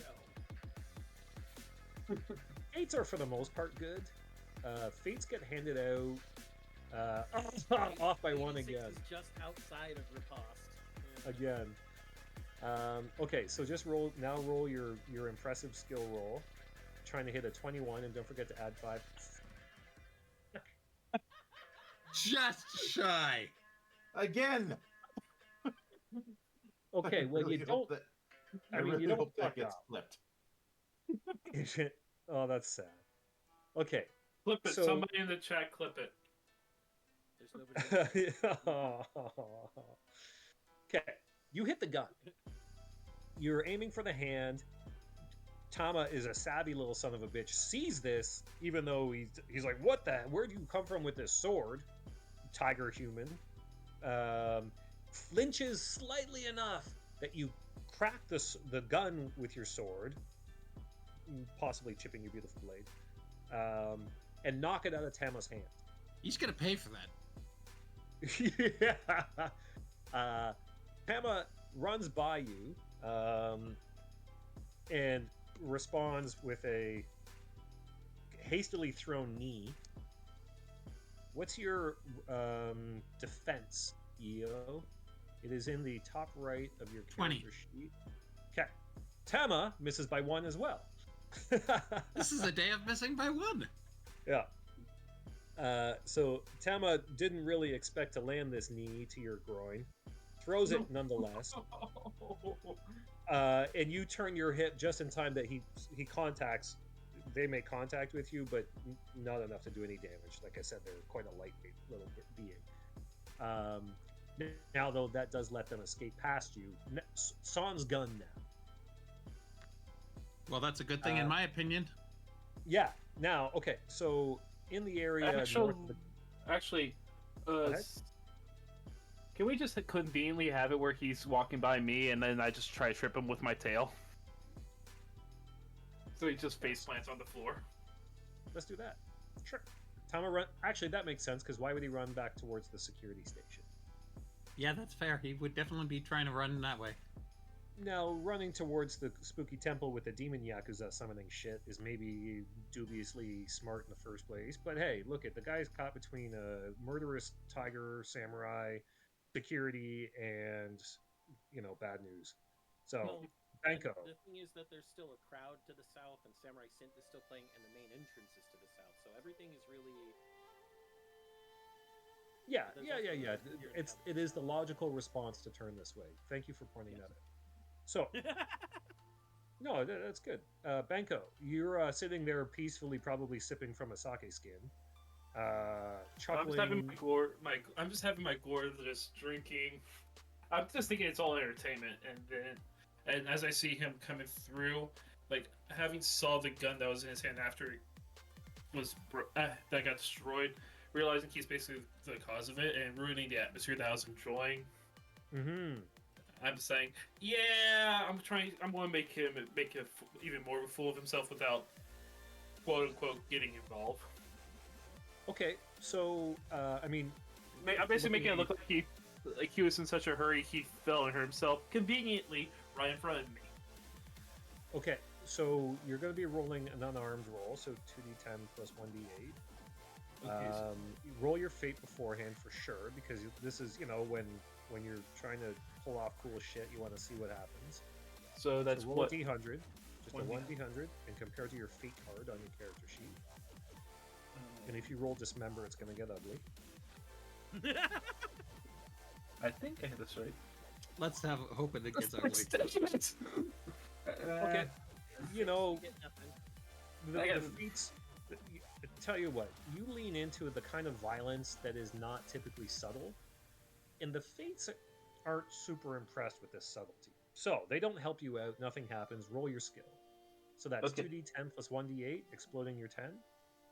no. Fates are for the most part good. Fates get handed out off by one 86 again. is just outside of riposte. Yeah. Again. Okay, so just roll your impressive skill roll. Trying to hit a 21, and don't forget to add 5. Just shy. Again. Okay, I well really you hope don't. That, I mean, really you don't hope that fuck gets up. flipped. Oh, that's sad. Okay. Clip it. So- Somebody in the chat, clip it. There's nobody. Okay, you hit the gun. You're aiming for the hand. Tama is a savvy little son of a bitch. Sees this, even though he's like, "What the? Where do you come from with this sword, tiger human?" Flinches slightly enough that you crack the gun with your sword, possibly chipping your beautiful blade, and knock it out of Tama's hand. He's gonna pay for that. Yeah. Tama runs by you and responds with a hastily thrown knee. What's your defense, EO? It is in the top right of your 20. character sheet. Okay. Tama misses by 1 as well. This is a day of missing by 1. Yeah. So Tama didn't really expect to land this knee to your groin. Throws it nonetheless. And you turn your hip just in time that he contacts. They make contact with you, but not enough to do any damage. Like I said, they're quite a lightweight little being. Now, though, that does let them escape past you. San's gun now. Well, that's a good thing in my opinion. Yeah. Now, okay. So in the area north of the... Actually, ahead. can we just conveniently have it where he's walking by me and then I just try to trip him with my tail? So he just face plants on the floor. Let's do that. Sure. Tama run. Actually, that makes sense because why would he run back towards the security station? Yeah, that's fair. He would definitely be trying to run that way. Now, running towards the spooky temple with the demon yakuza summoning shit is maybe dubiously smart in the first place. But hey, look at the guy's caught between a murderous tiger samurai, security, and bad news. So, Well, Banco. The thing is that there's still a crowd to the south, and Samurai Synth is still playing, and the main entrance is to the south. So everything is really. Yeah. There's also It here is the logical response to turn this way. Thank you for pointing that out. So, no, that's good. Banco, you're sitting there peacefully, probably sipping from a sake skin, chuckling. I'm just having my gourd, just drinking. I'm just thinking it's all entertainment, and as I see him coming through, like having saw the gun that was in his hand after it was that got destroyed, realizing he's basically the cause of it and ruining the atmosphere that I was enjoying. Mm-hmm. I'm saying, yeah, I'm going to make him even more of a fool of himself without, quote unquote, getting involved. Okay, so I'm basically making it look like he was in such a hurry he fell and hurt himself conveniently right in front of me. Okay, so you're going to be rolling an unarmed roll, so 2d10 plus 1d8. Okay, You roll your fate beforehand for sure, because this is when you're trying to pull off cool shit, you want to see what happens. so that's so roll what. a d100, just a 1d100. 1d100, and compare to your fate card on your character sheet. And if you roll dismember, it's going to get ugly. I think I had this right. Let's have hope it gets ugly. Okay, Get nothing. the feats. Tell you what, you lean into the kind of violence that is not typically subtle, and the fates aren't super impressed with this subtlety. So they don't help you out. Nothing happens. Roll your skill. So that's Okay. 2d10 plus 1d8, exploding your 10.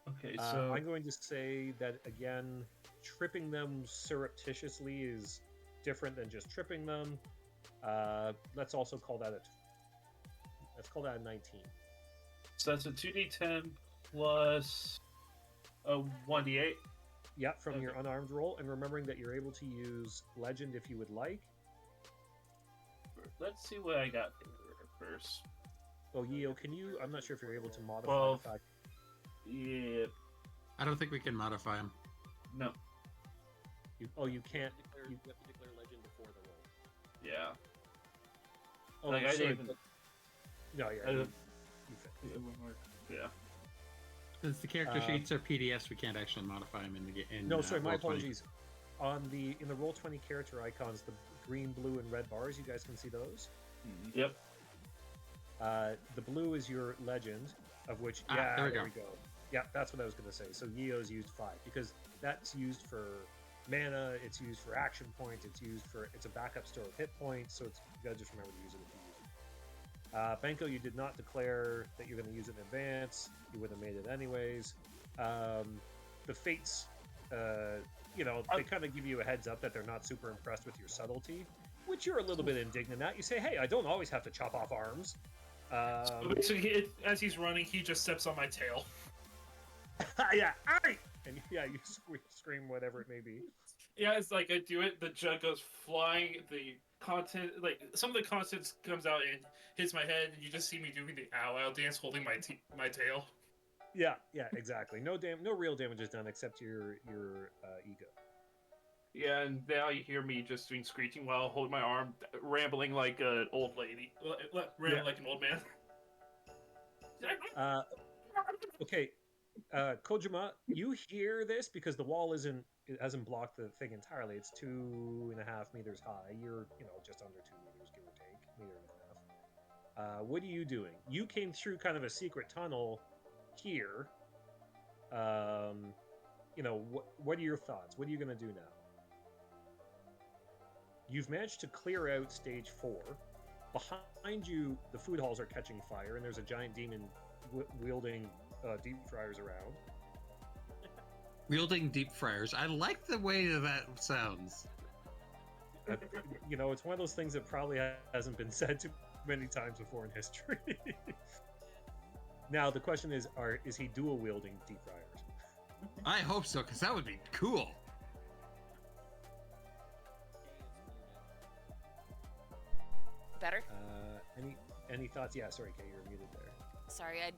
Okay, I'm going to say that again, tripping them surreptitiously is different than just tripping them. Let's also call that a 19. so that's a 2d10 plus a 1d8. Yeah, from your Okay. unarmed roll, and remembering that you're able to use legend if you would like. Let's see what I got. first. Oh, Yeo, can you? I'm not sure if you're able to modify 12. the fact. Yeah. I don't think we can modify him. No. You can't. You have to declare legend before the roll. Yeah. Oh, Like, I sorry. didn't even. No, yeah. I you- didn't- you fit. Yeah. Since the character sheets are PDFs, we can't actually modify them in the game. No, sorry, my Roll20. apologies. In the Roll20 character icons, the green, blue, and red bars, you guys can see those. Yep. The blue is your legend, of which there we there go. we go. Yeah, that's what I was going to say. So Yeo's used 5 because that's used for mana. It's used for action points. It's a backup store of hit points. So you gotta just remember to use it if you use it. Benko, you did not declare that you're going to use it in advance. You would have made it anyways. The fates, they kind of give you a heads up that they're not super impressed with your subtlety, which you're a little bit indignant at. You say, "Hey, I don't always have to chop off arms." So as he's running, he just steps on my tail. Yeah, aye! And yeah, you scream whatever it may be. Yeah, it's like I do it, the jug goes flying, the content, like some of the content comes out and hits my head, and you just see me doing the ow dance, holding my tail. Yeah, exactly. No real damage is done except your ego. Yeah, and now you hear me just doing screeching while holding my arm, rambling like an old lady, rambling like an old man. Okay, Kojima, you hear this because the wall it hasn't blocked the thing entirely. It's 2.5 meters high. You're just under 2 meters, give or take, meter and a half. What are you doing? You came through kind of a secret tunnel here. What are your thoughts? What are you going to do now? You've managed to clear out stage 4. Behind you, the food halls are catching fire, and there's a giant demon wielding deep fryers around. Wielding deep fryers. I like the way that sounds. It's one of those things that probably hasn't been said too many times before in history. Now the question is he dual wielding deep fryers? I hope so, because that would be cool. Better? Any thoughts? Yeah, sorry, Kay, you're muted there. Sorry, I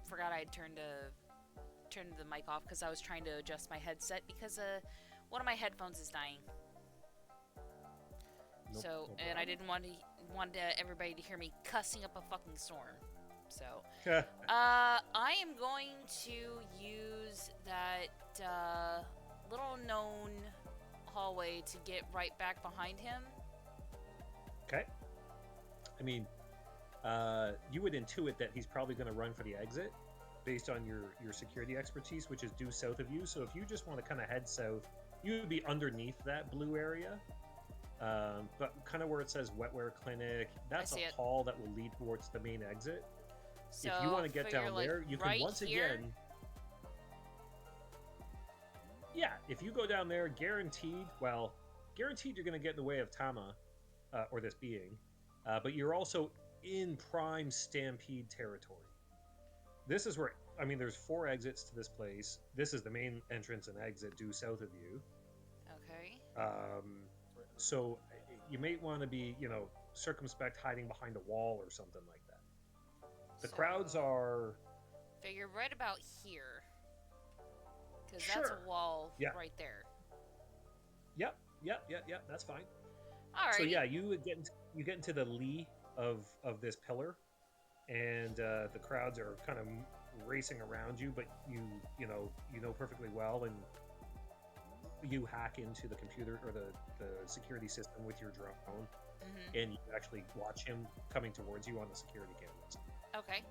forgot I had turned the mic off because I was trying to adjust my headset because one of my headphones is dying. Nope, So, no and I problem. didn't want everybody to hear me cussing up a fucking storm. So, I am going to use that little known hallway to get right back behind him. Okay. I mean, you would intuit that he's probably going to run for the exit based on your security expertise, which is due south of you. So if you just want to kind of head south, you would be underneath that blue area. But kind of where it says Wetware Clinic, that's a hall that will lead towards the main exit. So if you want to get down there, you can once again. Yeah, if you go down there, guaranteed you're going to get in the way of Tama, or this being, but you're also in prime Stampede territory. This is where, there's 4 exits to this place. This is the main entrance and exit due south of you. Okay. So you may want to be, circumspect hiding behind a wall or something like that. The crowds are... Figure right about here. Because Sure. that's a wall right there. Yep, that's fine. All right. So yeah, you get into the lee of this pillar, and the crowds are kind of racing around you, but you know perfectly well, and you hack into the computer or the security system with your drone, and you actually watch him coming towards you on the security cameras. Okay.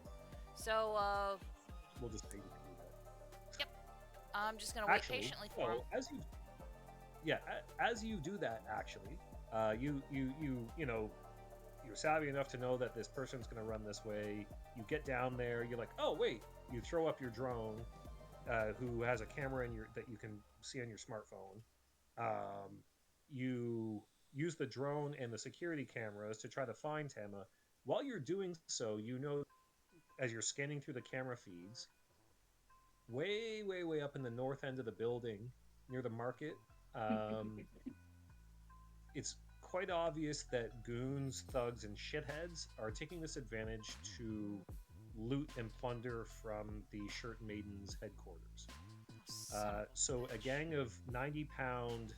So We'll just say you can do that. Yep. I'm just gonna wait patiently for him. As you do that, actually, you're savvy enough to know that this person's going to run this way. You get down there, you're like, oh wait, you throw up your drone, who has a camera that you can see on your smartphone. You use the drone and the security cameras to try to find Tama. While you're doing so, as you're scanning through the camera feeds, way up in the north end of the building near the market, it's quite obvious that goons, thugs, and shitheads are taking this advantage to loot and plunder from the Shirt Maiden's headquarters. So a gang of 90-pound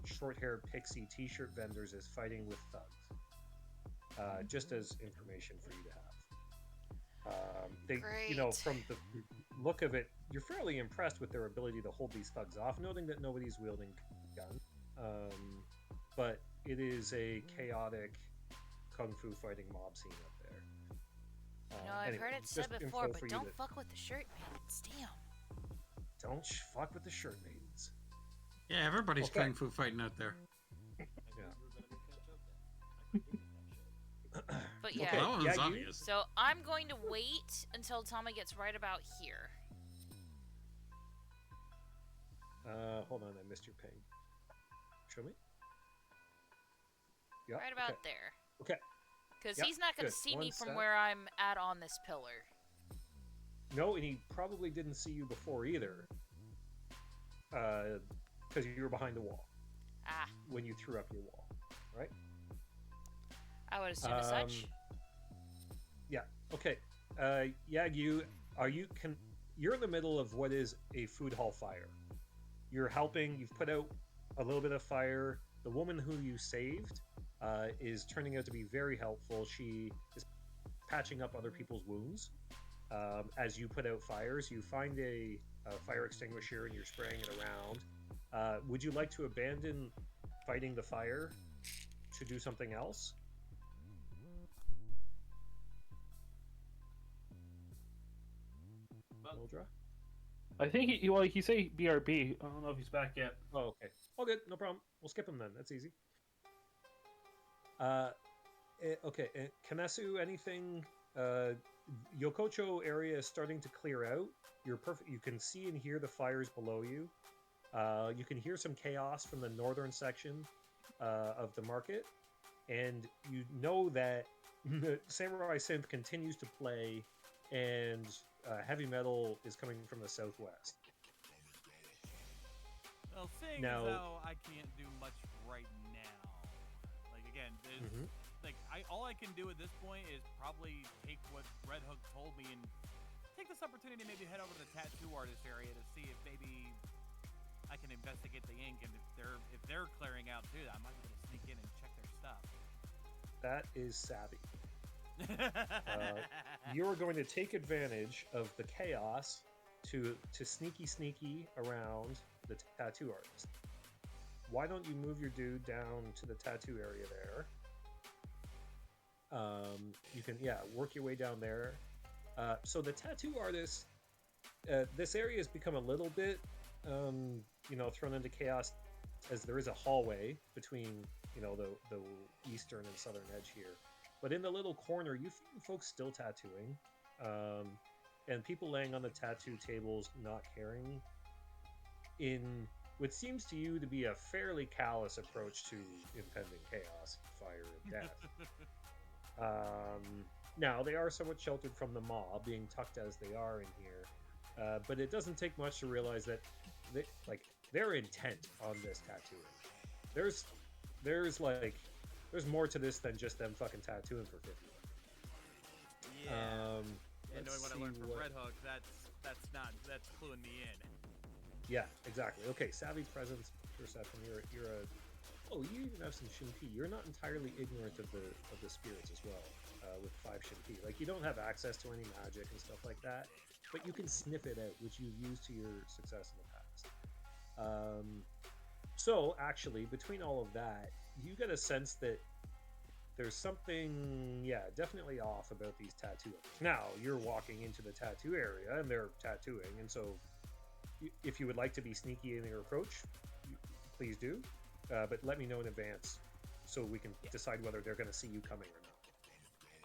short-haired pixie t-shirt vendors is fighting with thugs. Just as information for you to have. Great. From the look of it, you're fairly impressed with their ability to hold these thugs off, noting that nobody's wielding guns. But it is a chaotic kung fu fighting mob scene up there. I've Anyway, heard it said just before, info but for you don't that- fuck with the shirt maidens. Damn. Don't fuck with the Shirt Maidens. Yeah, everybody's Okay. kung fu fighting out there. I think we were gonna make that joke then. I can that shit. But Okay. yeah. That one's Yeah, you- obvious. So I'm going to wait until Tama gets right about here. Hold on, I missed your ping. Show me. Yeah. Right about okay. there. Okay. Because Yep, he's not going to good. see me One from sec. where I'm at on this pillar. No, and he probably didn't see you before either. Because you were behind the wall Ah, when you threw up your wall, right? I would assume as such. Yeah. Okay. You're in the middle of what is a food hall fire. You're helping. You've put out a little bit of fire. The woman who you saved is turning out to be very helpful. She is patching up other people's wounds. As you put out fires, you find a fire extinguisher and you're spraying it around. Would you like to abandon fighting the fire to do something else? Mildra? I think he say BRB. I don't know if he's back yet. Oh, okay. All good. No problem. We'll skip him then. That's easy. Okay. Kanesu, anything? Yokocho area is starting to clear out. You're perfect. You can see and hear the fires below you. You can hear some chaos from the northern section of the market, and you know that Samurai Synth continues to play, and heavy metal is coming from the southwest. Well, seeing Now- as though I can't do much right now, like again, there's, Mhm. like all I can do at this point is probably take what Red Hook told me and take this opportunity to maybe head over to the tattoo artist area to see if maybe I can investigate the ink, and if they're clearing out too, I might be able to sneak in and check their stuff. That is savvy. You're going to take advantage of the chaos to sneaky around the tattoo artist. Why don't you move your dude down to the tattoo area there? You can work your way down there. So the tattoo artist, this area has become a little bit thrown into chaos, as there is a hallway between the eastern and southern edge here. But in the little corner, you find folks still tattooing, and people laying on the tattoo tables not caring, in what seems to you to be a fairly callous approach to impending chaos, fire, and death. Now, they are somewhat sheltered from the mob, being tucked as they are in here, but it doesn't take much to realize that they're intent on this tattooing. There's more to this than just them fucking tattooing for 50. Yeah. And Let's knowing what I see learned from what- Red Hook, that's cluing me in. Yeah, exactly. Okay, savvy presence perception. You even have some Shinpi. You're not entirely ignorant of the spirits as well, with 5 Shinpi. Like, you don't have access to any magic and stuff like that, but you can sniff it out, which you've used to your success in the past. So actually, between all of that, you get a sense that there's something, definitely off about these tattoo artists. Now, you're walking into the tattoo area, and they're tattooing, and so if you would like to be sneaky in your approach, please do. But let me know in advance so we can decide whether they're going to see you coming or not.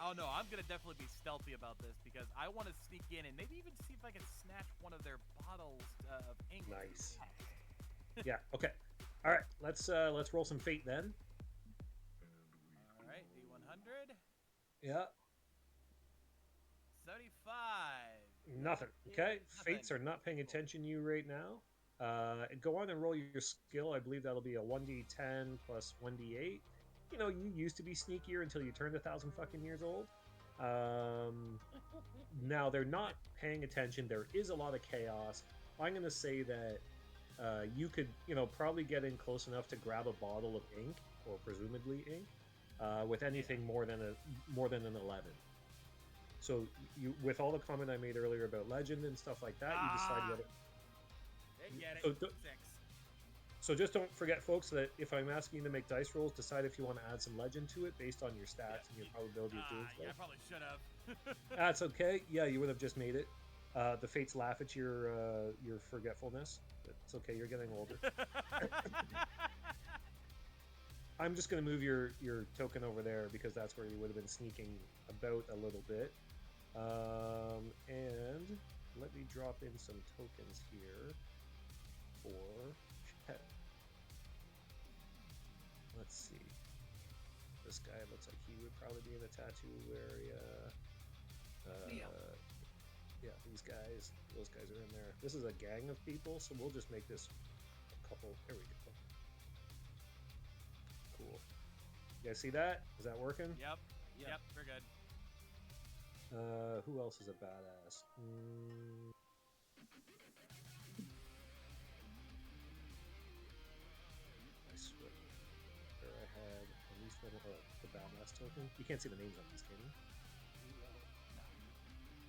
Oh no, I'm gonna definitely be stealthy about this because I want to sneak in and maybe even see if I can snatch one of their bottles of ink. Nice. Yeah. Okay. All right. Let's roll some fate then. All right, D100, Yeah. 75. Nothing. Okay. Nothing. Fates are not paying attention to you right now. Go on and roll your skill. I believe that'll be a 1d10 plus 1d8. you know, you used to be sneakier until you turned 1,000 fucking years old. Now they're not paying attention. There is a lot of chaos. I'm going to say that you could, you know, probably get in close enough to grab a bottle of ink, or presumably ink, with anything more than an 11. So you, with all the comment I made earlier about legend and stuff like that, you decide what. They get it. So 6. So just don't forget, folks, that if I'm asking you to make dice rolls, decide if you want to add some legend to it based on your stats and your probability of doing Yeah, I so. probably should have. That's okay. Yeah, you would have just made it. The fates laugh at your forgetfulness. It's okay. You're getting older. I'm just going to move your token over there because that's where you would have been sneaking about a little bit. And let me drop in some tokens here for Chet. Let's see. This guy looks like he would probably be in the tattoo area. Yeah, these guys, those guys are in there. This is a gang of people, so we'll just make this a couple. There we go. Cool. You guys see that? Is that working? Yep. We're good. Who else is a badass? I swear. I had at least one. Oh, the badass token. You can't see the names on these, can you?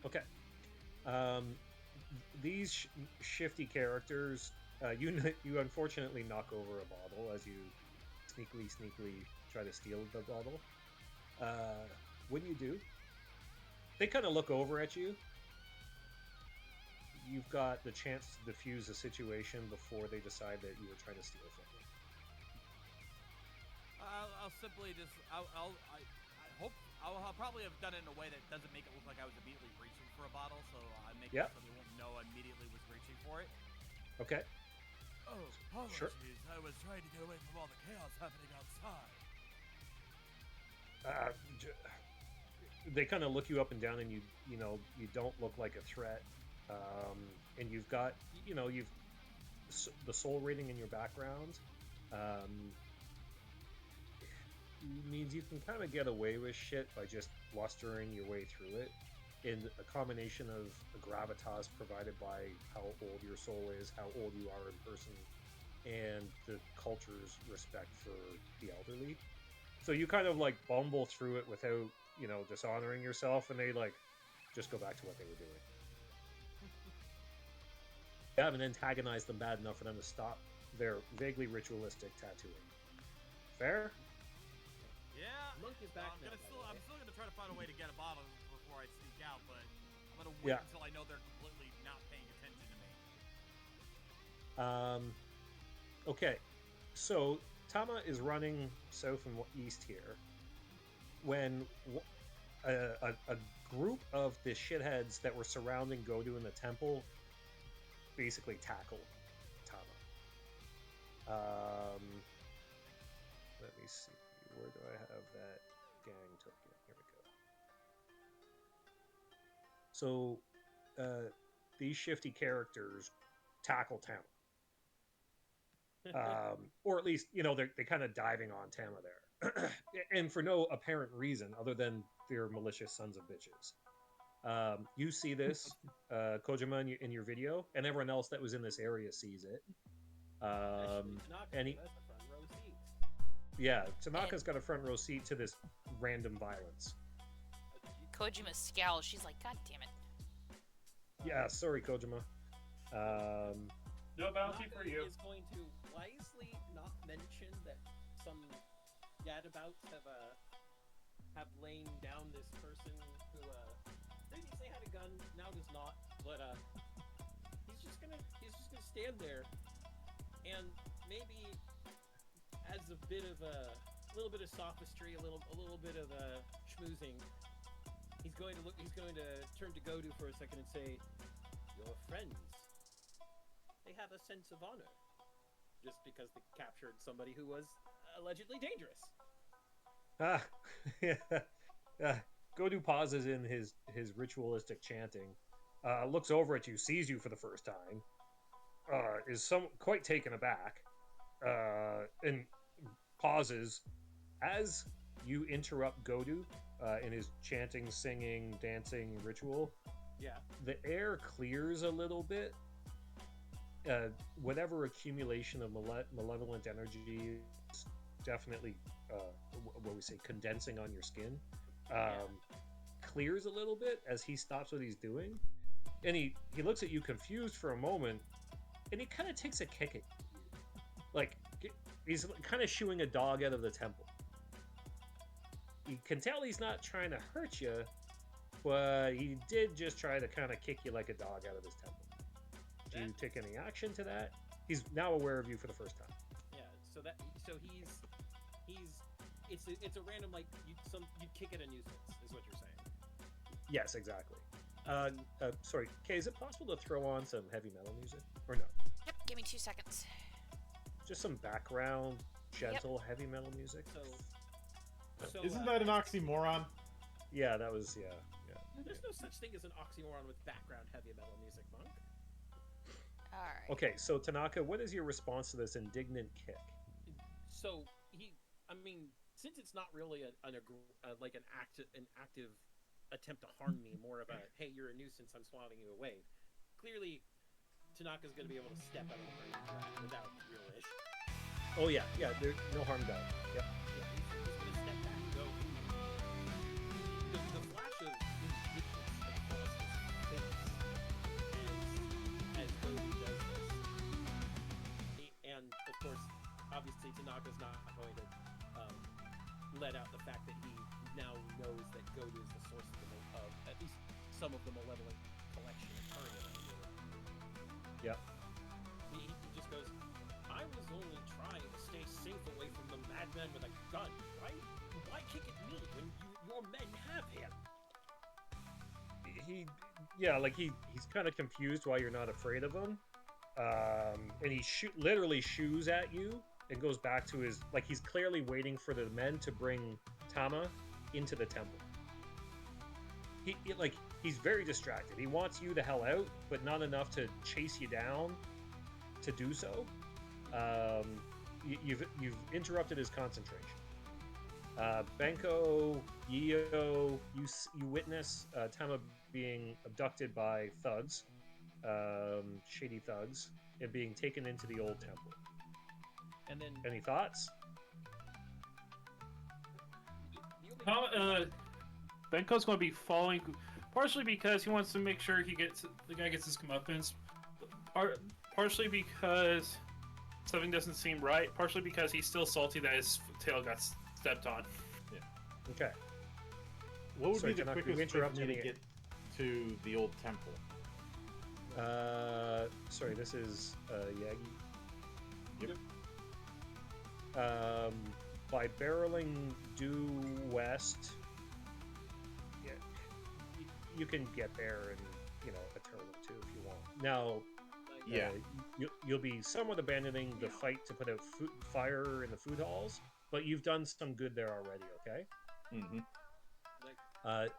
Okay. These shifty characters, you unfortunately knock over a bottle as you sneakily try to steal the bottle. When you do, they kind of look over at you. You've got the chance to defuse the situation before they decide that you were trying to steal from them. I'll simply just I hope I'll probably have done it in a way that doesn't make it look like I was immediately reaching for a bottle, so I make it so they won't know I immediately was reaching for it. Okay. Oh, apologies. Sure. I was trying to get away from all the chaos happening outside. They kind of look you up and down, and you don't look like a threat. And you've got, you've the soul rating in your background. Means you can kind of get away with shit by just blustering your way through it. In a combination of the gravitas provided by how old your soul is, how old you are in person, and the culture's respect for the elderly. So you kind of like bumble through it without, dishonoring yourself, and they just go back to what they were doing. You haven't antagonized them bad enough for them to stop their vaguely ritualistic tattooing. Fair? Yeah. Monkey's back I'm now, still by the way. gonna try to find a way to get a bottle before I sneak out, but I'm gonna wait until I know they're completely not paying attention to me. Okay. So Tama is running south and east here when a group of the shitheads that were surrounding Godu in the temple basically tackled Tama. Let me see. Where do I have that gang token? Here we go. So these shifty characters tackle Tama. Or at least, they're kind of diving on Tama there. And for no apparent reason other than they're malicious sons of bitches. You see this, Kojima, in your video, and everyone else that was in this area sees it. And he, That's the front row seat. yeah, Tanaka's got a front row seat to this random violence. Kojima scowls. She's like, God damn it. Yeah, sorry, Kojima. No bounty Tanaka for you. is going to wisely not mention that some gadabouts have lain down this person who previously had a gun, now does not. But he's just gonna stand there, and maybe as a little bit of sophistry, a little bit of schmoozing. He's going to turn to Godu for a second and say, "Your friends, they have a sense of honor, just because they captured somebody who was allegedly dangerous." Yeah. Godu pauses in his ritualistic chanting, looks over at you, sees you for the first time, is quite taken aback, and pauses as you interrupt Godu in his chanting, singing, dancing ritual, Yeah. the air clears a little bit. Whatever accumulation of malevolent energy is definitely, what we say, condensing on your skin, clears a little bit as he stops what he's doing. And he looks at you confused for a moment, and he kind of takes a kick at you. Like, he's kind of shooing a dog out of the temple. You can tell he's not trying to hurt you, but he did just try to kind of kick you like a dog out of his temple. Do you take any action to that? He's now aware of you for the first time. Yeah. So it's a random, like, you'd kick at a nuisance is what you're saying. Yes, exactly. Sorry, Kay, is it possible to throw on some heavy metal music? Or no? Yep, give me 2 seconds. Just some background, gentle heavy metal music? So Isn't that an oxymoron? Yeah, that was, yeah. There's no such thing as an oxymoron with background heavy metal music, Monk. Alright. Okay, so Tanaka, what is your response to this indignant kick? So since it's not really an active attempt to harm me, more of a, hey, you're a nuisance, I'm swatting you away. Clearly, Tanaka's going to be able to step out of the range of that without real issue. Oh yeah, there's no harm done. Yep. Yeah, he's going to step back and go. The flash of indignance across his face as Goku does this. And of course, obviously Tanaka's not going to let out the fact that he now knows that Goku is the source of at least some of the malevolent collection occurring around here. Yep. He just goes, I was only trying to stay safe away from the madman with a gun, right? Why kick at me when your men have him? He's kind of confused why you're not afraid of him. And he literally shoos at you and goes back to his, like, he's clearly waiting for the men to bring Tama into the temple. He's very distracted. He wants you the hell out, but not enough to chase you down to do so. You've interrupted his concentration. Benko, Yio, you witness Tama being abducted by thugs, shady thugs, and being taken into the old temple. And then Any thoughts? Benko's going to be following, partially because he wants to make sure the guy gets his comeuppance, partially because something doesn't seem right, partially because he's still salty that his tail got stepped on. Yeah. Okay. What would Sorry, be the Tanaka, quickest you way for interrupted me to me. get to the old temple? Sorry, this is Yagi. Yep. By barreling due west, yeah, you can get there in a turn or two if you want. Now, Yeah. You'll be somewhat abandoning the fight to put out fire in the food halls, but you've done some good there already. Okay. Mm-hmm.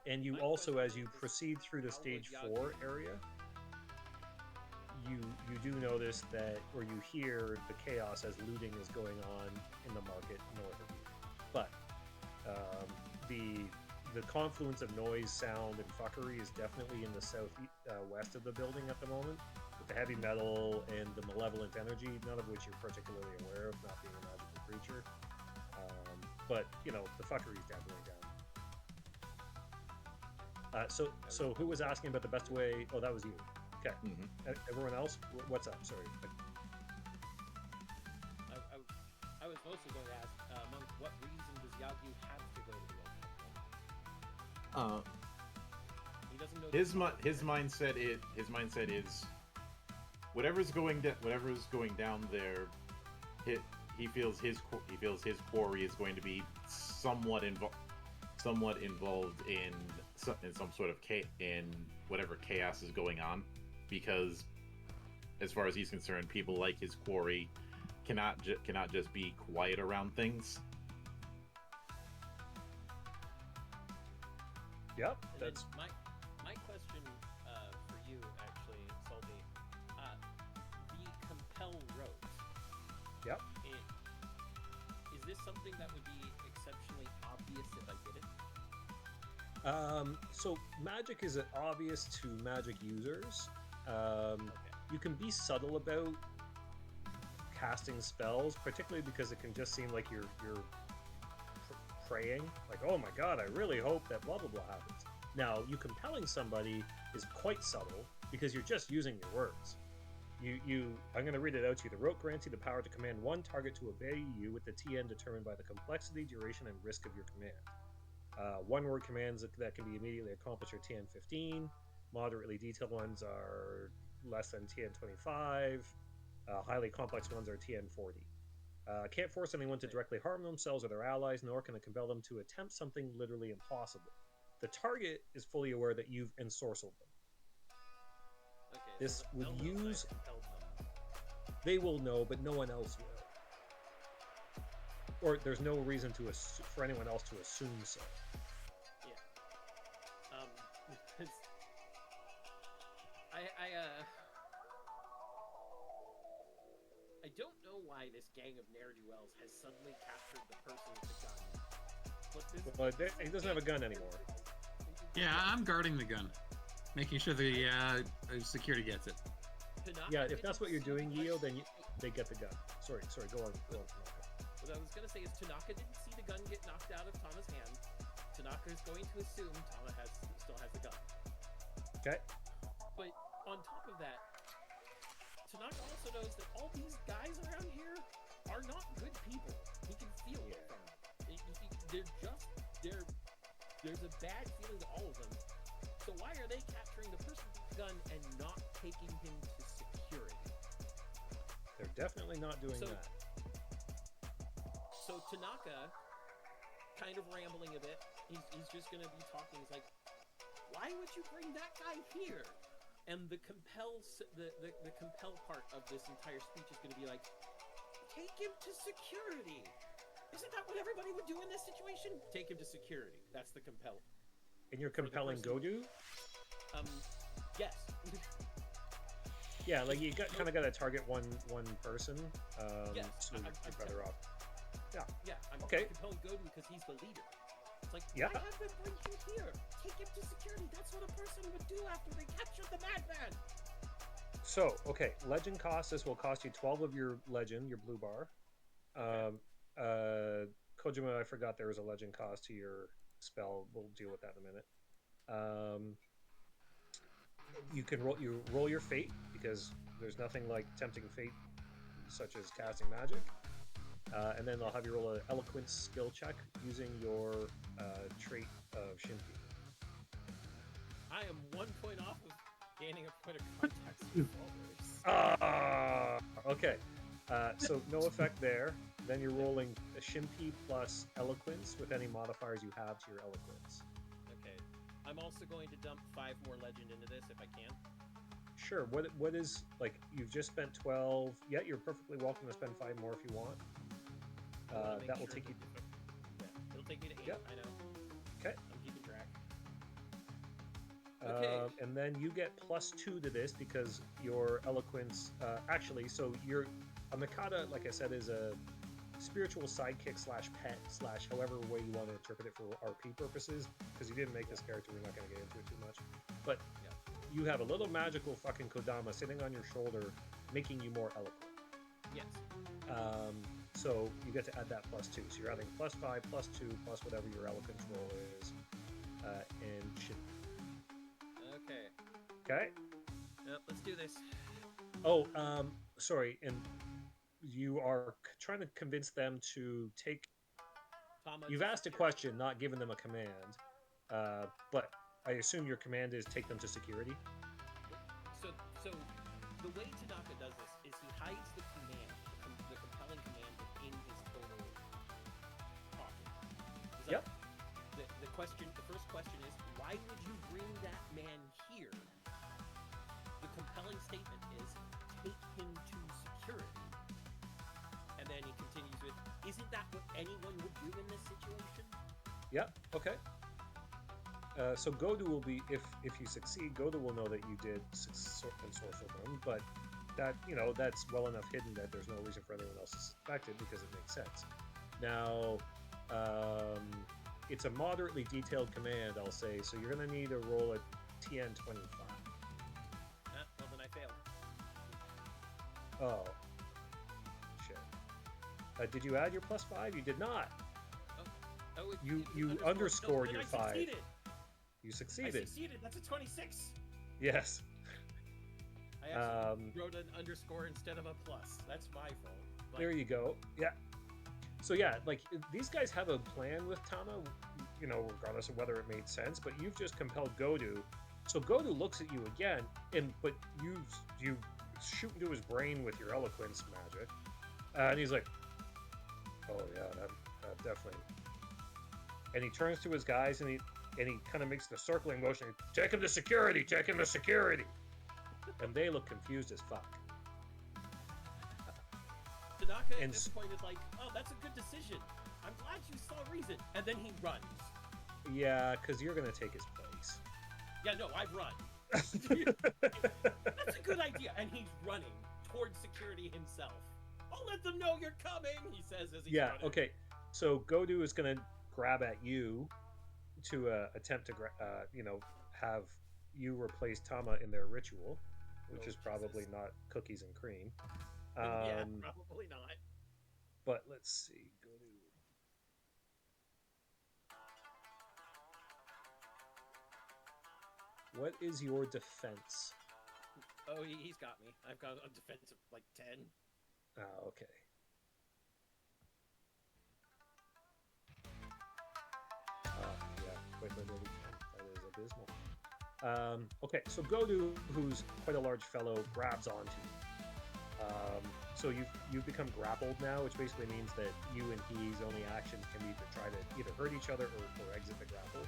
And you also, as you proceed through the stage 4 area, you do notice that, or you hear the chaos as looting is going on in the market north of you. But the confluence of noise, sound, and fuckery is definitely in the southwest of the building at the moment, with the heavy metal and the malevolent energy, none of which you're particularly aware of, not being a magical creature. But the fuckery is definitely down. So who was asking about the best way? Oh, that was you. Okay. Mm-hmm. Everyone else, what's up? Sorry. I was mostly going to ask, Monk, what reason does Yagyu have to go to the old temple? He doesn't know. His mindset is whatever's going down there. He feels his quarry is going to be somewhat involved in some sort of in whatever chaos is going on, because as far as he's concerned, people like his quarry cannot just be quiet around things. Yep, And that's then my question for you, actually, Salty, the Compel Road. Yep. Is this something that would be exceptionally obvious if I did it? So magic is obvious to magic users. Okay. You can be subtle about casting spells, particularly because it can just seem like you're praying, like, oh my god, I really hope that blah blah blah happens. Now, you compelling somebody is quite subtle because you're just using your words. I'm going to read it out to you. The rote grants you the power to command one target to obey you with the TN determined by the complexity, duration, and risk of your command. One-word commands that can be immediately accomplished are TN 15. Moderately detailed ones are less than TN 25. Highly complex ones are TN 40. Can't force anyone to directly harm themselves or their allies, nor can it compel them to attempt something literally impossible. The target is fully aware that you've ensorcelled them. Okay. This so would they'll know that use- I've compelled them. They will know, but no one else will. Or there's no reason for anyone else to assume so. Yeah. Because I don't know why this gang of ne'er-do-wells has suddenly captured the person with the gun. But this, Well, he doesn't have a gun anymore. Yeah, I'm guarding the gun, making sure the security gets it. Tanaka Yeah, if didn't that's what you're see the doing, gun- Yeo, then they get the gun. Sorry, go on. What I was gonna say is Tanaka didn't see the gun get knocked out of Tama's hand. Tanaka is going to assume Tama still has the gun. Okay. But on top of that, Tanaka also knows that all these guys around here are not good people. He can feel it from them. There's a bad feeling to all of them. So why are they capturing the person with the gun and not taking him to security? They're definitely not doing that. So Tanaka, kind of rambling a bit, he's just gonna be talking. He's like, "Why would you bring that guy here?" And the compel part of this entire speech is gonna be like, "Take him to security." Isn't that what everybody would do in this situation? Take him to security. That's the compel. And you're compelling Godu? Yes. Yeah, like you kind of got to target one person. Yes, so I'm you're better off. Yeah, I'm Okay. compelling Godin because he's the leader. It's like, Yeah. why have them bring him here? Take him to security. That's what a person would do after they captured the madman. So, okay, legend cost. This will cost you 12 of your legend, your blue bar. Kojima, I forgot there was a legend cost to your spell. We'll deal with that in a minute. You can roll your fate because there's nothing like tempting fate, such as casting magic. And then I'll have you roll an eloquence skill check using your trait of Shimpi. I am 1 point off of gaining a point of contact with followers. Okay. So no effect there. Then you're rolling a Shimpi plus eloquence with any modifiers you have to your eloquence. Okay. I'm also going to dump 5 more legend into this if I can. Sure. What is, like, you've just spent 12. Yeah, you're perfectly welcome to spend 5 more if you want. That will take you. Yeah, it'll take me to 8. Yep. I know. Okay. I'm keeping track. Okay. And then you get +2 to this because your eloquence. Actually, so your a Mikata, like I said, is a spiritual sidekick / pet / however way you want to interpret it for RP purposes. Because you didn't make this character, we're not going to get into it too much. But you have a little magical fucking Kodama sitting on your shoulder, making you more eloquent. Yes. So you get to add that +2. So you're adding +5, +2, plus whatever your eloquence roll is, and shit. Okay. Okay. Yep, let's do this. Oh, sorry, and you are trying to convince them to take. Tama You've to asked a security. question, not given them a command, but I assume your command is take them to security. So the way Tanaka does this is he hides the command, the compelling command within his total talking. He's Yep. Like, the first question is, why would you bring that man here? The compelling statement is, take him to security. And then he continues with, isn't that what anyone would do in this situation? Yep. Okay. So Godu will be, if you succeed, Godu will know that you did ensorcel them, but that, that's well enough hidden that there's no reason for anyone else to suspect it because it makes sense. Now, it's a moderately detailed command, I'll say, so you're going to need to roll a TN25. Well, then I failed. Oh. Shit. Did you add your +5? You did not. Oh, You underscored your 5. Succeeded. You I succeeded. succeeded. That's a 26. Yes. I actually wrote an underscore instead of a plus. That's my fault. But There you go. Yeah. So yeah, like these guys have a plan with Tama, you know, regardless of whether it made sense. But you've just compelled Godu, so Godu looks at you again, but you shoot into his brain with your eloquence magic, and he's like, "Oh yeah, that definitely." And he turns to his guys and he kind of makes the circling motion. Take him to security. Take him to security. And they look confused as fuck. Tanaka at And this point is like, "Oh, that's a good decision. I'm glad you saw reason." And then he runs. Yeah, because you're gonna take his place. Yeah, no, I've run. That's a good idea. And he's running towards security himself. I'll let them know you're coming, he says as he's Yeah. running. Okay. So Godu is gonna grab at you to attempt to have you replace Tama in their ritual, which Oh, is probably Jesus. not cookies and cream. Yeah, probably not. But let's see. Godu. What is your defense? Oh, he's got me. I've got a defense of like 10. Oh, okay. Yeah, quite literally 10. That is abysmal. Okay, so Godu, who's quite a large fellow, grabs onto you. So you've become grappled now, which basically means that you and he's only actions can be to try to either hurt each other or exit the grapple.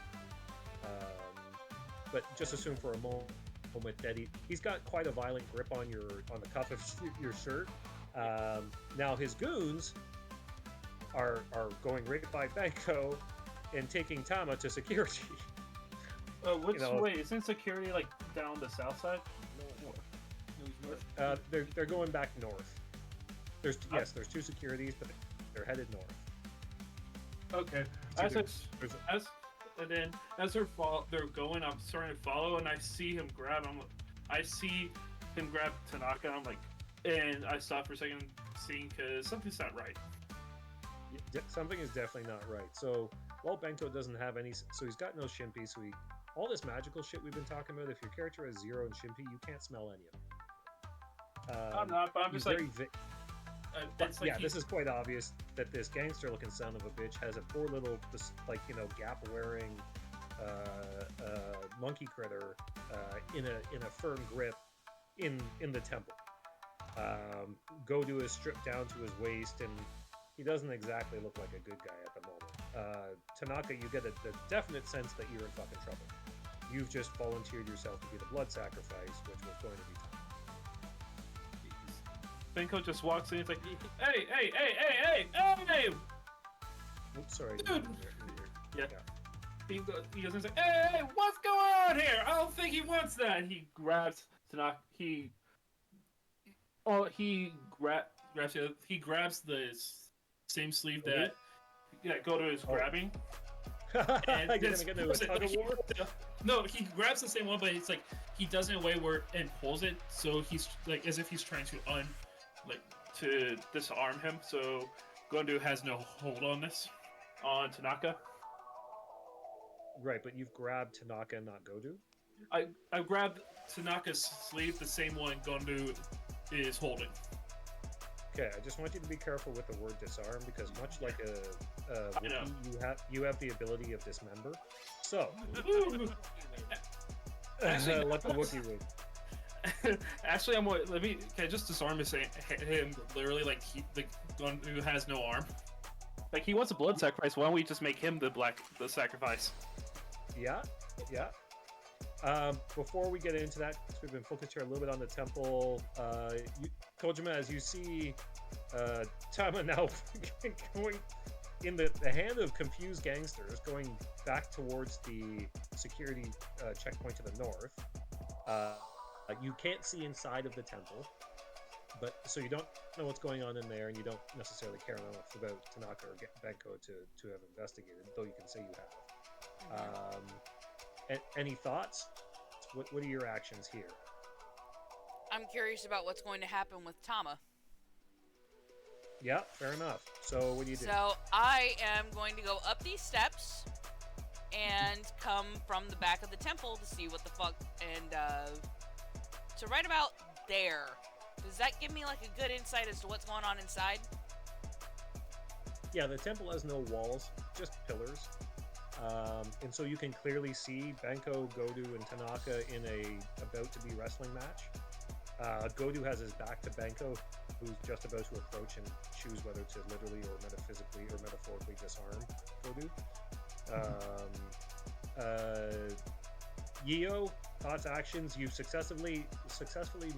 But just assume for a moment that he's got quite a violent grip on the cuff of your shirt. Now his goons are going right by Banco and taking Tama to security. Wait, isn't security like down the south side? No, he's north. They're going back north. There's 2 securities, but they're headed north. Okay. And then as they're going, I'm starting to follow, and I see him grab. I see him grab Tanaka. I'm like, and I stop for a second, seeing because something's not right. Something is definitely not right. So while Bento doesn't have any, so he's got no Shimpi. So all this magical shit we've been talking about. If your character has 0 in Shimpi, you can't smell any of it. I'm not, but I'm just like. This is quite obvious that this gangster-looking son of a bitch has a poor little, gap-wearing monkey critter in a firm grip in the temple. Godu is stripped down to his waist, and he doesn't exactly look like a good guy at the moment. Tanaka, you get a definite sense that you're in fucking trouble. You've just volunteered yourself to be the blood sacrifice, which was going to be time. Benko just walks in. It's like, hey! Oops, sorry. Dude. Yeah. He goes and says, hey, what's going on here? I don't think he wants that. And he grabs Tanaka. He grabs the same sleeve that Godo is grabbing. And you're gonna get into a tug of war? No, he grabs the same one, but it's like he does it in a way where and pulls it, so he's like as if he's trying to to disarm him. So Gondo has no hold on Tanaka. Right, but you've grabbed Tanaka and not Godu? I grabbed Tanaka's sleeve, the same one Gondo is holding. Okay, I just want you to be careful with the word disarm, because much like a Wookiee, you have the ability of dismember. So, Actually, let the Wookiee win. Actually, can I just disarm him literally like the one who has no arm? Like he wants a blood sacrifice. Why don't we just make him the sacrifice? Yeah. Before we get into that, because we've been focused here a little bit on the temple, Kojima, as you see Tama now going in the hand of confused gangsters, going back towards the security checkpoint to the north. You can't see inside of the temple, but so you don't know what's going on in there, and you don't necessarily care enough about Tanaka or Benko to have investigated, though you can say you have. Any thoughts? What are your actions here? I'm curious about what's going to happen with Tama. Yeah, fair enough. So what do you do? So I am going to go up these steps and come from the back of the temple to see what the fuck. And so right about there, does that give me like a good insight as to what's going on inside? Yeah, the temple has no walls, just pillars. And so you can clearly see Benko, Godu, and Tanaka in a about-to-be wrestling match. Godu has his back to Benko, who's just about to approach and choose whether to literally or metaphysically or metaphorically disarm Godu. Yio, thoughts, actions. You've successfully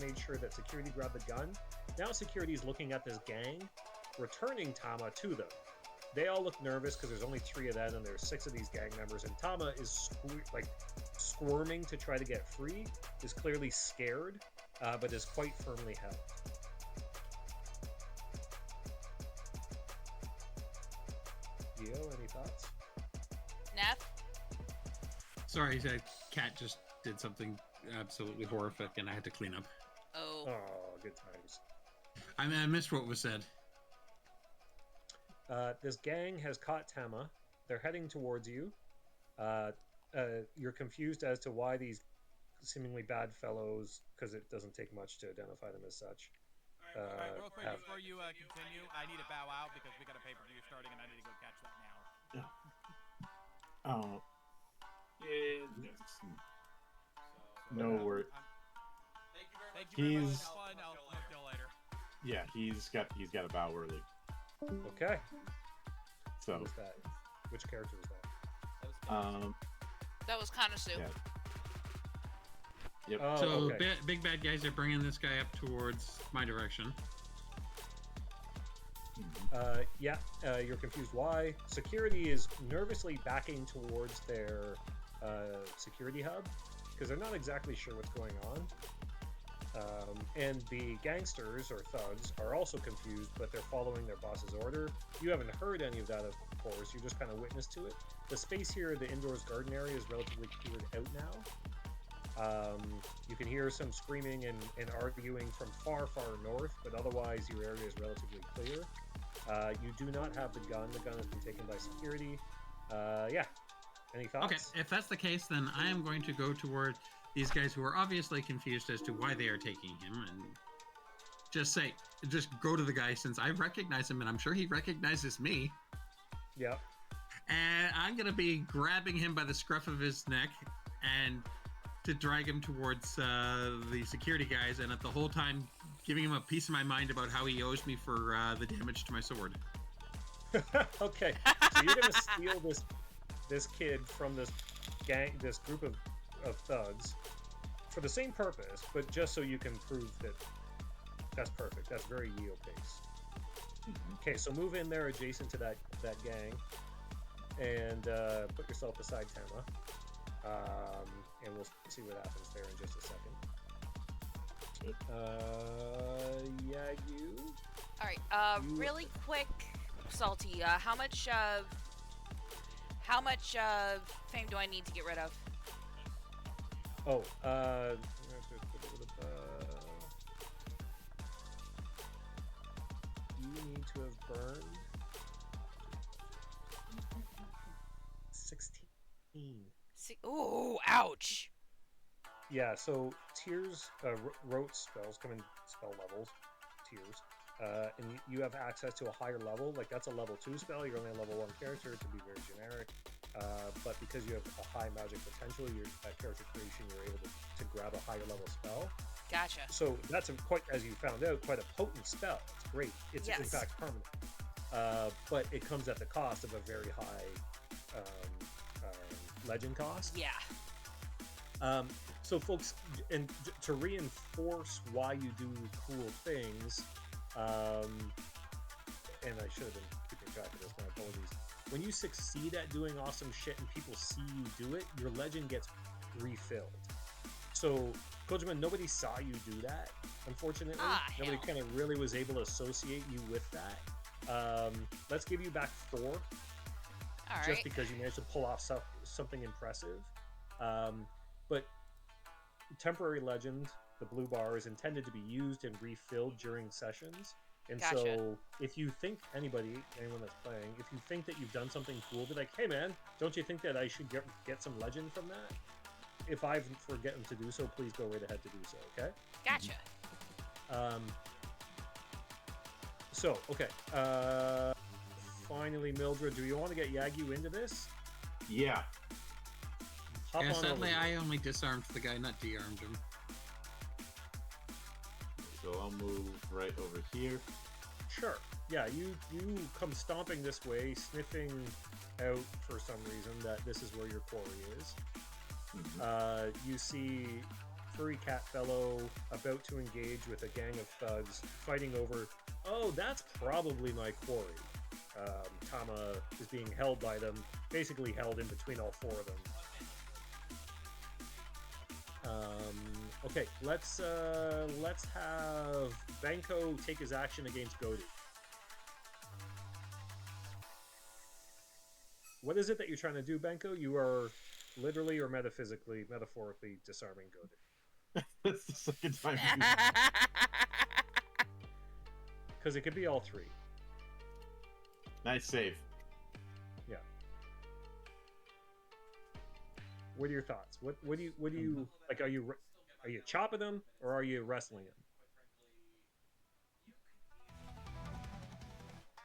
made sure that security grabbed the gun. Now security is looking at this gang, returning Tama to them. They all look nervous because there's only 3 of them and there's 6 of these gang members, and Tama is squirming to try to get free, is clearly scared, but is quite firmly held. Yio, any thoughts? Nath? Sorry, that cat just did something absolutely horrific, and I had to clean up. Oh. Oh, good times. I missed what was said. This gang has caught Tama. They're heading towards you. You're confused as to why these seemingly bad fellows, because it doesn't take much to identify them as such. All right, real quick before you continue, I need to bow out because we got a pay-per-view starting, and I need to go catch that now. Oh. Yeah. No worries. Thank you very much. He's- Have fun. I'll talk to you later. Yeah, he's got a bow early. Okay. So What was that? Which character was that? That was Kanasu. yeah. Yep. Oh, So okay. big bad guys are bringing this guy up towards my direction. You're confused why. Security is nervously backing towards their security hub because they're not exactly sure what's going on. And the gangsters or thugs are also confused, but they're following their boss's order. You haven't heard any of that, of course. You're just kind of witness to it. The space here, the indoors garden area, is relatively cleared out now. You can hear some screaming and arguing from far, far north, but otherwise your area is relatively clear. You do not have the gun. The gun has been taken by security. Any thoughts? Okay, if that's the case, then I am going to go toward these guys who are obviously confused as to why they are taking him, and just go to the guy since I recognize him, and I'm sure he recognizes me. Yeah. And I'm gonna be grabbing him by the scruff of his neck and to drag him towards the security guys, and at the whole time giving him a piece of my mind about how he owes me for the damage to my sword. Okay. So you're gonna steal this kid from this gang, this group of thugs, for the same purpose, but just so you can prove that that's perfect. That's very Yeo pace. Okay, so move in there adjacent to that gang, and put yourself beside Tama, and we'll see what happens there in just a second. You. All right. You- Really quick, Salty. How much fame do I need to get rid of? Oh, you need to have burned 16. Ooh, ouch. Yeah, so tiers, rote spells come in spell levels, tiers, and you have access to a higher level. Like, that's a level 2 spell. You're only a level 1 character, to be very generic. But because you have a high magic potential, at character creation, you're able to grab a higher level spell. Gotcha. So that's quite, as you found out, quite a potent spell. It's great. It's in Yes. fact permanent. But it comes at the cost of a very high legend cost. Yeah. So folks, and to reinforce why you do cool things, and I should have been keeping track of this, my apologies. When you succeed at doing awesome shit and people see you do it, your legend gets refilled. So, Kojima, nobody saw you do that unfortunately. Ah, Nobody hell. kind of really was able to associate you with that. Let's give you back 4, All just right. because you managed to pull off something impressive. But temporary legend, the blue bar, is intended to be used and refilled during sessions. And Gotcha. so, if you think anyone that's playing, if you think that you've done something cool, be like, "Hey, man, don't you think that I should get some legend from that?" If I've forgotten to do so, please go right ahead to do so. Okay. Gotcha. So, okay. Finally, Mildred, do you want to get Yagyu into this? Yeah. Hop Yeah, on over sadly, here. I only disarmed the guy, not de-armed him. So I'll move right over here. Sure. Yeah, you come stomping this way, sniffing out for some reason that this is where your quarry is. You see furry cat fellow about to engage with a gang of thugs fighting over, oh, that's probably my quarry. Tama is being held by them, basically held in between all 4 of them. Okay, let's have Benko take his action against Godu. What is it that you're trying to do, Benko? You are literally or metaphorically disarming Godu. That's the second time. Because it could be all 3. Nice save. Yeah. What are your thoughts? What do you like? Are you chopping him or are you wrestling him?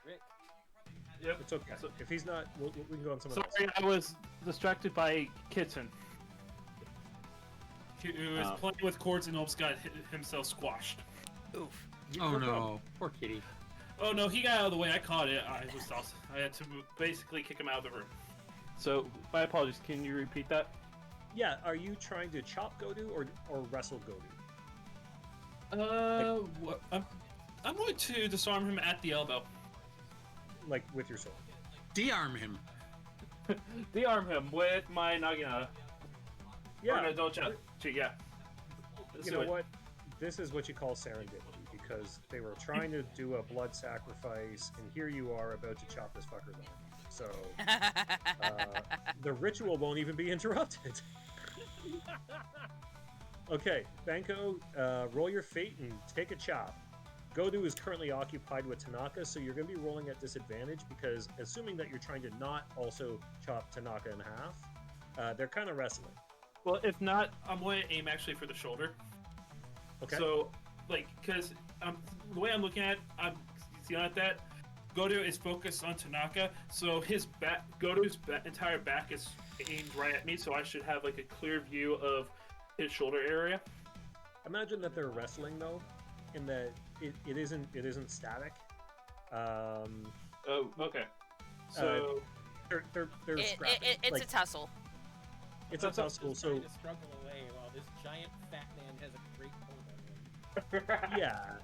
Rick. Yep. It's okay. So- If he's not, we can go on someone Sorry, I was distracted by Kitten. He was Oh. playing with cords and almost got himself squashed. Oof. Oh no, poor kitty. Oh no, he got out of the way. I caught it. I had to basically kick him out of the room. So, my apologies. Can you repeat that? Yeah. Are you trying to chop Godu or wrestle Godu? I'm going to disarm him at the elbow. Like with your sword? De-arm him. De-arm him with my Nagina. Yeah. Or no, don't cheat. Yeah. Let's You do know it. what? This is what you call serendipity, because they were trying to do a blood sacrifice, and here you are about to chop this fucker's arm. So the ritual won't even be interrupted. Okay, Benko, roll your fate and take a chop. Godu is currently occupied with Tanaka, so you're going to be rolling at disadvantage because, assuming that you're trying to not also chop Tanaka in half, they're kind of wrestling. Well, if not, I'm going to aim actually for the shoulder. Okay. So, like, because the way I'm looking at it, I'm seeing at that, Godu is focused on Tanaka, so his back, Godu's entire back is aimed right at me, so I should have like a clear view of his shoulder area. Imagine that they're wrestling though, in that it isn't static. Oh, okay. So They're scrapping. It's Like, a tussle. it's a tussle. Just So trying to struggle away while this giant fat man has a great hold on him. yeah,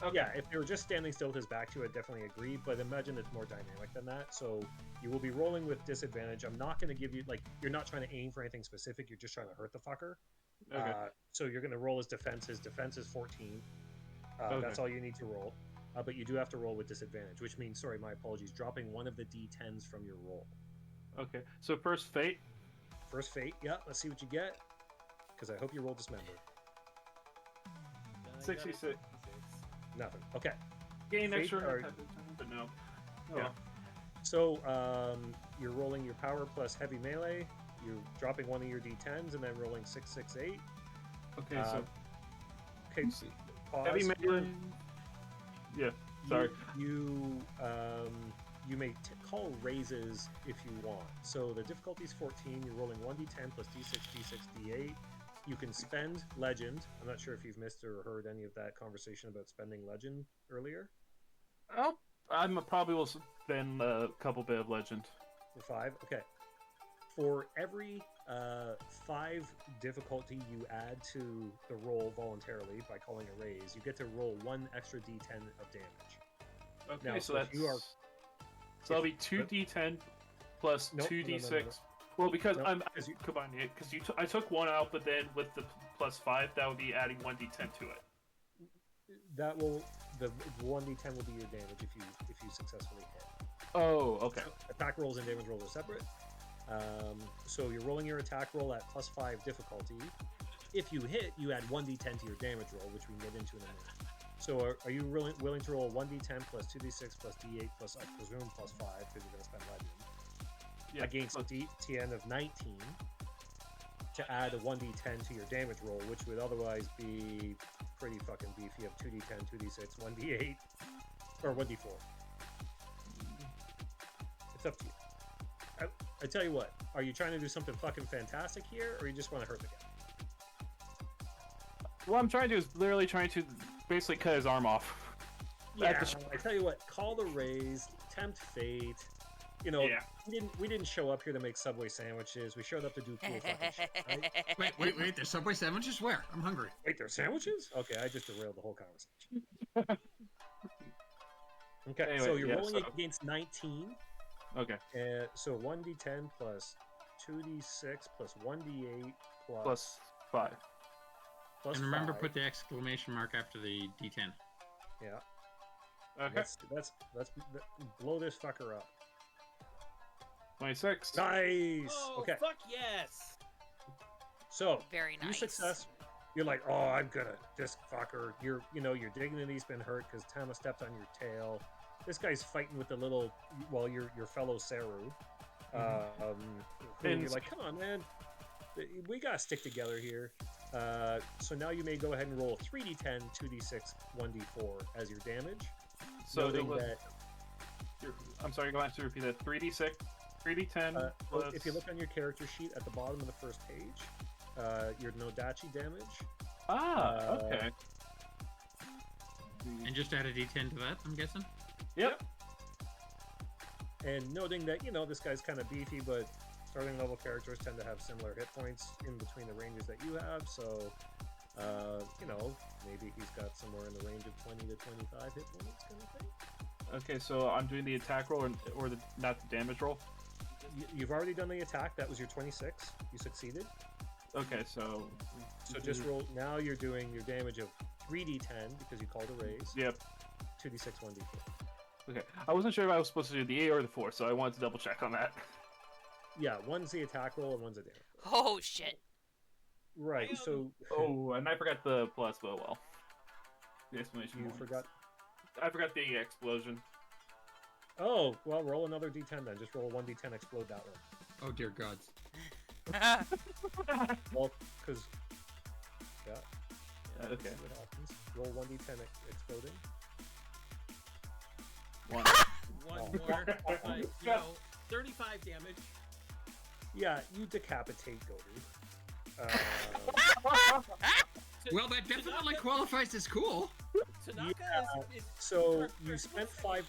okay. yeah. If they were just standing still with his back to you, I'd definitely agree. But imagine it's more dynamic than that. So you will be rolling with disadvantage. I'm not going to give you you're not trying to aim for anything specific. You're just trying to hurt the fucker. Okay. So you're going to roll his defense. His defense is 14. Okay. That's all you need to roll. But you do have to roll with disadvantage, which means, sorry, my apologies, dropping one of the d10s from your roll. Okay. So first fate. First fate, yeah, let's see what you get. Because I hope you roll dismember. 66. Nothing. Okay. Gain Fate extra, are- but no. Oh, Yeah. So you're rolling your power plus heavy melee. You're dropping one of your d10s and then rolling 6, 6, 8. Okay, Uh, so Okay. Pause. heavy melee. Yeah. Sorry. You may call raises if you want. So the difficulty is 14. You're rolling 1d10 plus d6, d6, d8. You can spend legend. I'm not sure if you've missed or heard any of that conversation about spending legend earlier. Oh, probably will spend a couple bit of legend. For 5. Okay. For every 5 difficulty you add to the roll voluntarily by calling a raise, you get to roll 1 extra d10 of damage. Okay, Now, so if that's you are- so that'll be 2d10 plus Nope, 2d6. Well, because Nope, I'm 'cause you- combining it because I took one out, but then with the plus 5, that would be adding 1d10 to it. That will the 1d10 will be your damage if you successfully hit. Oh, okay. So attack rolls and damage rolls are separate. So you're rolling your attack roll at +5 difficulty. If you hit, you add 1d10 to your damage roll, which we can get into in a minute. So are you willing to roll 1d10 plus 2d6 plus d8 plus, I presume, plus 5, because you're going to spend legend, against TN of 19 to add a 1d10 to your damage roll, which would otherwise be pretty fucking beefy of 2d10, 2d6, 1d8, or 1d4. It's up to you. I tell you what, are you trying to do something fucking fantastic here, or you just want to hurt the guy? What I'm trying to do is literally trying to basically cut his arm off. Yeah, I tell you what, call the raise, tempt fate. You know, we didn't show up here to make Subway sandwiches. We showed up to do cool fucking shit, right? Wait, there's Subway sandwiches? Where? I'm hungry. Wait, there's sandwiches? Okay, I just derailed the whole conversation. Okay, Anyway, so you're yeah, rolling so- against 19. Okay. So 1d10 plus 2d6 plus 1d8 Plus 5. plus And remember, 5. put the exclamation mark after the D10. Yeah. Okay. Let's blow this fucker up. 26. Nice. Oh, Okay. fuck yes! So Very you nice. success. You're like, oh, I'm gonna this fucker. Your dignity's been hurt because Tama stepped on your tail. This guy's fighting with the little, well, your fellow Saru. Who And- you're like, come on, man, we gotta stick together here. So now you may go ahead and roll 3d10, 2d6, 1d4 as your damage. So noting was, that I'm sorry, go ahead to repeat that. 3d6, 3d10 plus... if you look on your character sheet at the bottom of the first page, your Nodachi damage. okay. And just add a D10 to that, I'm guessing? Yep. And noting that, this guy's kind of beefy, but starting level characters tend to have similar hit points in between the ranges that you have, so, maybe he's got somewhere in the range of 20 to 25 hit points kind of thing. Okay, so I'm doing the attack roll or not the damage roll? You've already done the attack. That was your 26. You succeeded. Okay, so... So just roll. Now you're doing your damage of 3d10 because you called a raise. Yep. 2d6, 1d4. Okay, I wasn't sure if I was supposed to do the 8 or the 4, so I wanted to double check on that. Yeah, one's the attack roll and one's a damage roll. Oh shit. Right, so... Oh, and I forgot the plus, but well. The exclamation You point. forgot... I forgot the explosion. Oh, well, roll another d10 then. Just roll a 1d10, explode that one. Oh, dear gods. Well, because... Yeah. Okay. See what happens. Roll 1d10 exploding. 1. One more, 35 damage. Yeah, you decapitate Godu. Well, that definitely qualifies as cool. Tanaka is So you spent 5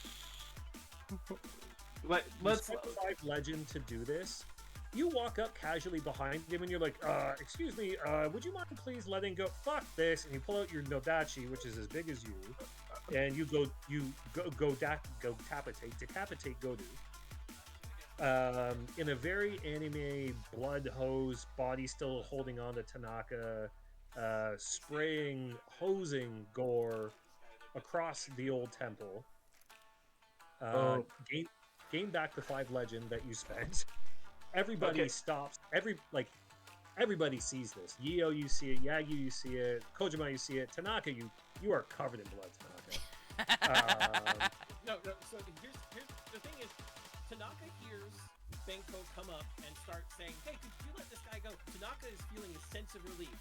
Let's... 5 legend to do this. You walk up casually behind him and you're like, excuse me, would you mind please letting go? Fuck this! And you pull out your Nodachi, which is as big as you, and you decapitate Godu. In a very anime blood hose, body still holding on to Tanaka, hosing gore across the old temple. Gain back the 5 legend that you spent. Everybody stops. Everybody sees this. Yeo, you see it. Yagi, you see it. Kojima, you see it. Tanaka, you are covered in blood, Tanaka. no. So here's the thing is, Tanaka hears Benko come up and start saying, "Hey, could you let this guy go?" Tanaka is feeling a sense of relief.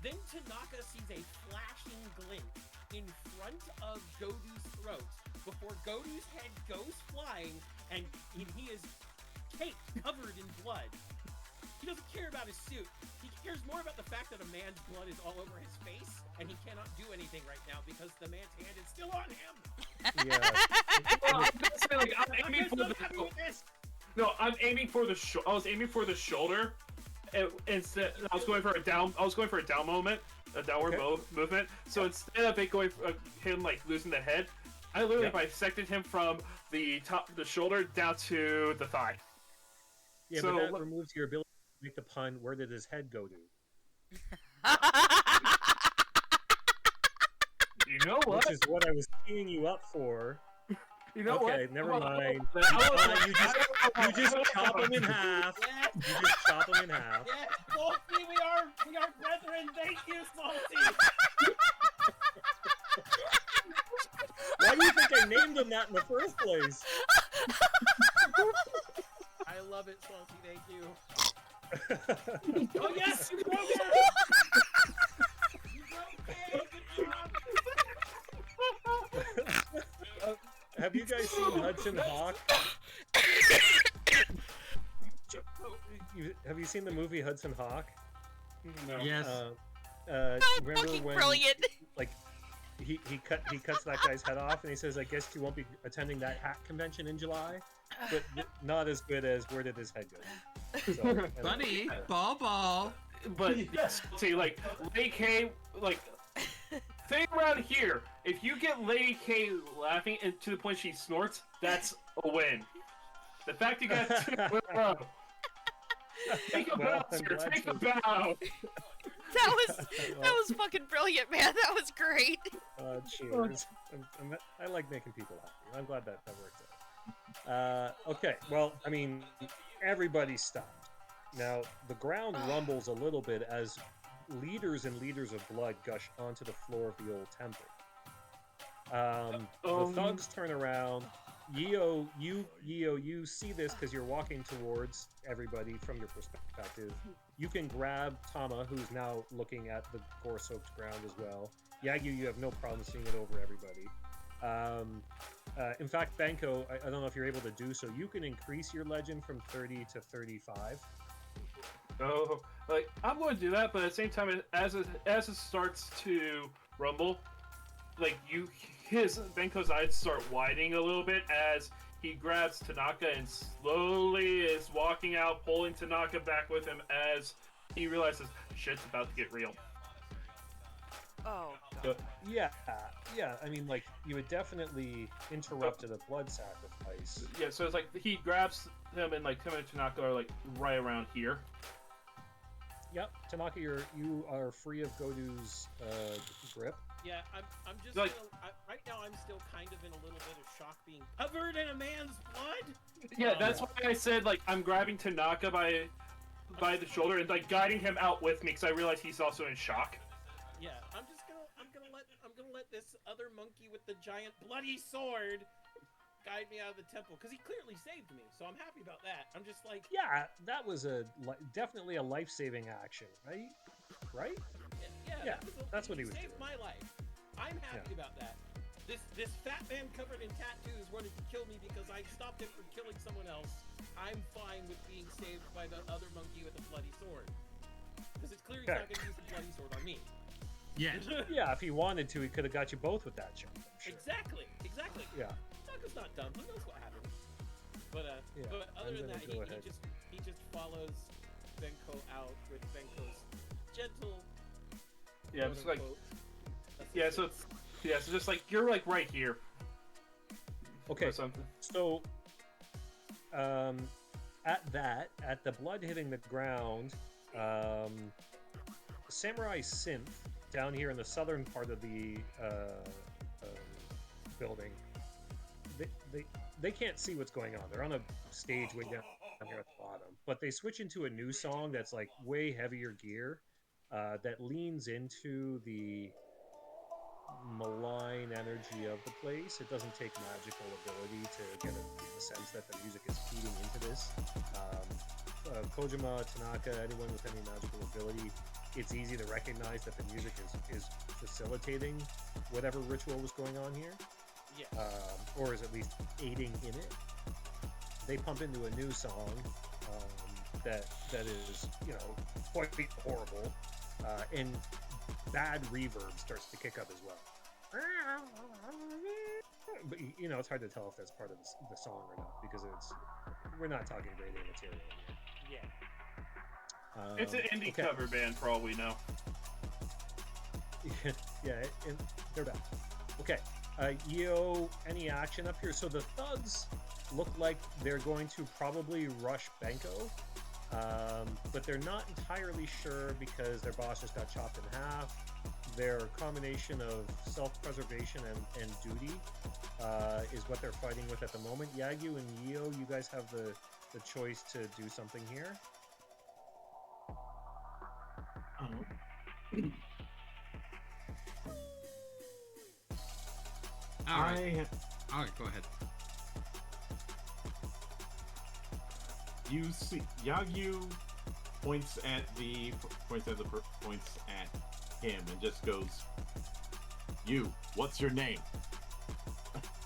Then Tanaka sees a flashing glint in front of Godu's throat before Godu's head goes flying, and he is caked, covered in blood. He doesn't care about his suit. He cares more about the fact that a man's blood is all over his face, and he cannot do anything right now because the man's hand is still on him. Yeah. I'm aiming for the... No, I'm aiming for the I was aiming for the shoulder. Instead, I was going for a down movement, a downward movement. So instead of it going him like losing the head, I literally bisected him from the top, the shoulder down to the thigh. Yeah, so, but that removes your ability to make the pun. Where did his head go to? You know what? which is what I was teeing you up for. You know Okay, what? never mind. You You just chop them in half. Yes, You just chop them in half. yes, Salty, we are brethren. Thank you, Salty. Why do you think I named them that in the first place? I love it, Salty. Thank you. Oh yes, you broke it. You broke it. Good job. Have you guys seen Hudson Hawk? Have you seen the movie Hudson Hawk? No. Yes. That was Remember fucking when, brilliant. like, he cuts that guy's head off, and he says, "I guess you won't be attending that hat convention in July," but not as good as "Where did his head go?" So, and- Buddy, ball. But see, like Lady K, like thing around here. If you get Lady K laughing and to the point she snorts, that's a win. The fact you got 2 in a row. Take a Well, bow, I'm sir. glad Take a you- bow. That was fucking brilliant, man. That was great. Cheers. I like making people happy. I'm glad that worked out. Okay, well, I mean, everybody stopped. Now, the ground rumbles a little bit as liters and liters of blood gush onto the floor of the old temple. The thugs turn around. Yeo, you see this because you're walking towards everybody from your perspective. You can grab Tama, who's now looking at the gore-soaked ground as well. Yagyu, you have no problem seeing it over everybody. In fact, Benko, I don't know if you're able to do so. You can increase your legend from 30 to 35. Oh, like I'm going to do that, but at the same time, as it starts to rumble, like his Benko's eyes start widening a little bit as he grabs Tanaka and slowly is walking out, pulling Tanaka back with him as he realizes shit's about to get real. Oh, So, Yeah. I mean, like, you had definitely interrupted a blood sacrifice. yeah, so it's like he grabs him and like him and Tanaka are like right around here. Yep, Tanaka, you are free of Godu's grip. Yeah, I'm just Like- right now. I'm still kind of in a little bit of shock, being covered in a man's blood. Yeah, that's why I said like I'm grabbing Tanaka by the shoulder and like guiding him out with me because I realize he's also in shock. Yeah, I'm gonna let this other monkey with the giant bloody sword guide me out of the temple because he clearly saved me. So I'm happy about that. I'm just like, Yeah, that was definitely a life-saving action, right? Right? Yeah, that's what he was saved doing. my life. I'm happy about that. This fat man covered in tattoos wanted to kill me because I stopped him from killing someone else. I'm fine with being saved by the other monkey with the bloody sword because it's clear he's not going to use the bloody sword on me. Yeah. Yeah, if he wanted to, he could have got you both with that shot. I'm sure. Exactly. Yeah. Tanaka's not dumb. He knows what happened. But Yeah, but other I'm than gonna that, go he ahead. just follows Benko out with Benko's gentle. Yeah, it's like quote-unquote, yeah, so it's so just like you're like right here Okay, or something. so at the blood hitting the ground, Samurai Synth down here in the southern part of the building, they can't see what's going on. They're on a stage way down here at the bottom, but they switch into a new song that's like way heavier gear that leans into the malign energy of the place. It doesn't take magical ability to get a sense that the music is feeding into this. Kojima, Tanaka, anyone with any magical ability, it's easy to recognize that the music is facilitating whatever ritual was going on here, Yeah. or is at least aiding in it. They pump into a new song that is, quite horrible, and bad reverb starts to kick up as well. But it's hard to tell if that's part of the song or not because we're not talking radio material Yeah. here. It's an indie okay. cover band for all we know. Yeah, and they're back. Okay, Eo, any action up here? So the thugs look like they're going to probably rush Benko, but they're not entirely sure because their boss just got chopped in half. their combination of self-preservation and duty is what they're fighting with at the moment. Yagyu and Yio, you guys have the choice to do something here. All right. All right, go ahead. You see, Yagyu points at him and just goes, "You, what's your name?"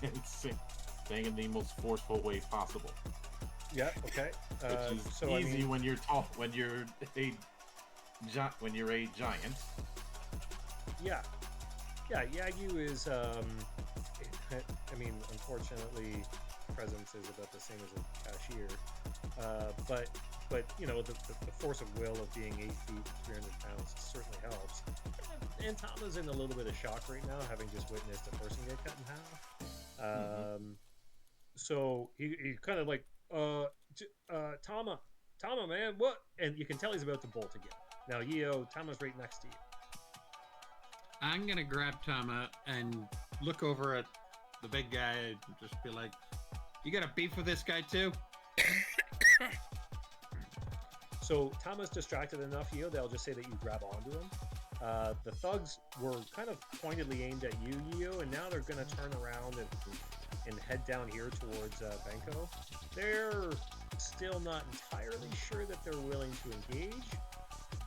And saying in the most forceful way possible. Yeah. Okay. Which is so easy I mean, when you're tall, when you're a giant. yeah. Yagyu is. I mean, unfortunately, presence is about the same as a cashier. But you know, the force of will of being 8 feet and 300 pounds certainly helps. And Tama's in a little bit of shock right now, having just witnessed a person get cut in half. So he kind of like, Tama, man, what? And you can tell he's about to bolt again. Now, Yio, Tama's right next to you. I'm gonna grab Tama and look over at the big guy and just be like, "You got a beef with this guy too?" So Tama's distracted enough, Yio, they'll just say that you grab onto him. The thugs were kind of pointedly aimed at you, Yio, and now they're going to turn around and head down here towards Benko. They're still not entirely sure that they're willing to engage,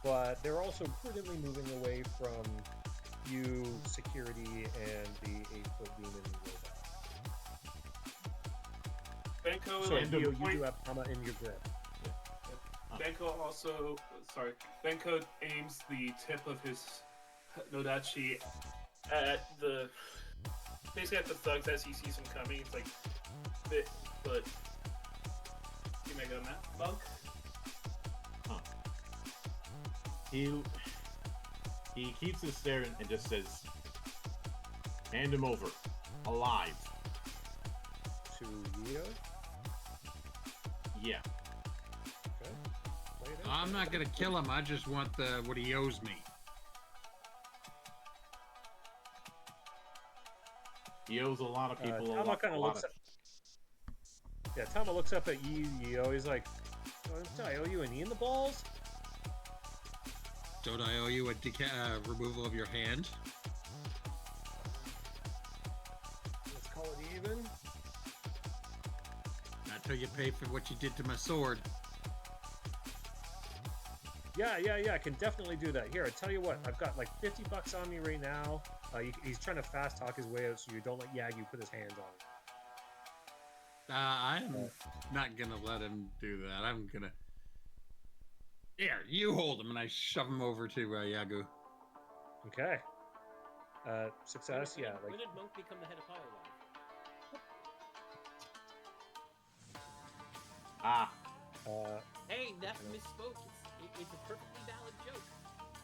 but they're also prudently moving away from you, security, and the 8-foot demon robot. Benko, So Yio, you do have Tama in your grip. Benko aims the tip of his Nodachi at basically at the thugs as he sees them coming. It's like, but you make a map bug. He keeps his stare and just says, "Hand him over, alive." To Yio? Yeah. Okay. Play it out. I'm not gonna kill him. I just want what he owes me. He owes a lot of people a Tama lot. kind of looks up. Yeah, Tama looks up at you, Yio. He's like, "Oh, I owe you a knee in the balls?" Don't I owe you a removal of your hand? Let's call it even. Not till you pay for what you did to my sword. Yeah, I can definitely do that. Here, I tell you what, I've got like $50 on me right now. He's trying to fast talk his way out so you don't let Yagyu put his hands on it. I'm not gonna let him do that. I'm gonna... Here, you hold him, and I shove him over to Yagu. Okay. Success, yeah. When Like, did Monk become the head of Hollow? Hey, Neff misspoke. It's a perfectly valid joke.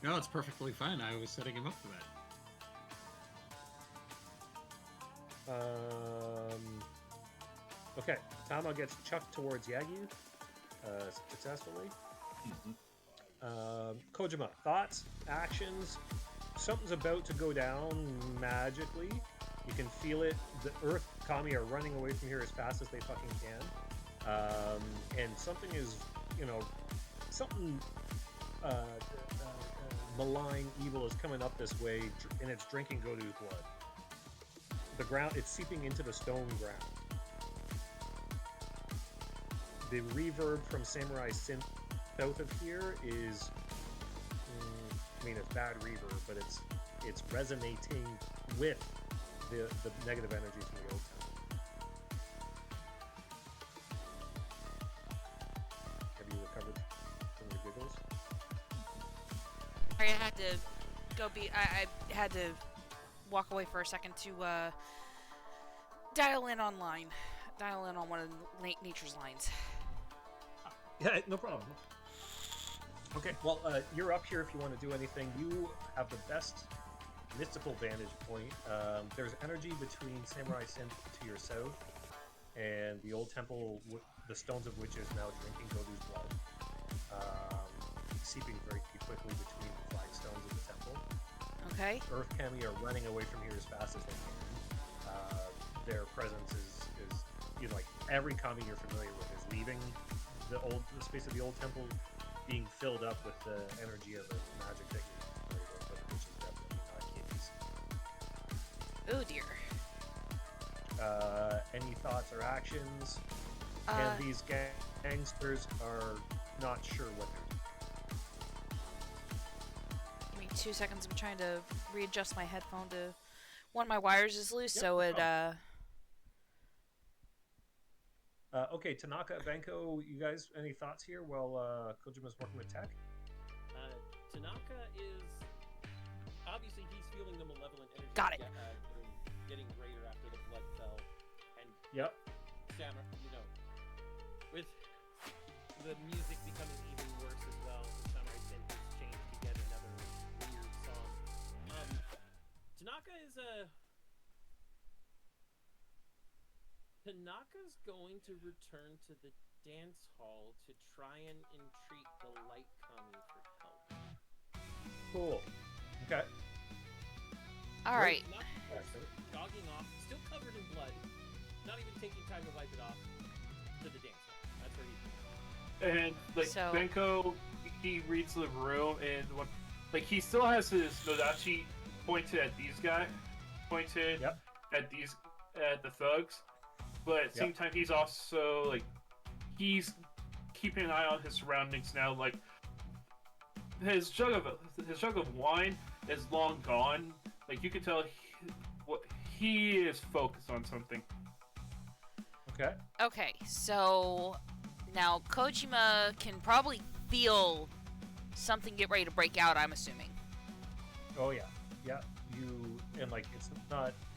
No, it's perfectly fine. I was setting him up for that. Okay, Tama gets chucked towards Yagyu successfully. Kojima, thoughts, actions. Something's about to go down magically. You can feel it. The Earth Kami are running away from here as fast as they fucking can. And something is, something malign, evil is coming up this way, and it's drinking Godu's blood. The ground, it's seeping into the stone ground. The reverb from Samurai Synth south of here is, it's bad reverb, but it's resonating with the negative energy from the old temple. Have you recovered from your giggles? I had to I had to walk away for a second to dial in on one of Nature's lines. Yeah, no problem. Okay, well, you're up here if you want to do anything. You have the best mystical vantage point. There's energy between Samurai Synth to your south and the old temple, the stones of which is now drinking Godu's blood, seeping very quickly between the flagstones of the temple. Okay. Earth Kami are running away from here as fast as they can. Their presence is like every Kami you're familiar with is leaving the space of the old temple, being filled up with the energy of the magic that you're familiar with, which is definitely not Katie's. Oh dear. Any thoughts or actions? Uh, And these gangsters are not sure what they're doing. Give me 2 seconds. I'm trying to readjust my headphone to one of my wires is loose, Yep, so it Okay, Tanaka, Benko, you guys, any thoughts here while Kojima's working with tech? Tanaka is obviously he's feeling the malevolent energy. Got it. Getting greater after the blood fell, and Yep. Samurai, with the music becoming even worse as well, the Samurai Center's changed to get another weird song. Tanaka's going to return to the dance hall to try and entreat the light Kami for help. Cool. Okay. alright. Jogging off, still covered in blood, not even taking time to wipe it off, to the dance hall. That's where he's And like So- Benko, he reads the room and he still has his Nodachi pointed at these guys, pointed Yep. at the thugs, but at the same time he's also he's keeping an eye on his surroundings now. Like his jug of wine is long gone. Like you can tell he is focused on something. Okay. Okay, so now Kojima can probably feel something get ready to break out, I'm assuming. Oh yeah. Yeah.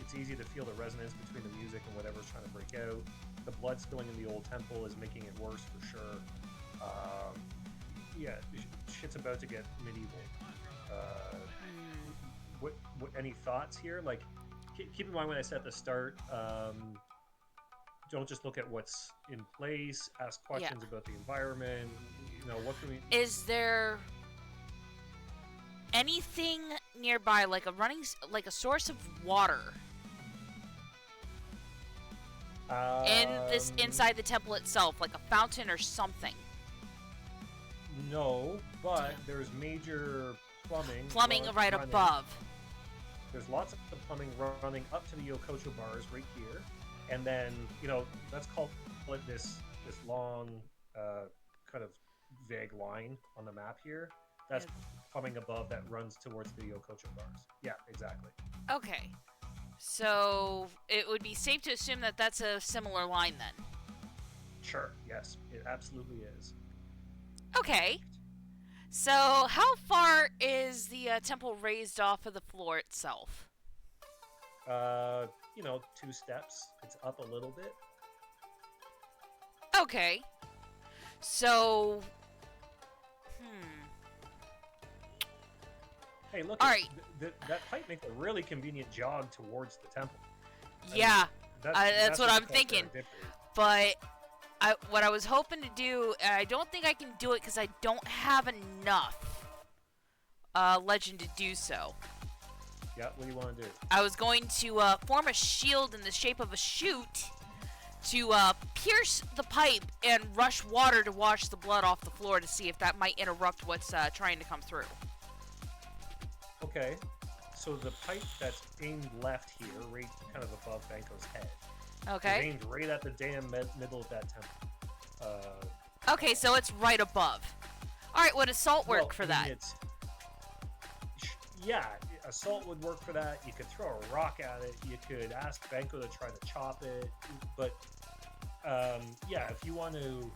It's easy to feel the resonance between the music and whatever's trying to break out. The blood spilling in the old temple is making it worse for sure. Yeah, shit's about to get medieval. What any thoughts here? Like, keep in mind when I said at the start, don't just look at what's in place. Ask questions about the environment. What can we? Is there anything nearby, like a source of water inside the temple itself, like a fountain or something? No, but there's major plumbing. Plumbing right running. above. There's lots of plumbing running up to the Yokocho bars right here, and then let's call it this long kind of vague line on the map here. That's plumbing above that runs towards the Yokocho bars. Yeah, exactly. Okay, so it would be safe to assume that that's a similar line then. Sure. Yes, it absolutely is. Okay. So, how far is the temple raised off of the floor itself? 2 steps. It's up a little bit. Okay. So, Hey, look. All right. That pipe makes a really convenient jog towards the temple. Yeah, That's what I'm called thinking. serendipity. But what I was hoping to do, and I don't think I can do it because I don't have enough legend to do so. Yeah, what do you want to do? I was going to form a shield in the shape of a chute to pierce the pipe and rush water to wash the blood off the floor to see if that might interrupt what's trying to come through. Okay, so the pipe that's aimed left here, right kind of above Banko's head, Okay. is aimed right at the damn middle of that temple. Okay, so it's right above. All right, would assault work for that? Yeah, assault would work for that. You could throw a rock at it. You could ask Banko to try to chop it. But yeah, if you want to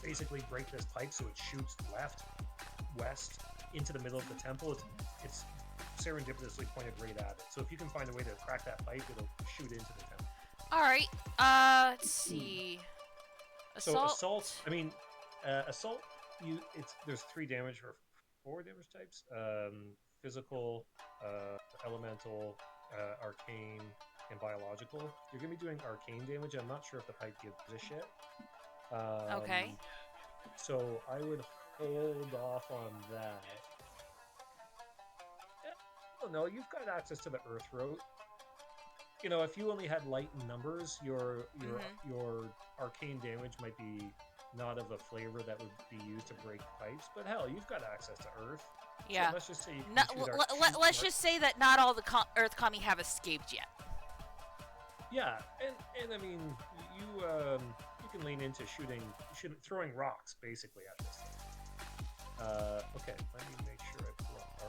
basically break this pipe so it shoots west into the middle of the temple, it's serendipitously pointed right at it. So if you can find a way to crack that pipe, it'll shoot into the temple. All right. Let's see. Assault. So assault. I mean, assault. There's 3 damage or 4 damage types. Physical, elemental, arcane, and biological. You're gonna be doing arcane damage. I'm not sure if the pipe gives a shit. Okay. So I would hold off on that. don't know. You've got access to the Earth Route. You know, if you only had light in numbers, your arcane damage might be not of a flavor that would be used to break pipes. But hell, you've got access to Earth. Yeah. So let's just say you can No, shoot let's just say that not all the Earth Kami have escaped yet. Yeah, and I mean, you can lean into throwing rocks basically at this thing. Okay, let me make sure I pull up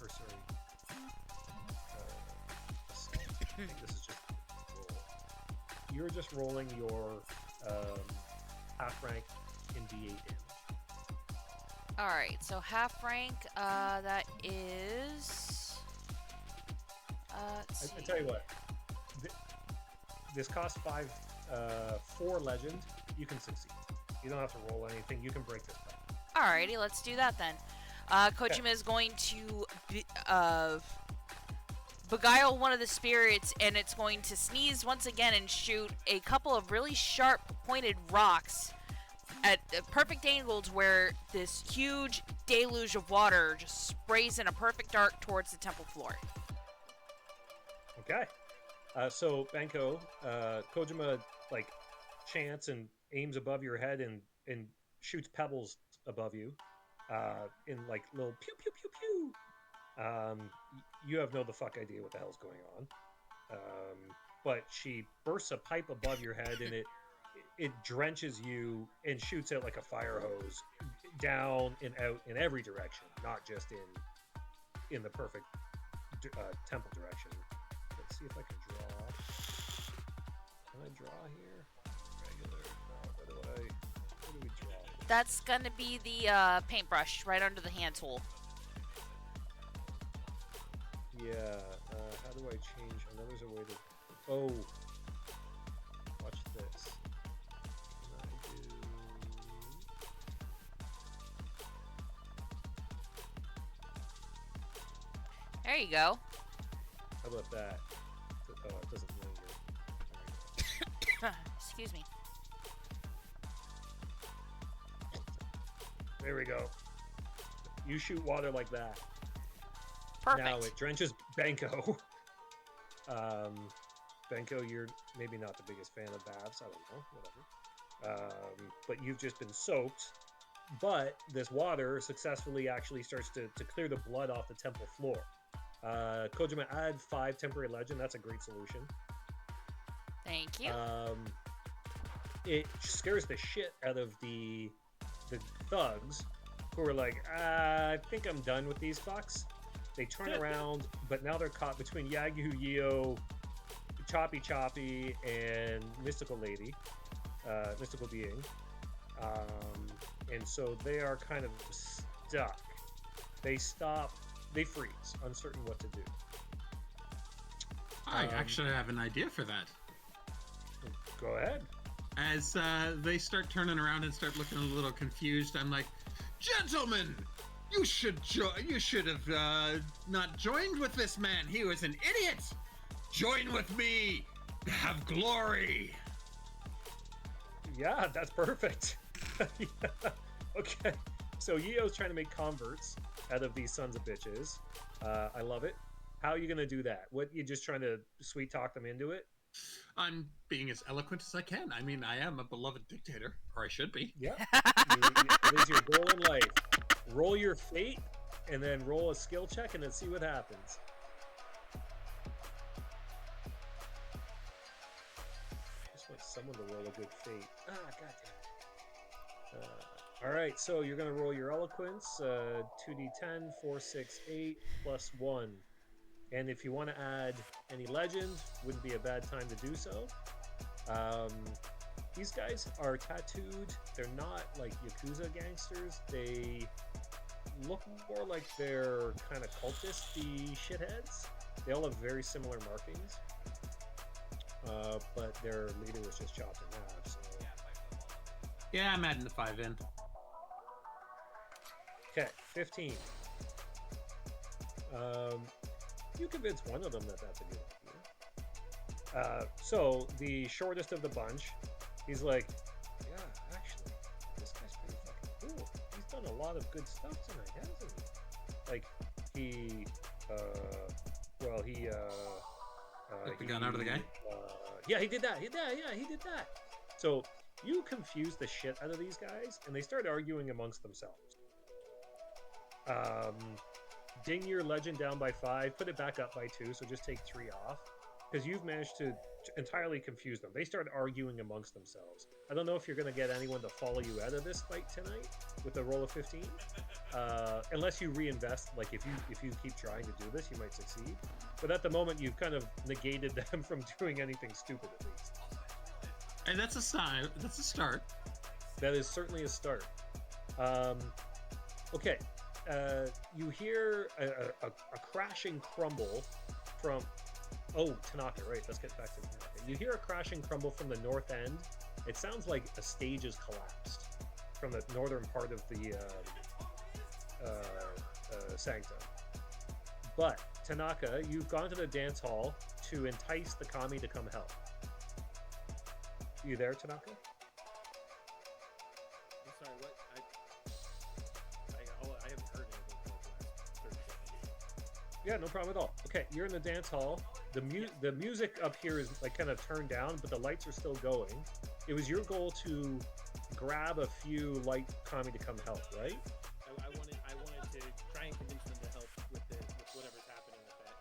our sorry. I think this is just roll. You're just rolling your half rank in D8 damage. All right, so half rank. That is. Let's see. I tell you what. This costs 4 legend. You can succeed. You don't have to roll anything. You can break this pipe. Alrighty, let's do that then. Kojima is going to beguile one of the spirits, and it's going to sneeze once again and shoot a couple of really sharp, pointed rocks at perfect angles where this huge deluge of water just sprays in a perfect arc towards the temple floor. Okay. So Banko, Kojima chants and aims above your head and shoots pebbles above you, in little pew pew pew pew. You have no the fuck idea what the hell's going on, but she bursts a pipe above your head and it drenches you and shoots out like a fire hose down and out in every direction, not just in the perfect temple direction. Let's see if I can draw. Can I draw here? Regular. No, what do we draw? That's gonna be the paintbrush right under the hand tool. Yeah. How do I change? I know there's a way to. Oh. Watch this. Can I do? There you go. How about that? Oh, it doesn't linger. Excuse me. There we go. You shoot water like that. Perfect. Now it drenches Banko. Banko, you're maybe not the biggest fan of baths. I don't know. Whatever. But you've just been soaked. But this water successfully actually starts to clear the blood off the temple floor. Kojima, add 5 temporary legend. That's a great solution. Thank you. It scares the shit out of the thugs who are like, I think I'm done with these fucks. They turn around, but now they're caught between Yagu, Yeo, Choppy Choppy, and Mystical Lady, Mystical Being. And so they are kind of stuck. They stop. They freeze, uncertain what to do. I actually have an idea for that. Go ahead. As they start turning around and start looking a little confused, I'm like, "Gentlemen, you should have not joined with this man. He was an idiot. Join with me. Have glory." Yeah, that's perfect. Yeah. Okay. So Yeo's trying to make converts out of these sons of bitches. I love it. How are you gonna do that? What, you just trying to sweet talk them into it? I'm being as eloquent as I can. I mean, I am a beloved dictator, or I should be. Yeah. It is your goal in life. Roll your fate, and then roll a skill check, and then see what happens. I just want someone to roll a good fate. Ah, goddamn. All right, so you're going to roll your eloquence, 2d10, 4, 6, 8, plus 1. And if you want to add any legend, wouldn't be a bad time to do so. These guys are tattooed. They're not like Yakuza gangsters. They look more like they're kind of cultisty shitheads. They all have very similar markings. But their leader was just chopped in half. So. Yeah, I'm adding the 5 in. Okay, 15. You convince one of them that that's a good idea. So the shortest of the bunch, he's like, yeah, actually, this guy's pretty fucking cool. He's done a lot of good stuff tonight, hasn't he? Like, he Well, he Took the gun out of the guy? Yeah, he did that. Yeah, he did that. So you confuse the shit out of these guys, and they start arguing amongst themselves. Ding your legend down by 5, put it back up by 2, so just take 3 off. Because you've managed to entirely confuse them. They start arguing amongst themselves. I don't know if you're going to get anyone to follow you out of this fight tonight with a roll of 15. Unless you reinvest, like if you keep trying to do this, you might succeed. But at the moment, you've kind of negated them from doing anything stupid, at least. Hey, that's a sign. That's a start. That is certainly a start. Okay. You hear a crashing crumble from... Oh, Tanaka, right. Let's get back to Tanaka. You hear a crashing crumble from the north end. It sounds like a stage has collapsed from the northern part of the sanctum. But, Tanaka, you've gone to the dance hall to entice the kami to come help. You there, Tanaka? I'm sorry, what? I haven't heard anything for the last 30 seconds. Yeah, no problem at all. Okay, you're in the dance hall. The music up here is like kind of turned down, but the lights are still going. It was your goal to grab a few light kami to come help, right? I wanted to try and convince them to help with whatever's happening at that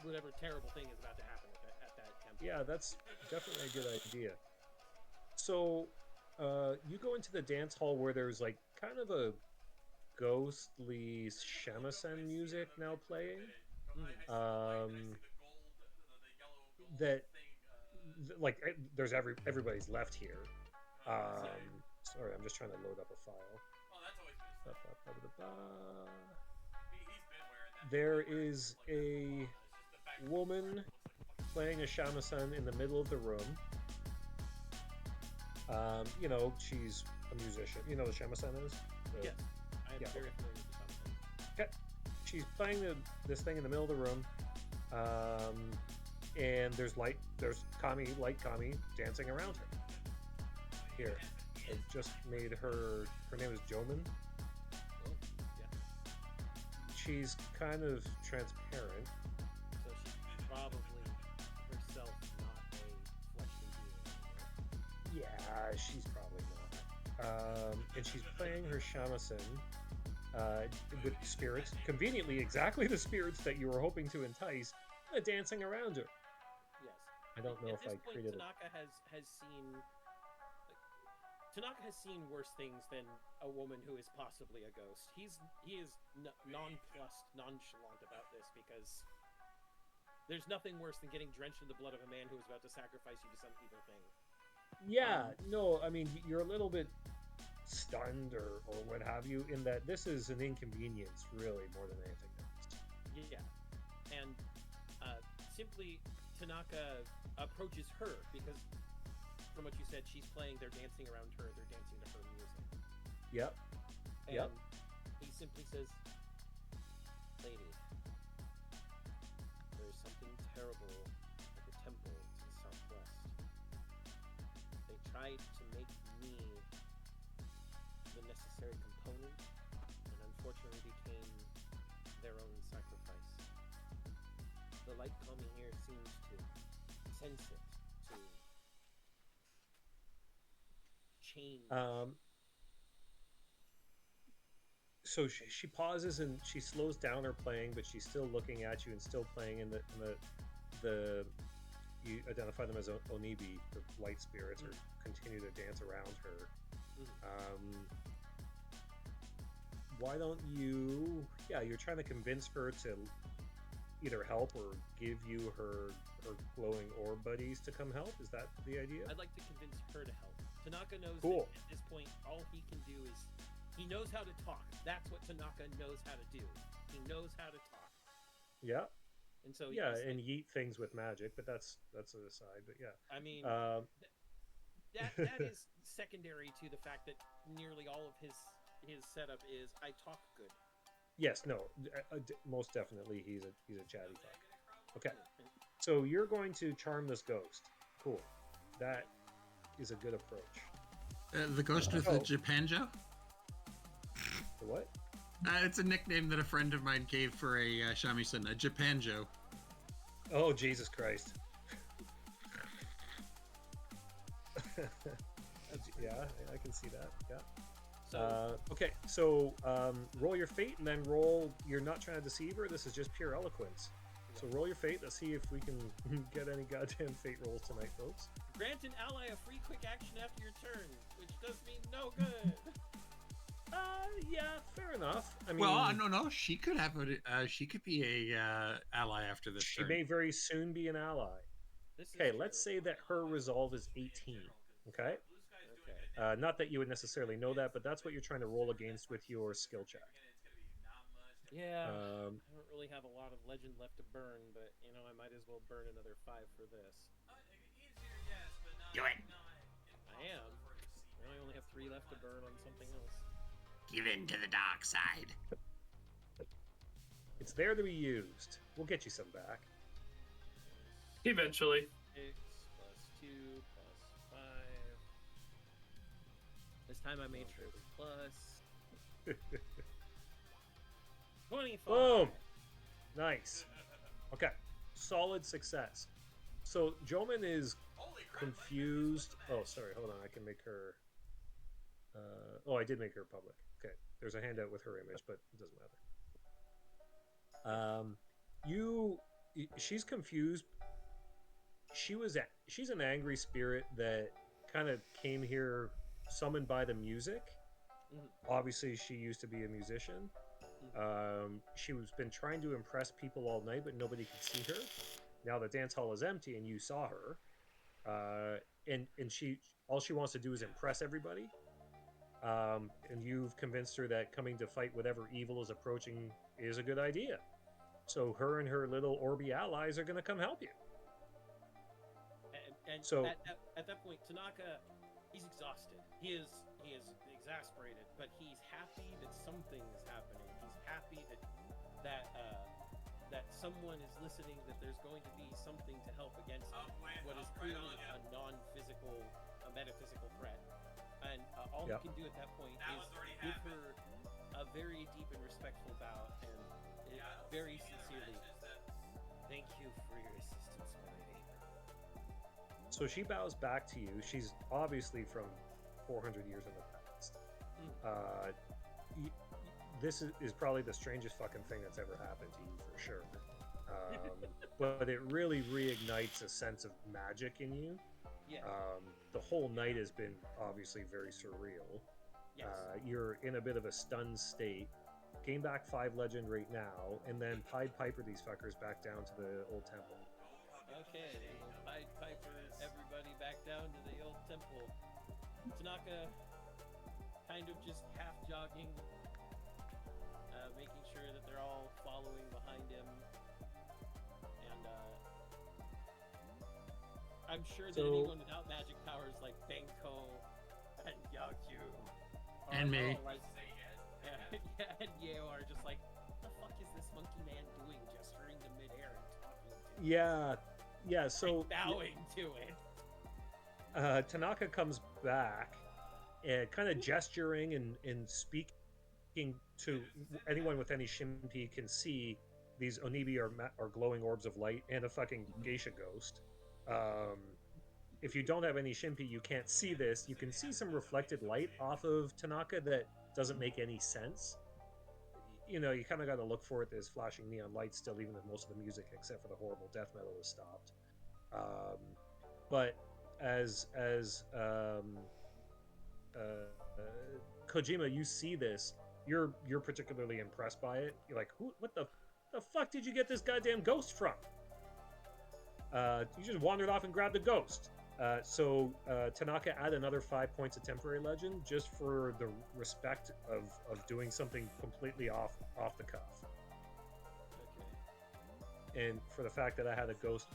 whatever terrible thing is about to happen at that temple. Yeah, that's definitely a good idea. So, you go into the dance hall where there's like kind of a ghostly shamisen music now playing. Like there's everybody's left here. Sorry, I'm just trying to load up a file. There is a woman playing a shamisen in the middle of the room. You know, she's a musician. You know what a shamisen is? Yes, I'm very familiar with something. Okay. She's playing this thing in the middle of the room, and there's light kami dancing around her. Here, I just made her name is Joman. Oh, yeah. She's kind of transparent. So she's probably herself not a fleshly being. Yeah, she's probably not. And she's playing her shamisen with spirits, conveniently exactly the spirits that you were hoping to entice, dancing around her. Yes. I don't know At if this I point, created Tanaka has seen worse things than a woman who is possibly a ghost. He is nonplussed, nonchalant about this because there's nothing worse than getting drenched in the blood of a man who is about to sacrifice you to some evil thing. Yeah, no, I mean, you're a little bit stunned or what have you, in that this is an inconvenience, really, more than anything else. Yeah. And simply, Tanaka approaches her because, from what you said, she's playing, they're dancing around her, they're dancing to her music. Yep. And he simply says, "Lady, there is something terrible at the temple to the southwest. They tried to make me the necessary component, and unfortunately became their own sacrifice. The light coming here seems to sense it, to change." So she pauses and she slows down her playing, but she's still looking at you and still playing in the you identify them as Onibi, the light spirits, or continue to dance around her. Why don't you... Yeah, you're trying to convince her to either help or give you her glowing orb buddies to come help? Is that the idea? I'd like to convince her to help. Tanaka knows Cool. that at this point, all he can do is... He knows how to talk. That's what Tanaka knows how to do. He knows how to talk. Yeah. And so Yeah, he's and like, yeet things with magic, but that's an aside, but yeah. I mean, that is secondary to the fact that nearly all of his setup is I talk good. Yes, no, most definitely he's a chatty fuck. Okay, so you're going to charm this ghost. Cool. That is a good approach. The ghost with the Japanjo? The what? It's a nickname that a friend of mine gave for a shamisen, a Japanjo. Oh, Jesus Christ. Yeah, I can see that. Yeah. So Okay, so roll your fate and then roll. You're not trying to deceive her. This is just pure eloquence. So roll your fate. Let's see if we can get any goddamn fate rolls tonight, folks. grant an ally a free quick action after your turn, which does me no good. Yeah, fair enough. I mean, Well, no. She could have a. She could be a ally after this she turn. may very soon be an ally. This is Okay, true. let's say that her resolve is 18. Okay. Okay. Not that you would necessarily know that, but that's what you're trying to roll against with your skill check. Yeah. Um, I don't really have a lot of legend left to burn, but you know I might as well burn another 5 for this. Do it. I am. I only have 3 left to burn on something else. Give in to the dark side. It's there to be used. We'll get you some back. Eventually. 6 plus 2 plus 5. This time I made sure it was plus 25. Boom! Nice. Okay, solid success. So Joman is confused. Oh, sorry, hold on. I can make her. I did make her public. Okay, there's a handout with her image, but it doesn't matter. She's confused. She's an angry spirit that kind of came here summoned by the music. Mhm. Obviously, she used to be a musician. She was been trying to impress people all night, but nobody could see her. Now the dance hall is empty, and you saw her. And she all she wants to do is impress everybody. And you've convinced her that coming to fight whatever evil is approaching is a good idea. So her and her little Orby allies are going to come help you. And So- at that point, Tanaka, he's exhausted. He is exasperated, but he's happy that something is happening. He's happy that someone is listening. That there's going to be something to help against what is clearly a non-physical, a metaphysical threat. And all Yep. he can do at that point is give her a very deep and respectful bow, and very sincerely, thank you for your assistance, my lady. So she bows back to you. She's obviously from 400 years in the past. This is probably the strangest fucking thing that's ever happened to you for sure. But it really reignites a sense of magic in you. Yes. The whole night has been obviously very surreal. Yes. You're in a bit of a stunned state. Gain back 5 legend right now, and then Pied Piper these fuckers back down to the old temple. Okay, we'll Pied Piper everybody back down to the old temple. Tanaka kind of just half jogging, making sure that they're all following behind him. And I'm sure that So- anyone without magic powers like Benko and Yakyu And me. all like, and Yeo are just like, what the fuck is this monkey man doing, gesturing to midair and talking to me? Yeah. So Bowing to it. Tanaka comes back, kind of gesturing and speaking to anyone with any shimpi can see these onibi are glowing orbs of light and a fucking geisha ghost. If you don't have any shimpi, you can't see this. You can see some reflected light off of Tanaka that doesn't make any sense. You know, you kind of got to look for it. There's flashing neon lights still, even if most of the music, except for the horrible death metal, is stopped. But as Kojima, you see this. You're particularly impressed by it. You're like, what the fuck did you get this goddamn ghost from? You just wandered off and grabbed the ghost. So Tanaka add another 5 points of temporary legend just for the respect of doing something completely off the cuff, Okay. and for the fact that I had a ghost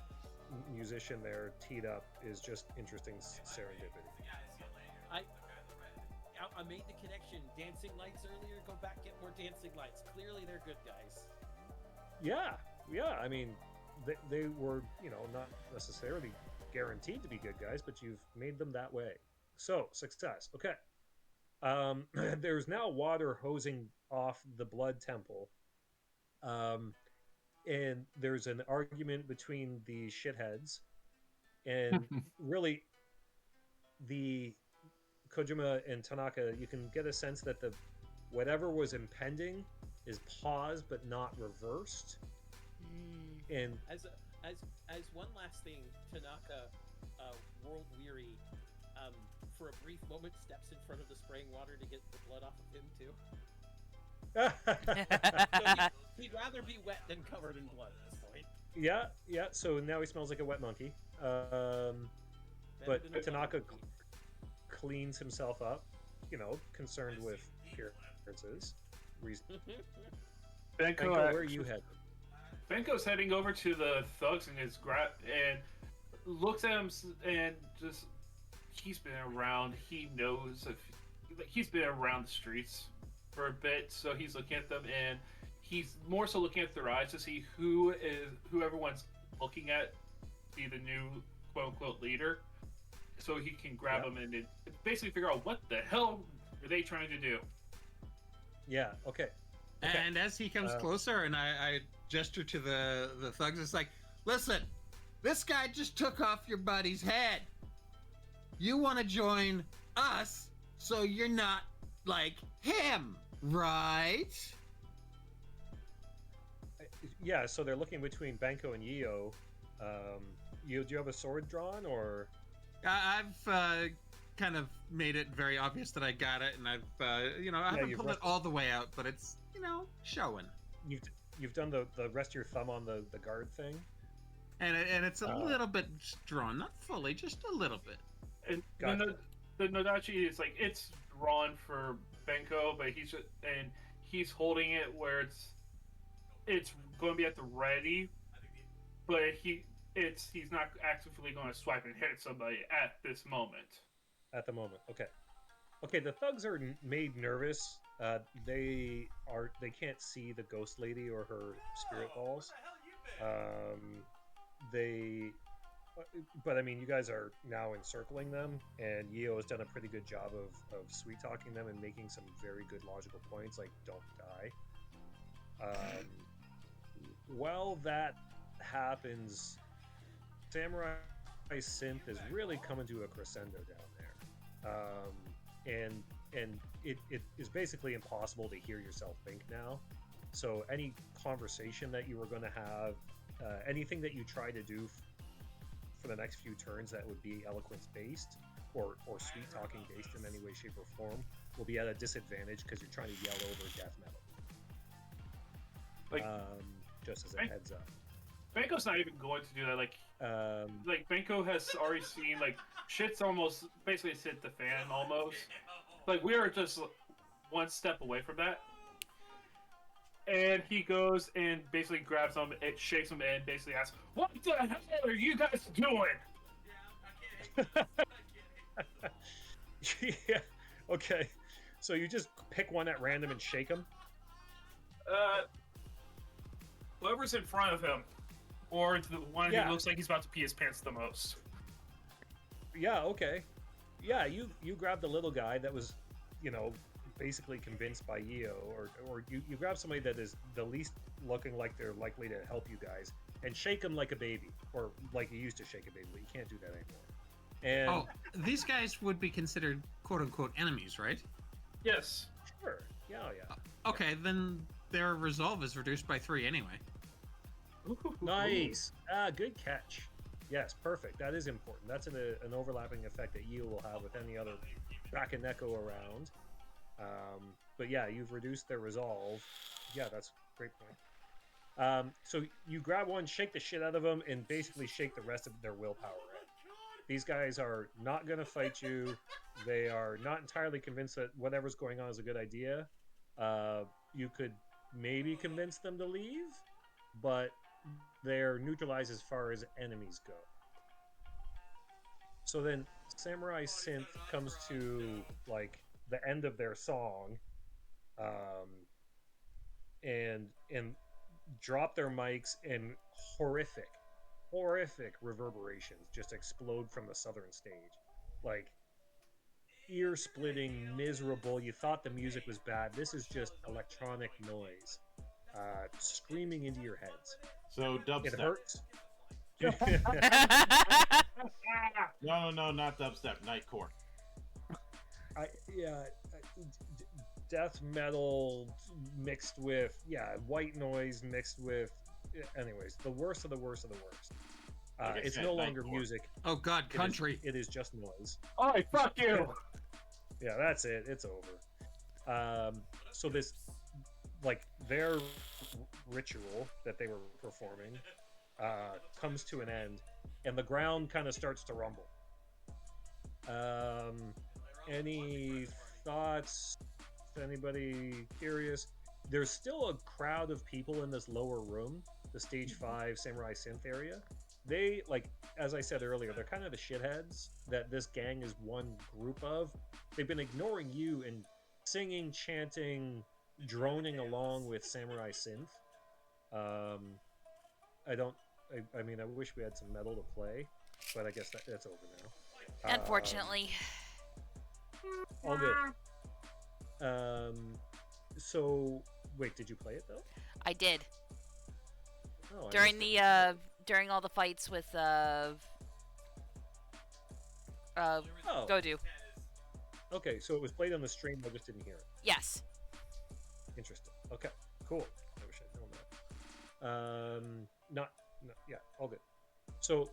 musician there teed up is just interesting serendipity. I made the connection. Dancing lights earlier. Go back, get more dancing lights. Clearly, they're good guys. Yeah. I mean, they were, not necessarily guaranteed to be good guys, but you've made them that way. So, success. Okay. There's now water hosing off the blood temple. Um, and there's an argument between the shitheads. And really, the Kojima and Tanaka, you can get a sense that the whatever was impending is paused but not reversed. And As one last thing, Tanaka, world weary, for a brief moment steps in front of the spraying water to get the blood off of him too. So he'd rather be wet than covered in blood at this point. yeah, yeah. So now he smells like a wet monkey. Better But than a Tanaka monkey. cleans himself up, concerned with appearances. Benko, Benko, where are you headed? Benko's heading over to the thugs and and looks at him and just he's been around. He knows he's been around the streets for a bit, so he's looking at them and he's more so looking at their eyes to see who everyone's looking at be the new quote unquote leader, so he can grab them and basically figure out what the hell are they trying to do. Yeah. Okay. And as he comes closer, and I gesture to the thugs, it's like, listen, this guy just took off your buddy's head. You want to join us, so you're not like him, right? Yeah. So they're looking between Benko and Yio. Do you have a sword drawn, or? I've kind of made it very obvious that I got it, and I haven't pulled it all the way out, but it's showing. You've done the rest of your thumb on the guard thing, and it's a little bit drawn, not fully, just a little bit. And Gotcha. the Nodachi is like it's drawn for Benko, but he's holding it where it's going to be at the ready, but he's not actively going to swipe and hit somebody at this moment. At the moment, okay. The thugs are made nervous. They can't see the ghost lady or her spirit balls. But I mean, you guys are now encircling them, and Yio has done a pretty good job of sweet talking them and making some very good logical points, like don't die. While that happens, Samurai Synth is really coming to a crescendo down there, and it is basically impossible to hear yourself think now. So any conversation that you were going to have, anything that you try to do for the next few turns that would be eloquence based or sweet talking based in any way, shape, or form will be at a disadvantage because you're trying to yell over death metal. Just as a heads up. Benko's not even going to do that. Like Benko has already seen shit's almost basically hit the fan almost. Like we are just one step away from that. And he goes and basically grabs him, it shakes him, and basically asks, "What the hell are you guys doing?" Yeah. Okay. So you just pick one at random and shake him? Whoever's in front of him, or the one who looks like he's about to pee his pants the most. Yeah. Okay. Yeah. You grab the little guy that was, basically convinced by Yio, or you grab somebody that is the least looking like they're likely to help you guys, and shake him like a baby, or like you used to shake a baby, but you can't do that anymore. And these guys would be considered quote unquote enemies, right? Yes. Sure. Yeah. Okay, then their resolve is reduced by 3 anyway. Nice. Good catch. Yes, perfect. That is important. That's an overlapping effect that Yio will have with any other Brakaneko around. But yeah, you've reduced their resolve. Yeah, that's a great point. So you grab one, shake the shit out of them, and basically shake the rest of their willpower in. These guys are not going to fight you. They are not entirely convinced that whatever's going on is a good idea. You could maybe convince them to leave, but they're neutralized as far as enemies go. So then Samurai Synth comes to the end of their song, and drop their mics, and horrific reverberations just explode from the southern stage. ear-splitting, miserable. You thought the music was bad. This is just electronic noise, screaming into your heads. So It dubstep. hurts. No, not dubstep. Nightcore. Death metal mixed with white noise mixed with. Anyways, the worst of the worst of the worst. Like I It's said, no longer Nightcore. music. Oh God, country. It is just noise. Oh, fuck you! Yeah, that's it. It's over. So this, like, their ritual that they were performing comes to an end, and the ground kind of starts to rumble. Any thoughts? Anybody curious? There's still a crowd of people in this lower room, the stage 5 Samurai Synth area. They, like, as I said earlier, they're kind of the shitheads that this gang is one group of. They've been ignoring you and singing, chanting, droning along with Samurai Synth. I mean, I wish we had some metal to play, but I guess that's over now. Unfortunately. All good. So, wait, did you play it, though? I did. Oh, During during all the fights with, Godu. Okay, so it was played on the stream, I just didn't hear it. Yes. Interesting. Okay, cool. I wish I'd known that. Yeah, all good. So,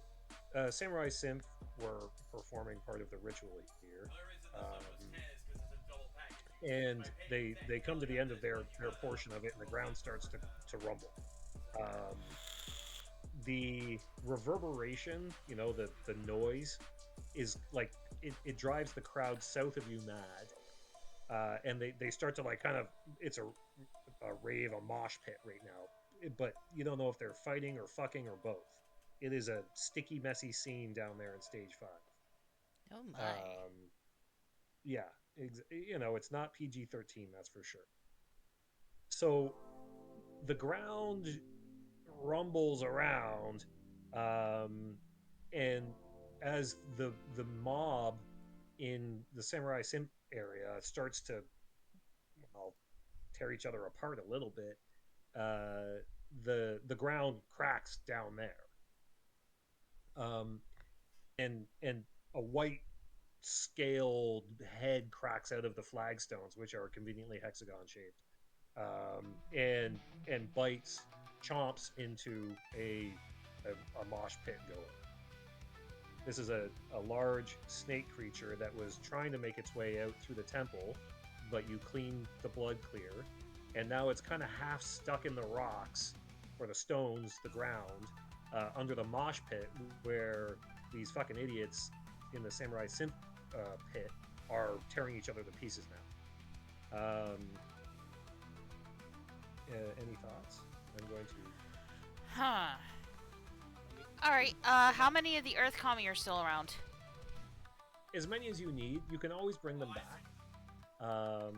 Samurai Synth were performing part of the ritual here. And they come to the end of their portion of it, and the ground starts to rumble. The reverberation, the noise, is like it drives the crowd south of you mad, and they start to, like, kind of, it's a rave, a mosh pit right now, but you don't know if they're fighting or fucking or both. It is a sticky, messy scene down there in stage 5. Oh my. Yeah, it's not PG-13, that's for sure. So the ground rumbles around, and as the mob in the Samurai Synth area starts to, well, tear each other apart a little bit, the ground cracks down there, and a white scaled head cracks out of the flagstones, which are conveniently hexagon shaped, and bites, chomps into a mosh pit goer. This is a large snake creature that was trying to make its way out through the temple, but you cleaned the blood clear, and now it's kind of half stuck in the rocks, or the stones, the ground, under the mosh pit, where these fucking idiots in the Samurai Synth pit are tearing each other to pieces now. Any thoughts? I'm going to... Huh. Alright, how many of the Earth Kami are still around? As many as you need. You can always bring them back. I've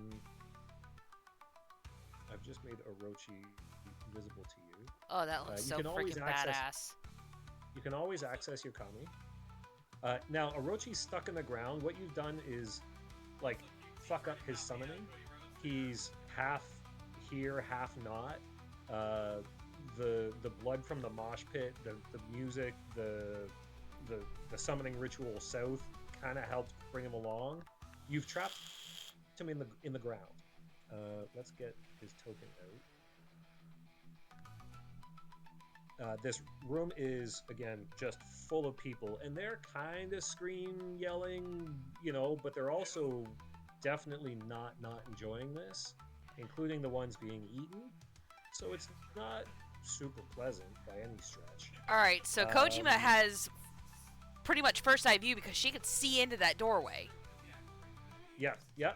just made Orochi visible to you. Oh, that looks so freaking badass. You can always access your Kami. Now, Orochi's stuck in the ground. What you've done is, like, fuck up his summoning. He's half here, half not. The blood from the mosh pit, the music, the summoning ritual south kind of helped bring him along. You've trapped him in the ground. Let's get his token out. This room is, again, just full of people, and they're kind of yelling, but they're also definitely not enjoying this, including the ones being eaten. So it's not super pleasant by any stretch. Alright, so Kojima has pretty much first eye view because she could see into that doorway. Yeah. You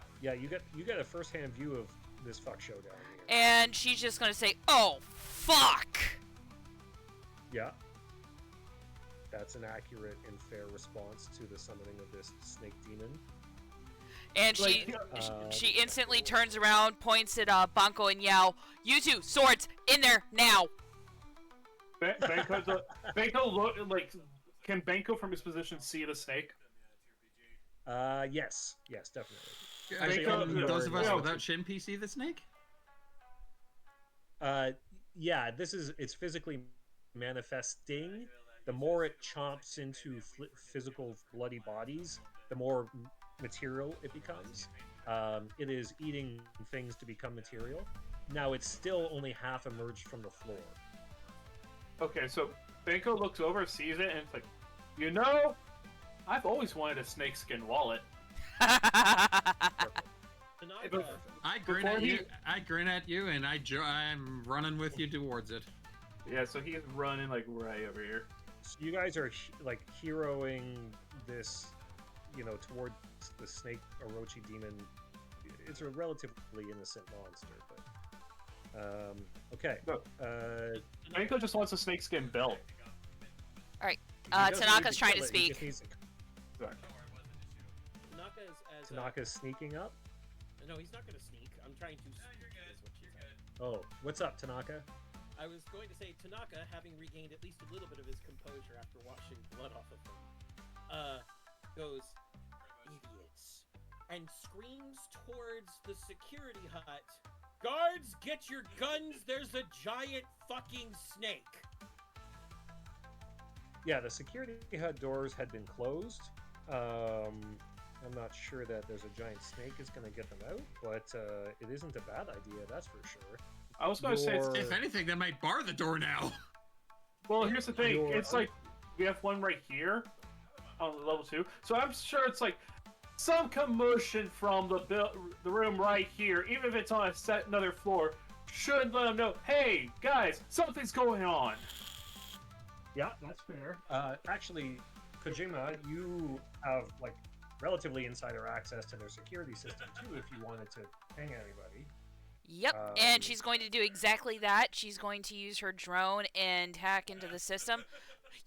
get a first-hand view of this fuck show down here. And she's just gonna say, "Oh, fuck!" Yeah. That's an accurate and fair response to the summoning of this snake demon. And she instantly turns around, points at Banco and Yao. "You two, swords, in there, now!" Banco look like. Can Banco from his position see the snake? Yes, definitely. Actually, all of you those are of us involved. without Shin PC the snake? Yeah, it's physically manifesting. The more it chomps into physical bloody bodies, the more material it becomes. It is eating things to become material. Now it's still only half emerged from the floor. Okay, so Benko looks over, sees it, and it's like, I've always wanted a snakeskin wallet. Tanaka, I grin at you. I grin at you, and I'm running with you towards it. Yeah, so he's running like right over here. So you guys are like heroing this, towards the snake Orochi demon. It's a relatively innocent monster, but okay. No. Benko just wants a snakeskin belt. Alright. He doesn't need Tanaka's trying kill to it, he speak. just needs to- Tanaka is as Tanaka's sneaking up. no, he's not going to sneak. I'm trying to speak. Is what she said. Oh, what's up, Tanaka? I was going to say Tanaka, having regained at least a little bit of his composure after washing blood off of him, goes, idiots, and screams towards the security hut. Guards, get your guns! There's a giant fucking snake! Yeah, the security hut doors had been closed. I'm not sure that there's a giant snake is going to get them out, but it isn't a bad idea, that's for sure. I was going to say, If anything, they might bar the door now. well, here's the thing. Your- It's like we have one right here on level 2, so I'm sure it's like some commotion from the room right here, even if it's on another floor, should let them know, hey, guys, something's going on. Yeah, that's fair. Actually, Kojima, you have like relatively insider access to their security system too if you wanted to ping anybody. Yep, and she's going to do exactly that. She's going to use her drone and hack into the system.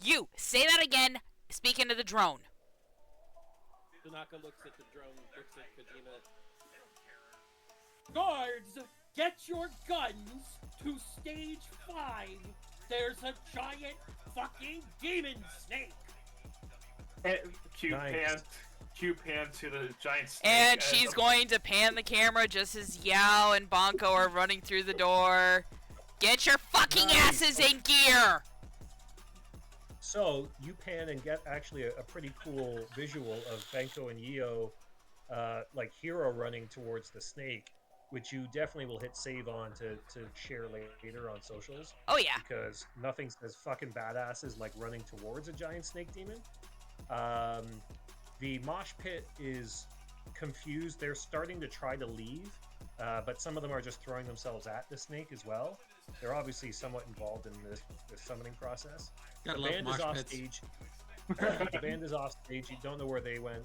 You, say that again. Speak into the drone. Tanaka looks at the drone, looks at Kojima. Guards, get your guns to stage 5. There's a giant fucking demon snake. And Q Nice. pan to the giant snake. And she's going to pan the camera just as Yao and Bonko are running through the door. Get your fucking asses in gear! So you pan and get actually a pretty cool visual of Benko and Yio, like hero running towards the snake, which you definitely will hit save on to share later on socials. Oh yeah. Because nothing says fucking badasses like running towards a giant snake demon. The mosh pit is confused. They're starting to try to leave, but some of them are just throwing themselves at the snake as well. They're obviously somewhat involved in this summoning process. Gotta The love band mosh is off pits. stage. The band is off stage. You don't know where they went.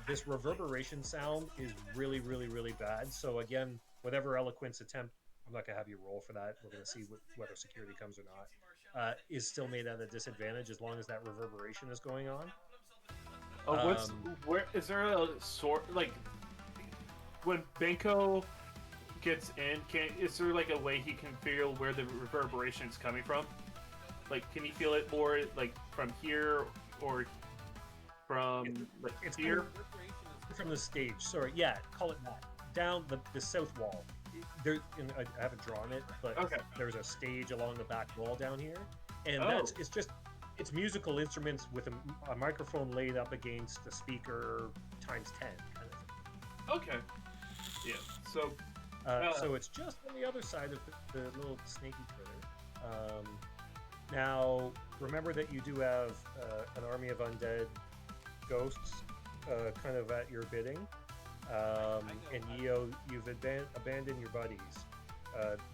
This reverberation sound is really, really, really bad. So again, whatever eloquence attempt, I'm not gonna have you roll for that. We're gonna see whether security comes or not. Is still made at a disadvantage as long as that reverberation is going on. Where is there a sort like when Benko gets in? Is there like a way he can feel where the reverberation is coming from? Like, can he feel it more like from here or from like It's here? from the stage. Sorry, yeah, call it that. Down the south wall. There, and I haven't drawn it, but Okay. there's a stage along the back wall down here, and Oh. it's musical instruments with a microphone laid up against the speaker times 10 kind of thing. Okay. Yeah. So So it's just on the other side of the little snaky critter. Now, remember that you do have an army of undead ghosts kind of at your bidding. And Yio, you've abandoned your buddies.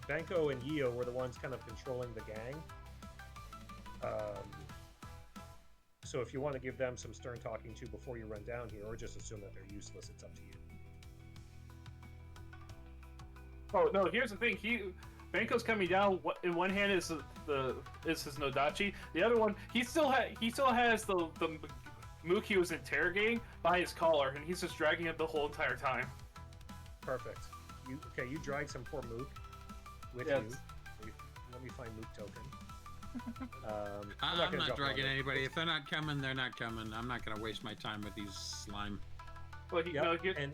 Benko and Yio were the ones kind of controlling the gang. So if you want to give them some stern talking to before you run down here, or just assume that they're useless, it's up to you. oh no, here's the thing. Benko's coming down. In one hand is his Nodachi. The other one, he still has the Mook he was interrogating by his collar, and he's just dragging him the whole entire time. Perfect. You drag some poor Mook with Yes. you. Let me find Mook token. I'm gonna not jump on dragging it. anybody. If they're not coming, they're not coming. I'm not gonna waste my time with these slime. Well, Yep, no, and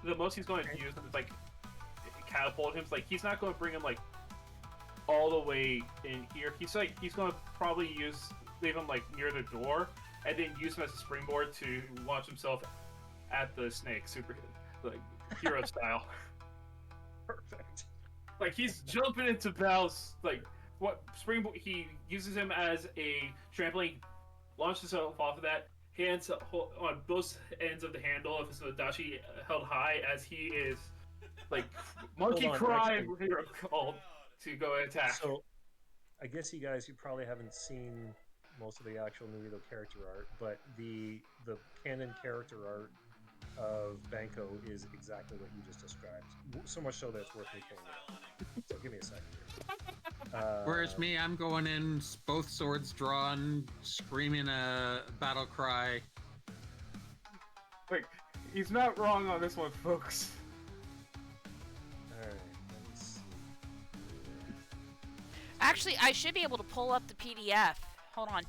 the most he's going to use is like catapult him. Like he's not going to bring him like all the way in here. He's going to probably leave him like near the door, and then use him as a springboard to launch himself at the snake, super like hero style. perfect. Like he's jumping into Val's like what springboard. He uses him as a trampoline, launches himself off of that. Hands on both ends of the handle of his Dashi held high as he is like monkey on, cry actually. hero called to go attack. So, I guess you probably haven't seen most of the actual NewEdo character art, but the canon character art of Banco is exactly what you just described. So much so that it's worth me pulling it up. So give me a second here. Whereas me, I'm going in, both swords drawn, screaming a battle cry. Like he's not wrong on this one, folks. All right, let me see. Actually, I should be able to pull up the PDF. Hold on.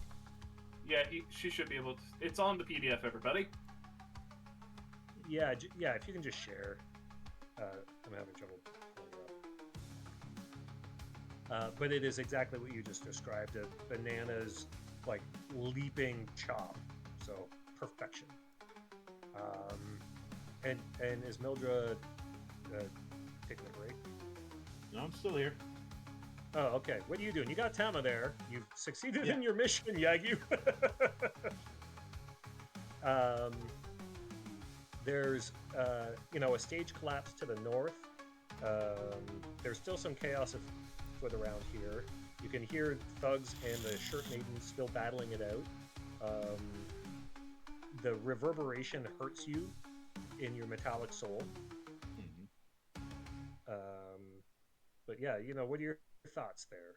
Yeah, she should be able to. It's on the PDF, everybody. Yeah, if you can just share. I'm having trouble pulling it up. But it is exactly what you just described. A bananas, like, leaping chop. So, perfection. And is Mildred taking a break? No, I'm still here. Oh, okay. What are you doing? You got Tama there. You've succeeded Yeah. in your mission, Yagyu. There's, a stage collapse to the north. There's still some chaos afoot around here. You can hear thugs and the shirt maidens still battling it out. The reverberation hurts you in your metallic soul. But yeah, what are your thoughts there?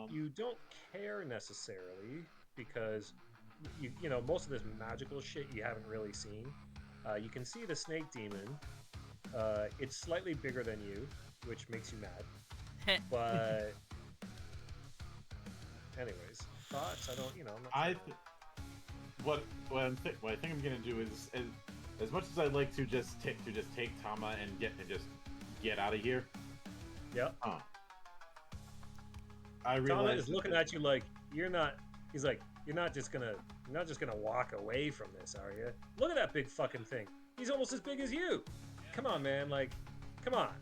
You don't care necessarily because most of this magical shit you haven't really seen. You can see the snake demon. It's slightly bigger than you, which makes you mad. But anyways, thoughts? I don't. I'm not. What I think I'm gonna do is as much as I'd like to just take Tama and get out of here. Yep. I Tama realize is looking at you like you're not. He's like, you're not just gonna walk away from this, are you? Look at that big fucking thing. He's almost as big as you. Come on, man. Like, come on.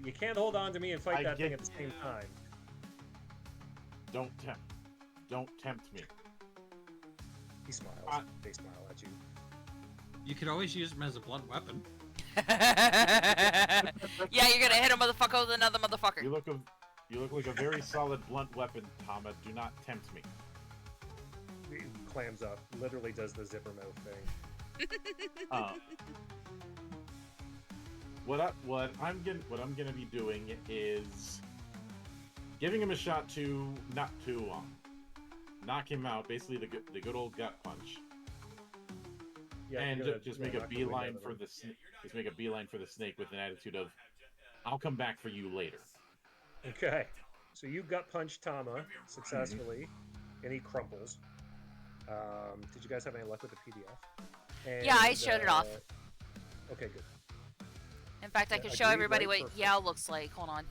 You can't hold on to me and fight that thing at the same time. Don't tempt me. He smiles. They smile at you. You could always use him as a blunt weapon. Yeah, you're gonna hit a motherfucker with another motherfucker. You look like a very solid blunt weapon, Tama. Do not tempt me. He clams up. Literally does the zipper mouth thing. What I'm gonna be doing is giving him a shot to knock him out. Basically, the good old gut punch. Yeah, and just make a beeline for the just make a beeline for the snake with an attitude of, "I'll come back for you later." Okay, so you gut punch Tama successfully, and he crumples. Did you guys have any luck with the PDF? And, yeah, I showed it off. Okay, good. In fact, I Yeah, can show agreed, everybody right? what Perfect. Yao looks like. Hold on.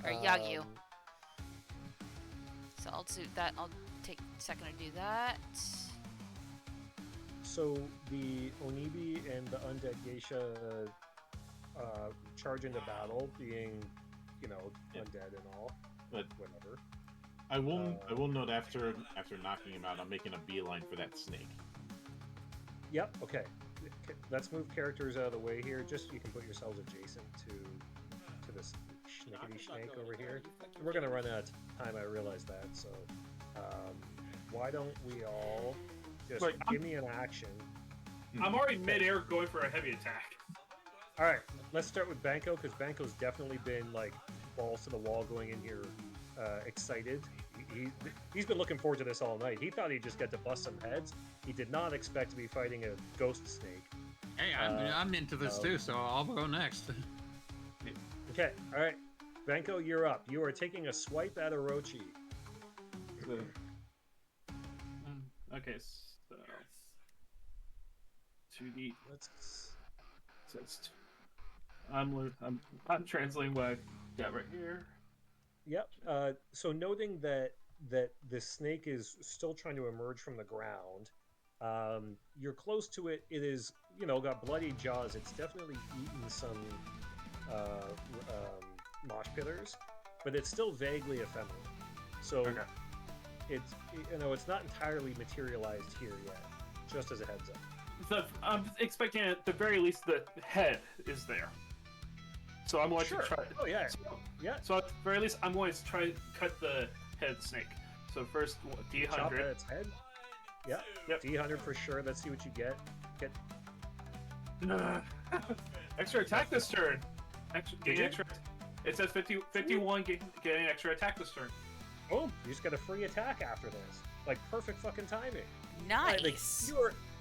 Or Yagyu. So I'll do that. I'll take a second to do that. So the Onibi and the Undead Geisha charge into battle, being, undead and all, But whatever. I will note after knocking him out, I'm making a beeline for that snake. Yep. Okay. Let's move characters out of the way here. Just you can put yourselves adjacent to this schnickety snake over here. We're gonna run out of time. I realize that. So why don't we all just give me an action? I'm already mid-air going for a heavy attack. All right. Let's start with Banco because Banco's definitely been like balls to the wall going in here, excited. He's been looking forward to this all night. He thought he'd just get to bust some heads. He did not expect to be fighting a ghost snake. Hey, I'm into this too, so I'll go next. Okay, all right. Banco, you're up. You are taking a swipe at Orochi. Okay, so 2D. Let's. I'm translating what I've got right here. Yep. So noting that the snake is still trying to emerge from the ground, you're close to it. It is, got bloody jaws. It's definitely eaten some mosh pitters, but it's still vaguely ephemeral. So Okay. it's not entirely materialized here yet. Just as a heads up. So I'm expecting at the very least the head is there. So I'm going Sure. to try. Oh yeah. So, Yeah. so at the very least, I'm going to try to cut the head snake. So first Chop at D100. its head. Yeah. Yep. D100 for sure. Let's see what you get. Extra attack this turn. Did Getting you? extra. It says 51 getting extra attack this turn. Oh, you just get a free attack after this. Like perfect fucking timing. Nice. Like,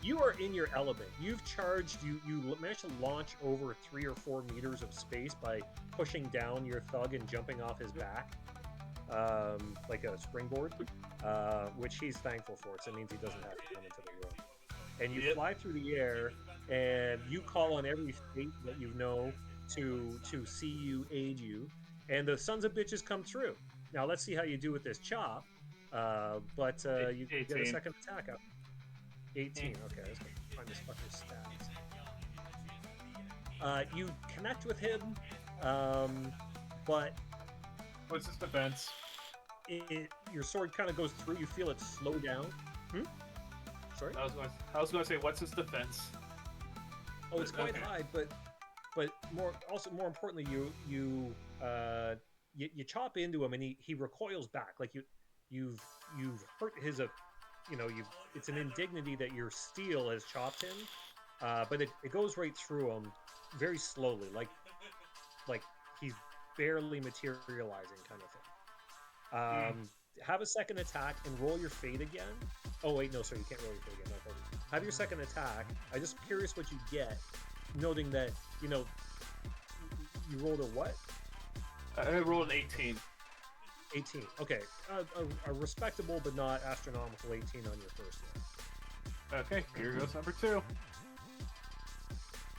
you are in your element. You've charged. You managed to launch over 3 or 4 meters of space by pushing down your thug and jumping off his back, like a springboard, which he's thankful for. So it means he doesn't have to come into the room. And you fly through the air, and you call on every fate that you know to see you, aid you, and the sons of bitches come through. Now let's see how you do with this chop. But you get a 18. second attack up. 18. Okay, let's find this fucking stats. You connect with him, but What's his defense? your sword kind of goes through. You feel it slow down. Sorry. I was going to say, what's his defense? Oh, it's quite Okay. high, but more importantly, you chop into him and he recoils back. Like you've hurt his it's an indignity that your steel has chopped him, but it goes right through him very slowly, like he's barely materializing kind of thing. Have a second attack and roll your fate again. Oh wait, no, sorry, you can't roll your fate again. No, have your second attack. I'm just curious what you get, noting that you rolled a what? I rolled an 18. 18. Okay, a respectable but not astronomical 18 on your first one. Okay, here goes number 2.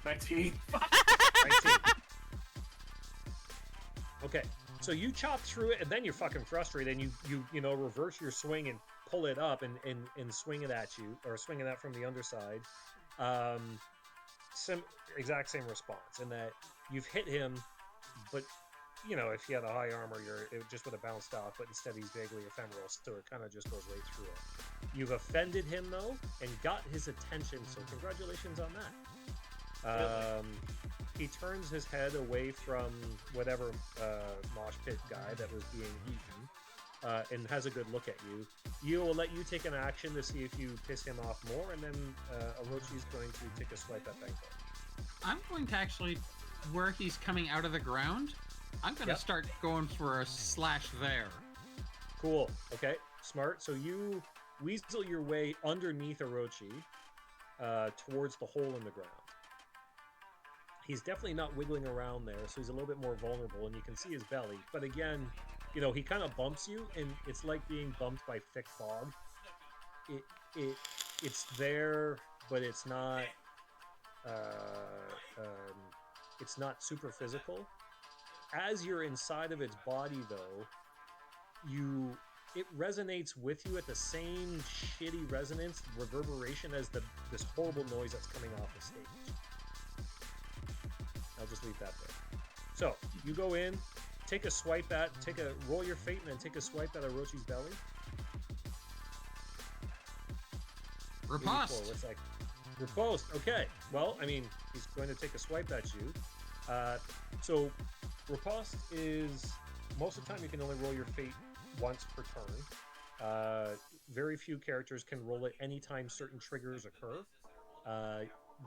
19. 19. Okay, so you chop through it, and then you're fucking frustrated, and you reverse your swing and pull it up and swing it at you, or swing it out from the underside. Exact same response, in that you've hit him, but if he had a high armor, it just would have bounced off, but instead he's vaguely ephemeral, so it kind of just goes right through it. You've offended him, though, and got his attention, so congratulations on that. He turns his head away from whatever mosh pit guy that was being eaten, and has a good look at you. You will let you take an action to see if you piss him off more, and then Orochi's going to take a swipe at Benko. I'm going to actually, where he's coming out of the ground, I'm going to start going for a slash there. Cool. Okay. Smart. So you weasel your way underneath Orochi towards the hole in the ground. He's definitely not wiggling around there, so he's a little bit more vulnerable, and you can see his belly. But again, he kind of bumps you, and it's like being bumped by thick fog. It's there, but it's not. It's not super physical. As you're inside of its body, though, it resonates with you at the same shitty resonance reverberation as this horrible noise that's coming off the stage. I'll just leave that there. So you go in, roll your fate, and then take a swipe at Orochi's belly. Riposte. What's that? Riposte. Okay. Well, I mean, he's going to take a swipe at you. So riposte is, most of the time you can only roll your fate once per turn. Very few characters can roll it anytime certain triggers occur.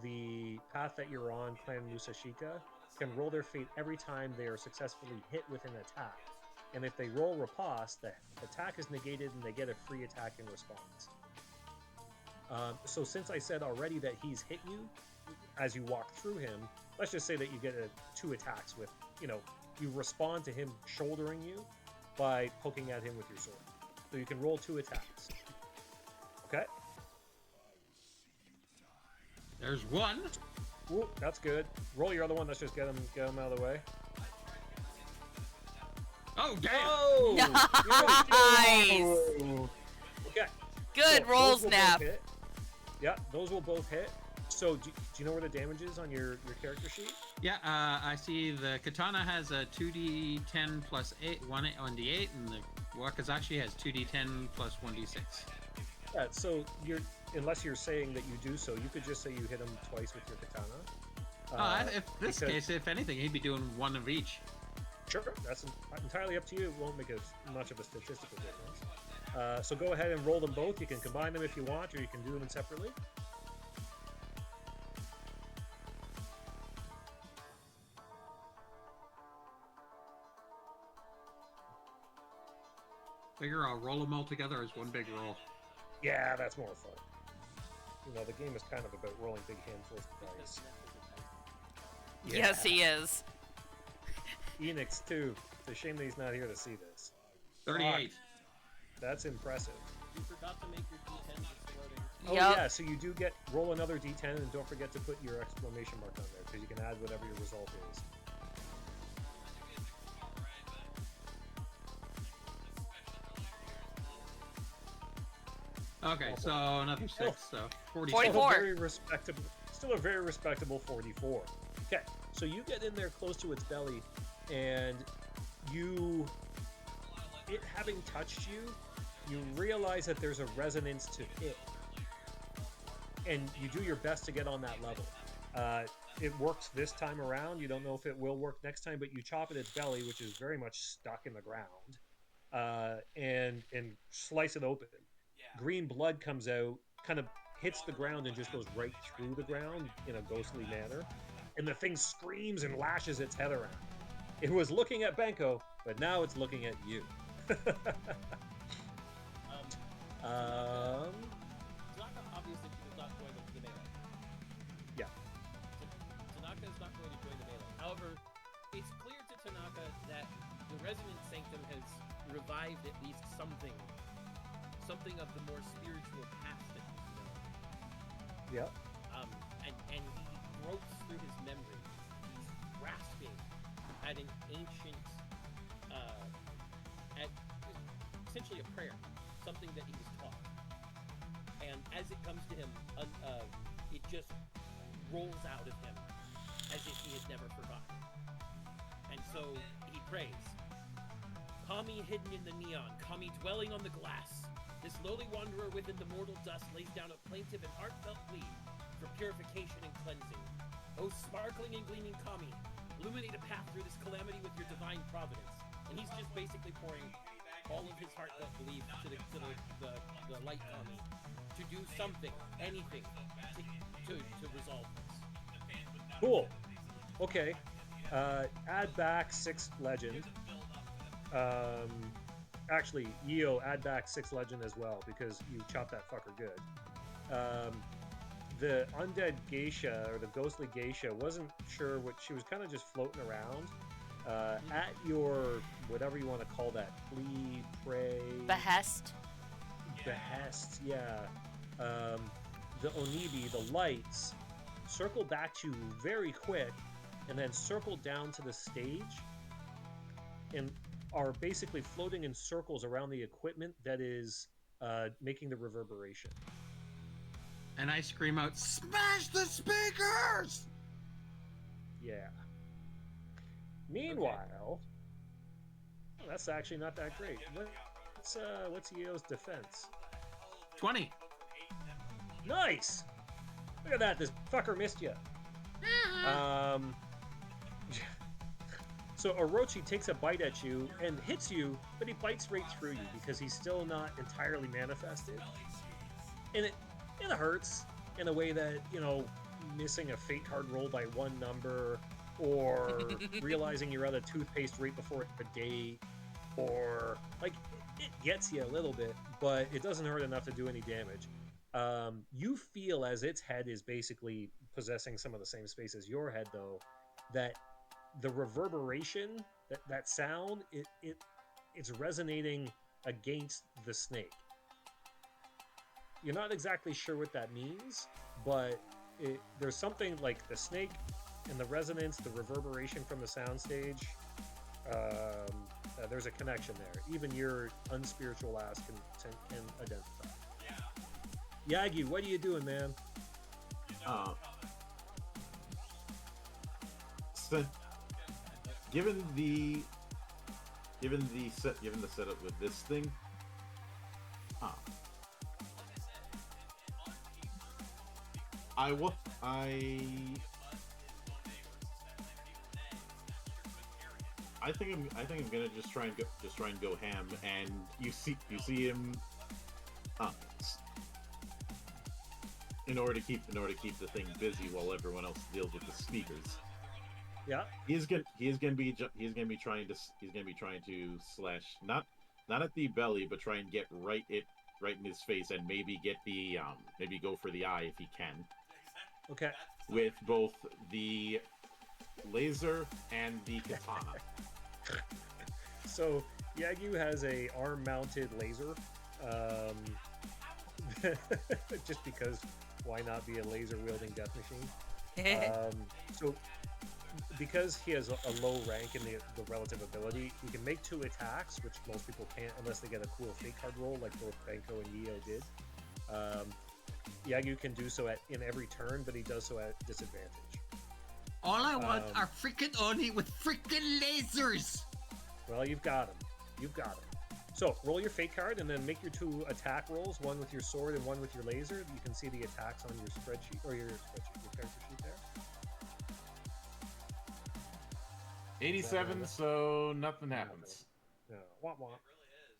The path that you're on, Clan Musashika, can roll their fate every time they are successfully hit with an attack. And if they roll riposte, the attack is negated and they get a free attack in response. So since I said already that he's hit you as you walk through him, let's just say that you get 2 attacks with, you respond to him shouldering you by poking at him with your sword. So you can roll 2 attacks. Okay? There's one. Ooh, that's good. Roll your other one. Let's just get him out of the way. Oh, damn! Oh! Nice! Okay. Good so roll, those will both Snap. hit. Yeah, those will both hit. So, do you know where the damage is on your character sheet? Yeah, I see the katana has a 2d10 plus 8, 1d8, and the wakizashi has 2d10 plus 1d6. Yeah, so unless you're saying that you do so, you could just say you hit him twice with your katana. If this because- case, if anything, he'd be doing one of each. Sure, that's entirely up to you. It won't make much of a statistical difference. So go ahead and roll them both. You can combine them if you want, or you can do them separately. Figure I'll roll them all together as one big roll. Yeah, that's more fun. You know, the game is kind of about rolling big handfuls of dice. Yes, he is. Enix too. It's a shame that he's not here to see this. 38. That's impressive. You forgot to make your D10 exploding. Oh Yup. yeah, so you do get roll another d10 and don't forget to put your exclamation mark on there because you can add whatever your result is. Okay, so another 6, so 46. 44. Still a very respectable 44. Okay, so you get in there close to its belly, and it having touched you, you realize that there's a resonance to it, and you do your best to get on that level. It works this time around. You don't know if it will work next time, but you chop at its belly, which is very much stuck in the ground, and slice it open. Green blood comes out, kind of hits the ground and just goes right through the ground in a ghostly manner. And the thing screams and lashes its head around. It was looking at Benko, but now it's looking at you. Tanaka obviously is not going to the melee. Yeah. Tanaka is not going to join the melee. However, it's clear to Tanaka that the Resonant Sanctum has revived at least something of the more spiritual past that he's known. Yeah. And he gropes through his memories. He's grasping at an ancient, at essentially a prayer, something that he was taught. And as it comes to him, it just rolls out of him as if he had never forgotten. And so he prays. Kami hidden in the neon, Kami dwelling on the glass. This lowly wanderer within the mortal dust lays down a plaintive and heartfelt plea for purification and cleansing. O sparkling and gleaming Kami, illuminate a path through this calamity with your divine providence. And he's just basically pouring all of his heartfelt belief to the light Kami to do something, anything, to resolve this. Cool. Okay. Add back 6 legend. Actually, Io, add back 6 legend as well because you chopped that fucker good. The undead geisha or the ghostly geisha wasn't sure what she was kind of just floating around. At your whatever you want to call that, plea, pray, Behest. yeah. The onibi, the lights, circle back to you very quick, and then circle down to the stage, and are basically floating in circles around the equipment that is making the reverberation. And I scream out, "Smash the speakers!" Yeah. Meanwhile, oh, that's actually not that great. What's Io's defense? 20. Nice! Look at that, this fucker missed you. So Orochi takes a bite at you and hits you, but he bites right through you because he's still not entirely manifested. And it hurts in a way that, missing a fate card roll by 1 number, or realizing you're out of toothpaste right before a date, or, it gets you a little bit, but it doesn't hurt enough to do any damage. You feel as its head is basically possessing some of the same space as your head, though, that the reverberation, that sound, it's resonating against the snake. You're not exactly sure what that means, but there's something like the snake and the resonance, the reverberation from the soundstage. There's a connection there. Even your unspiritual ass can identify. Yeah. Yagi, what are you doing, man? So, given the setup with this thing, I think I'm gonna just try and go ham, and you see him, in order to keep the thing busy while everyone else deals with the speakers. Yeah. He's gonna be trying to slash not at the belly, but try and get right in his face, and maybe get the maybe go for the eye if he can. Okay. With both the laser and the katana. So Yagyu has a arm-mounted laser, just because why not be a laser-wielding death machine? So because he has a low rank in the relative ability, he can make 2 attacks, which most people can't unless they get a cool fake card roll, like both Benko and Yeo did. Yagyu can do so in every turn, but he does so at disadvantage. All I want are freaking Oni with freaking lasers! Well, you've got him. So, roll your fate card and then make your 2 attack rolls, one with your sword and one with your laser. You can see the attacks on your spreadsheet, or your character sheet there. 87, so nothing happens. No, womp womp.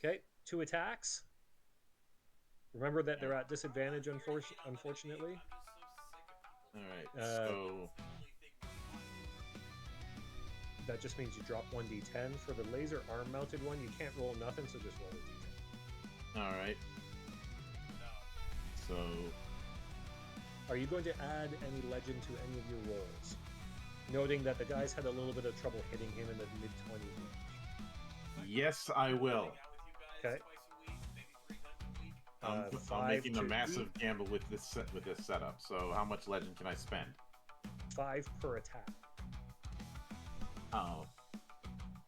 Okay, 2 attacks. Remember that they're at disadvantage, unfortunately. Alright, so... That just means you drop 1d10. For the laser arm-mounted one, you can't roll nothing, so just roll a d10. Alright. So... Are you going to add any legend to any of your rolls? Noting that the guys had a little bit of trouble hitting him in the mid-20s range. Yes, I will. Okay. I'm making a massive gamble with this setup. So how much legend can I spend? 5 per attack. Oh.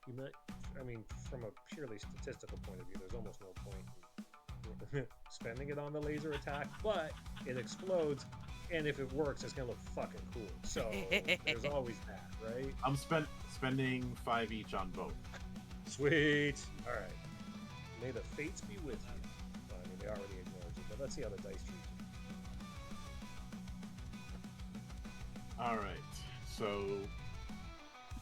You might, I mean, from a purely statistical point of view, there's almost no point in spending it on the laser attack, but it explodes, and if it works, it's gonna look fucking cool. So there's always that, right? I'm spending 5 each on both. Sweet. All right. May the fates be with you. Well, I mean, they already ignored you, but let's see how the dice treat you. All right. So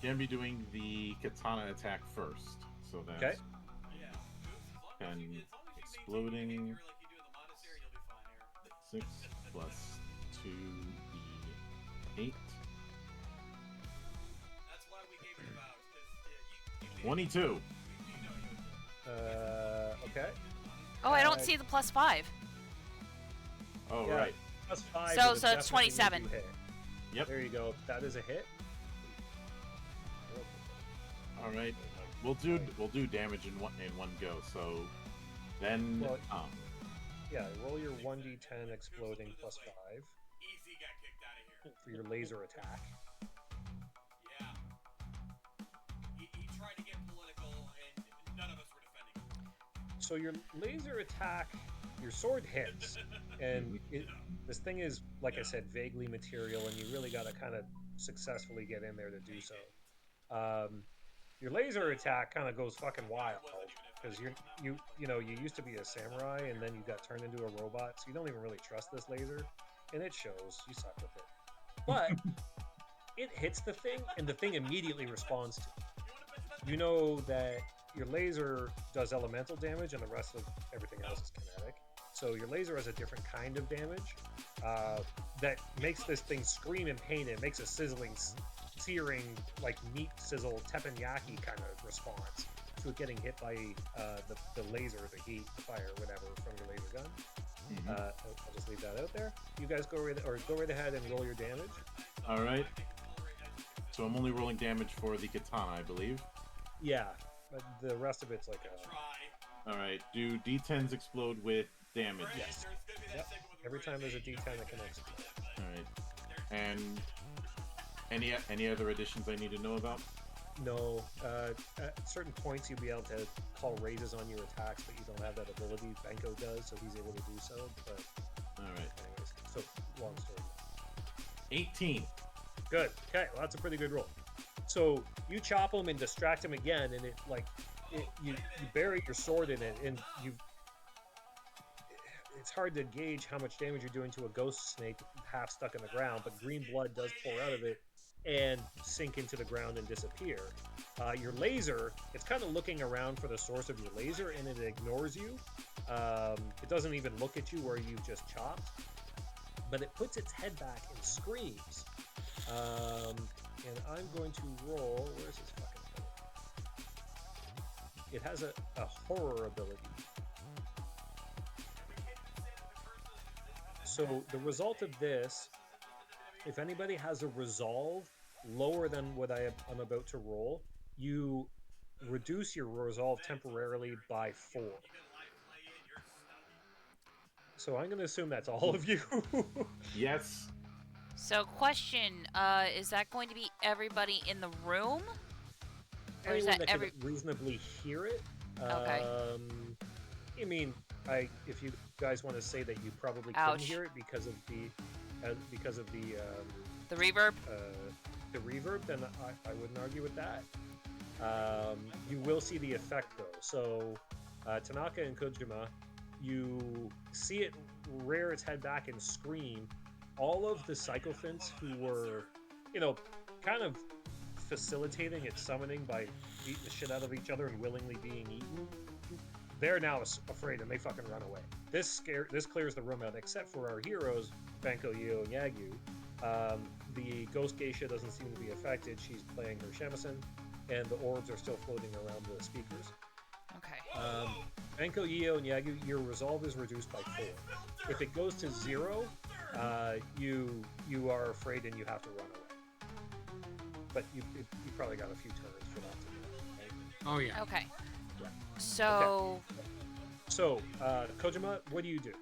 gonna be doing the katana attack first. So that's okay. 10 exploding. 6 plus 2d8. 22. Okay. Oh, I don't see the +5. Oh, yeah, right. +5. So it's 27. Yep. There you go. That is a hit. All right. We'll do damage in one go. So then yeah, roll your 1d10 exploding +5. Easy got kicked out of here. For your laser attack. Yeah. He tried to get political, and none of us were defending him. So your laser attack, your sword hits, and this thing is, like I said, vaguely material, and you really got to kind of successfully get in there to do so. Your laser attack kind of goes fucking wild because you used to be a samurai, and then you got turned into a robot, so you don't even really trust this laser, and it shows. You suck with it, but it hits the thing, and the thing immediately responds to it. You know that your laser does elemental damage, and the rest of everything else is kinetic. So your laser has a different kind of damage that makes this thing scream in pain. It makes a sizzling, searing, like meat sizzle teppanyaki kind of response to it getting hit by the laser, the heat, the fire, whatever from your laser gun. Mm-hmm. I'll just leave that out there. You guys go right ahead and roll your damage. All right. So I'm only rolling damage for the katana, I believe. Yeah, but the rest of it's like a... All right. Do D10s explode with damage? Yes. Yep. Every time there's a D10 that can explode. All right. And any other additions I need to know about? No. At certain points, you'll be able to call raises on your attacks, but you don't have that ability. Benko does, so he's able to do so. But All right. anyways, so long story. 18. Good. Okay, well, that's a pretty good roll. So you chop him and distract him again, and you bury your sword in it, and it's hard to gauge how much damage you're doing to a ghost snake half stuck in the ground, but green blood does pour out of it and sink into the ground and disappear. Your laser, it's kind of looking around for the source of your laser, and it ignores you. It doesn't even look at you where you've just chopped, but it puts its head back and screams. And I'm going to roll. Where's this fucking ability? It has a horror ability. So the result of this, if anybody has a resolve lower than what I'm about to roll, you reduce your resolve temporarily by 4. So I'm going to assume that's all of you. Yes. So, question: is that going to be everybody in the room, or is Anyone that that every? can reasonably hear it. Okay. I mean, if you guys want to say that you probably Ouch. couldn't hear it because of the The reverb. the reverb, then I wouldn't argue with that. You will see the effect though. So Tanaka and Kojima, you see it rear its head back and scream. All of the sycophants who were, kind of facilitating its summoning by beating the shit out of each other and willingly being eaten, they're now afraid and they fucking run away. This clears the room out, except for our heroes, Banko, Yo, and Yagu. The ghost geisha doesn't seem to be affected. She's playing her shamisen, and the orbs are still floating around the speakers. Okay. Banko, Yo, and Yagu, your resolve is reduced by 4. If it goes to 0, you are afraid and you have to run away. But you probably got a few turns for that to do, right? Oh yeah. Okay. Yeah. So, So, Kojima, what do you do?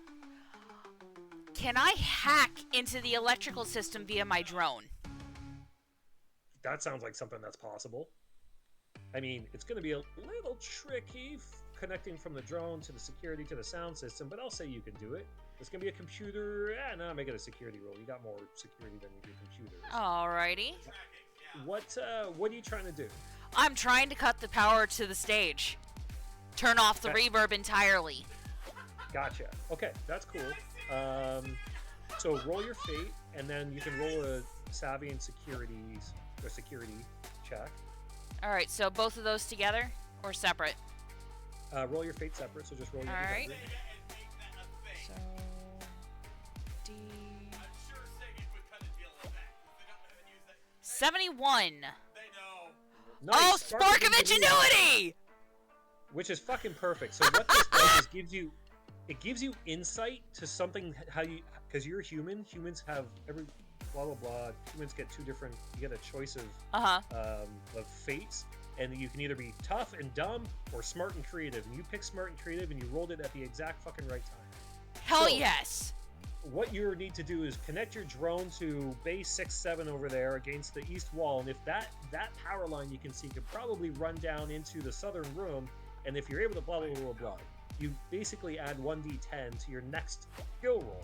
can I hack into the electrical system via my drone? That sounds like something that's possible. I mean, it's going to be a little tricky connecting from the drone to the security to the sound system, but I'll say you can do it. It's going to be a computer. No, make it a security roll. You got more security than you do computers. Alrighty. What are you trying to do? I'm trying to cut the power to the stage. Turn off the Okay. reverb entirely. Gotcha. Okay, that's cool. So roll your fate, and then you can roll a savvy and security check. Alright, so both of those together or separate? Roll your fate separate, so just roll your Alright. fate. So, D. 71. Nice, Oh, spark of ingenuity! Which is fucking perfect. So what this does is gives you insight to something, because you're human. Humans have blah blah blah. Humans get you get a choice of fates, and you can either be tough and dumb or smart and creative. And you pick smart and creative, and you rolled it at the exact fucking right time. Hell So- yes! What you need to do is connect your drone to base 6-7 over there against the east wall, and if that power line you can see could probably run down into the southern room, and if you're able to blah blah blah blah, you basically add 1d10 to your next skill roll.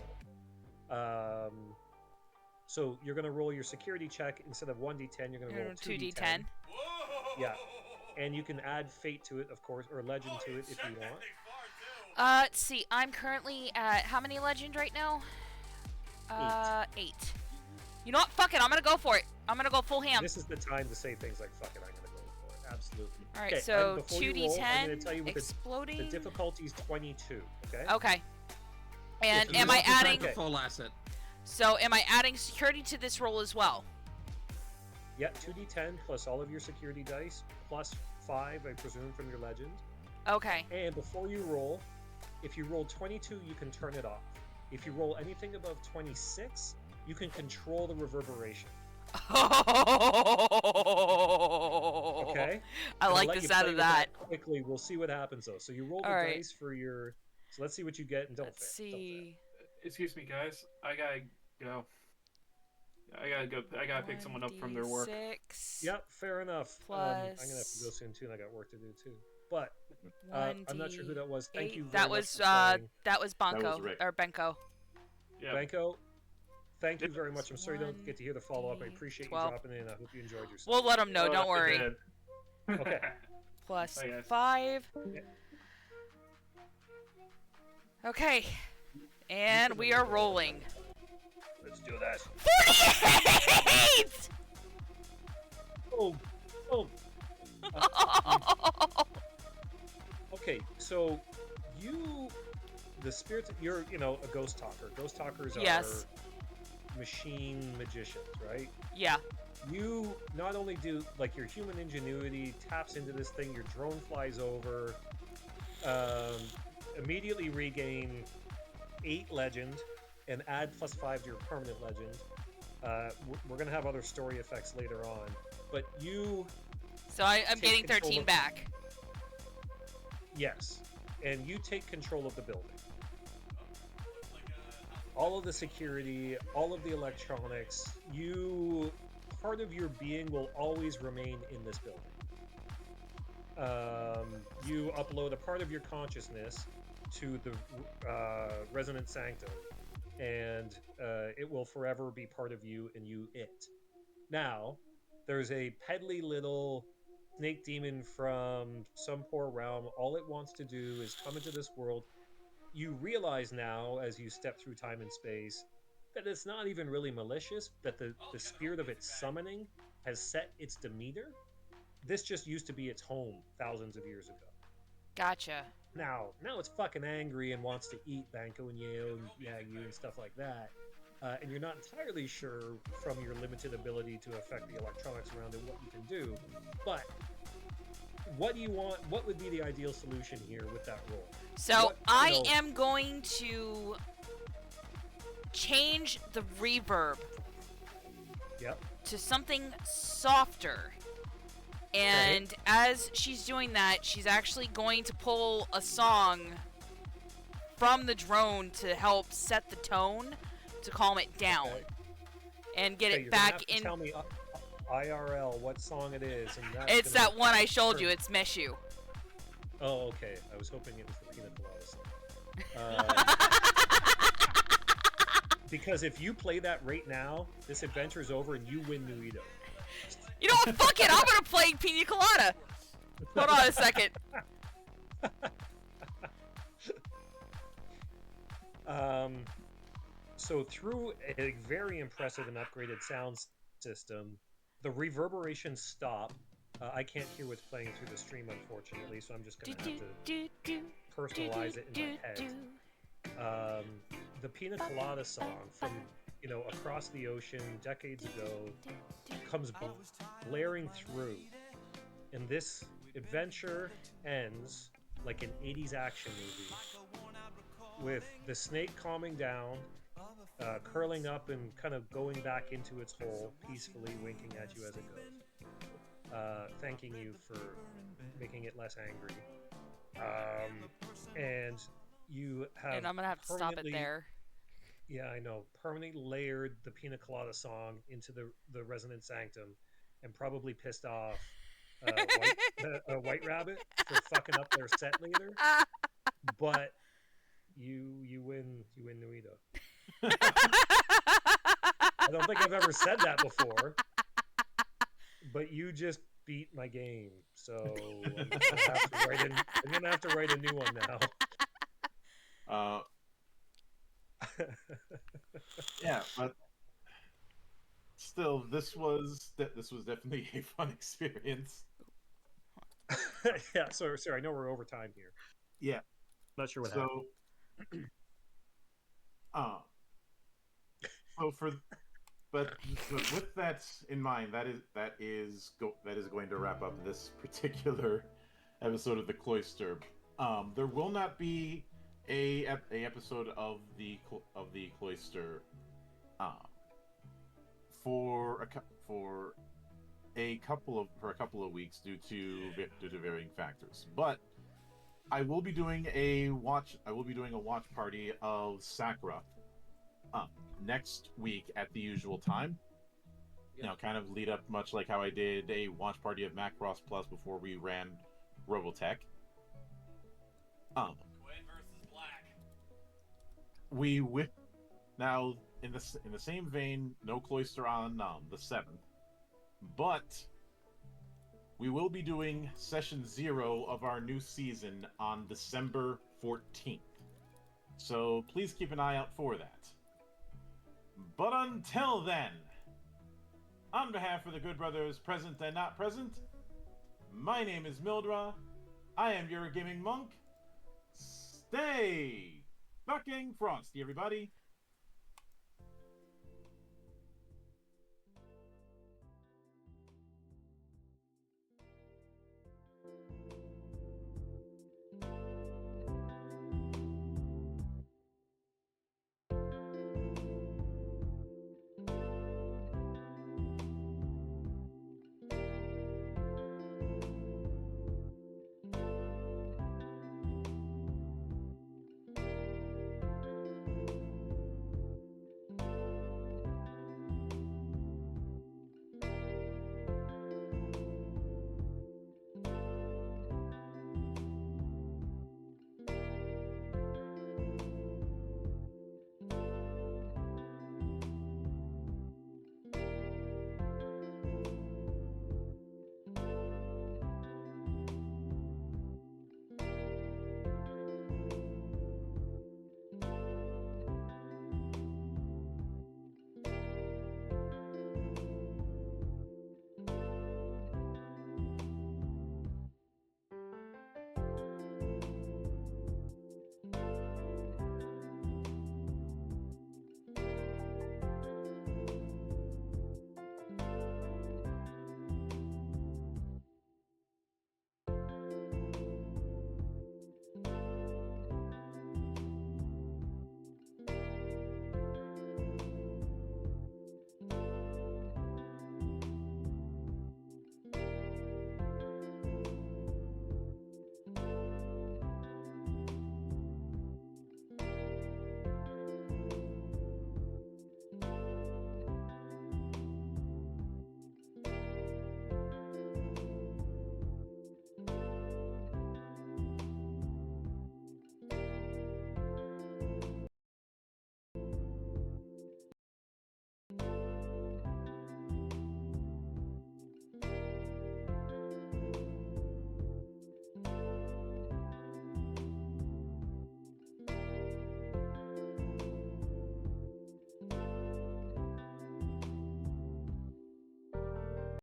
So you're going to roll your security check instead of 1d10. You're going to roll 2d10. Yeah, and you can add fate to it, of course, or legend to it if you want. Let's see. I'm currently at how many legend right now? 8. You know what? Fuck it. I'm gonna go for it. I'm gonna go full ham. This is the time to say things like "fuck it," I'm going to go for it. Absolutely. All right. Okay, So and before you roll, I'm 2d10 going to tell you what exploding. the difficulty's 22. Okay. Okay. And Yeah, am I you have to adding? track the full asset? So am I adding security to this roll as well? Yeah, 2d10 plus all of your security dice plus 5, I presume, from your legend. Okay. And before you roll, if you roll 22, you can turn it off. If you roll anything above 26, you can control the reverberation. Okay? I And I'll like let the you sound play of with that. Quickly, we'll see what happens though. So you roll the All right. dice for your. So let's see what you get and don't Let's fail. Don't fail. see. Excuse me, guys. I gotta go. gotta pick someone up from their work. 1d6 Yep, fair enough. I'm gonna have to plus go soon too, and I got work to do too. But 1d8. I'm not sure who that was. Thank you very That much was for playing. that was Banco Rick. or Benko. Yeah. Banco, thank you Yep. very much. I'm sorry you don't get to hear the follow-up. I appreciate you 12. dropping in. I hope you enjoyed yourself. We'll let them know. Oh, Don't worry. bad. Okay. Plus Bye, guys. 5. Yeah. Okay, and we are rolling. Let's do that. 48! Oh. Okay, so the spirits, you're, a ghost talker. Ghost talkers Yes. are machine magicians, right? Yeah. You not only do, like, your human ingenuity taps into this thing, your drone flies over, immediately regain 8 legend, and add +5 to your permanent legend. We're going to have other story effects later on, but you... So I'm Take getting control 13 of- back. Yes, and you take control of the building. All of the security, all of the electronics, part of your being will always remain in this building. You upload a part of your consciousness to the resonant sanctum, and it will forever be part of you, and you it. Now, there's a peddly little snake demon from some poor realm. All it wants to do is come into this world. You realize now, as you step through time and space, that it's not even really malicious, that the spirit of its summoning has set its demeanor. This just used to be its home thousands of years ago. Gotcha. Now it's fucking angry and wants to eat Banco and you and stuff like that. And you're not entirely sure from your limited ability to affect the electronics around it what you can do. But what do you want? What would be the ideal solution here with that roll? So I am going to change the reverb Yep. to something softer. And as she's doing that, she's actually going to pull a song from the drone to help set the tone to calm it down and get it you're back gonna have to in. Tell me IRL what song it is, and It's that one I showed you. It's Meshu. Oh, okay. I was hoping it was the Pina Colada song. Because if you play that right now, this adventure's over and you win NewEdo. You know what? Fuck it. I'm gonna play Pina Colada. Hold on a second. So through a very impressive and upgraded sound system, the reverberations stop. I can't hear what's playing through the stream, unfortunately, so I'm just going to have to personalize it in my head. The Pina Colada song from, across the ocean decades ago comes blaring through, and this adventure ends like an 80s action movie with the snake calming down, curling up and kind of going back into its hole, peacefully winking at you as it goes, thanking you for making it less angry. And you have And I'm gonna have to stop it there. Yeah, I know. Permanently layered the Pina Colada song into the resonant sanctum, and probably pissed off White Rabbit for fucking up their set leader. But you win NewEdo. I don't think I've ever said that before, but you just beat my game, so I'm gonna have to write a new one now. Yeah, but still, this was definitely a fun experience. Yeah, sorry, I know we're over time here. Yeah, Not sure what happened. But with that in mind, that is going to wrap up this particular episode of the Cloister. There will not be a episode of the Cloister for a couple of weeks due to varying factors. But I will be doing a watch party of Sakura next week at the usual time. you know, kind of lead up much like how I did a watch party of Macross Plus before we ran Robotech. Quinn versus Black. Now in the same vein, no Cloister on the 7th, but we will be doing session 0 of our new season on December 14th. So please keep an eye out for that. But until then, on behalf of the good brothers present and not present, my name is Mildra. I am your gaming monk. Stay fucking frosty, everybody.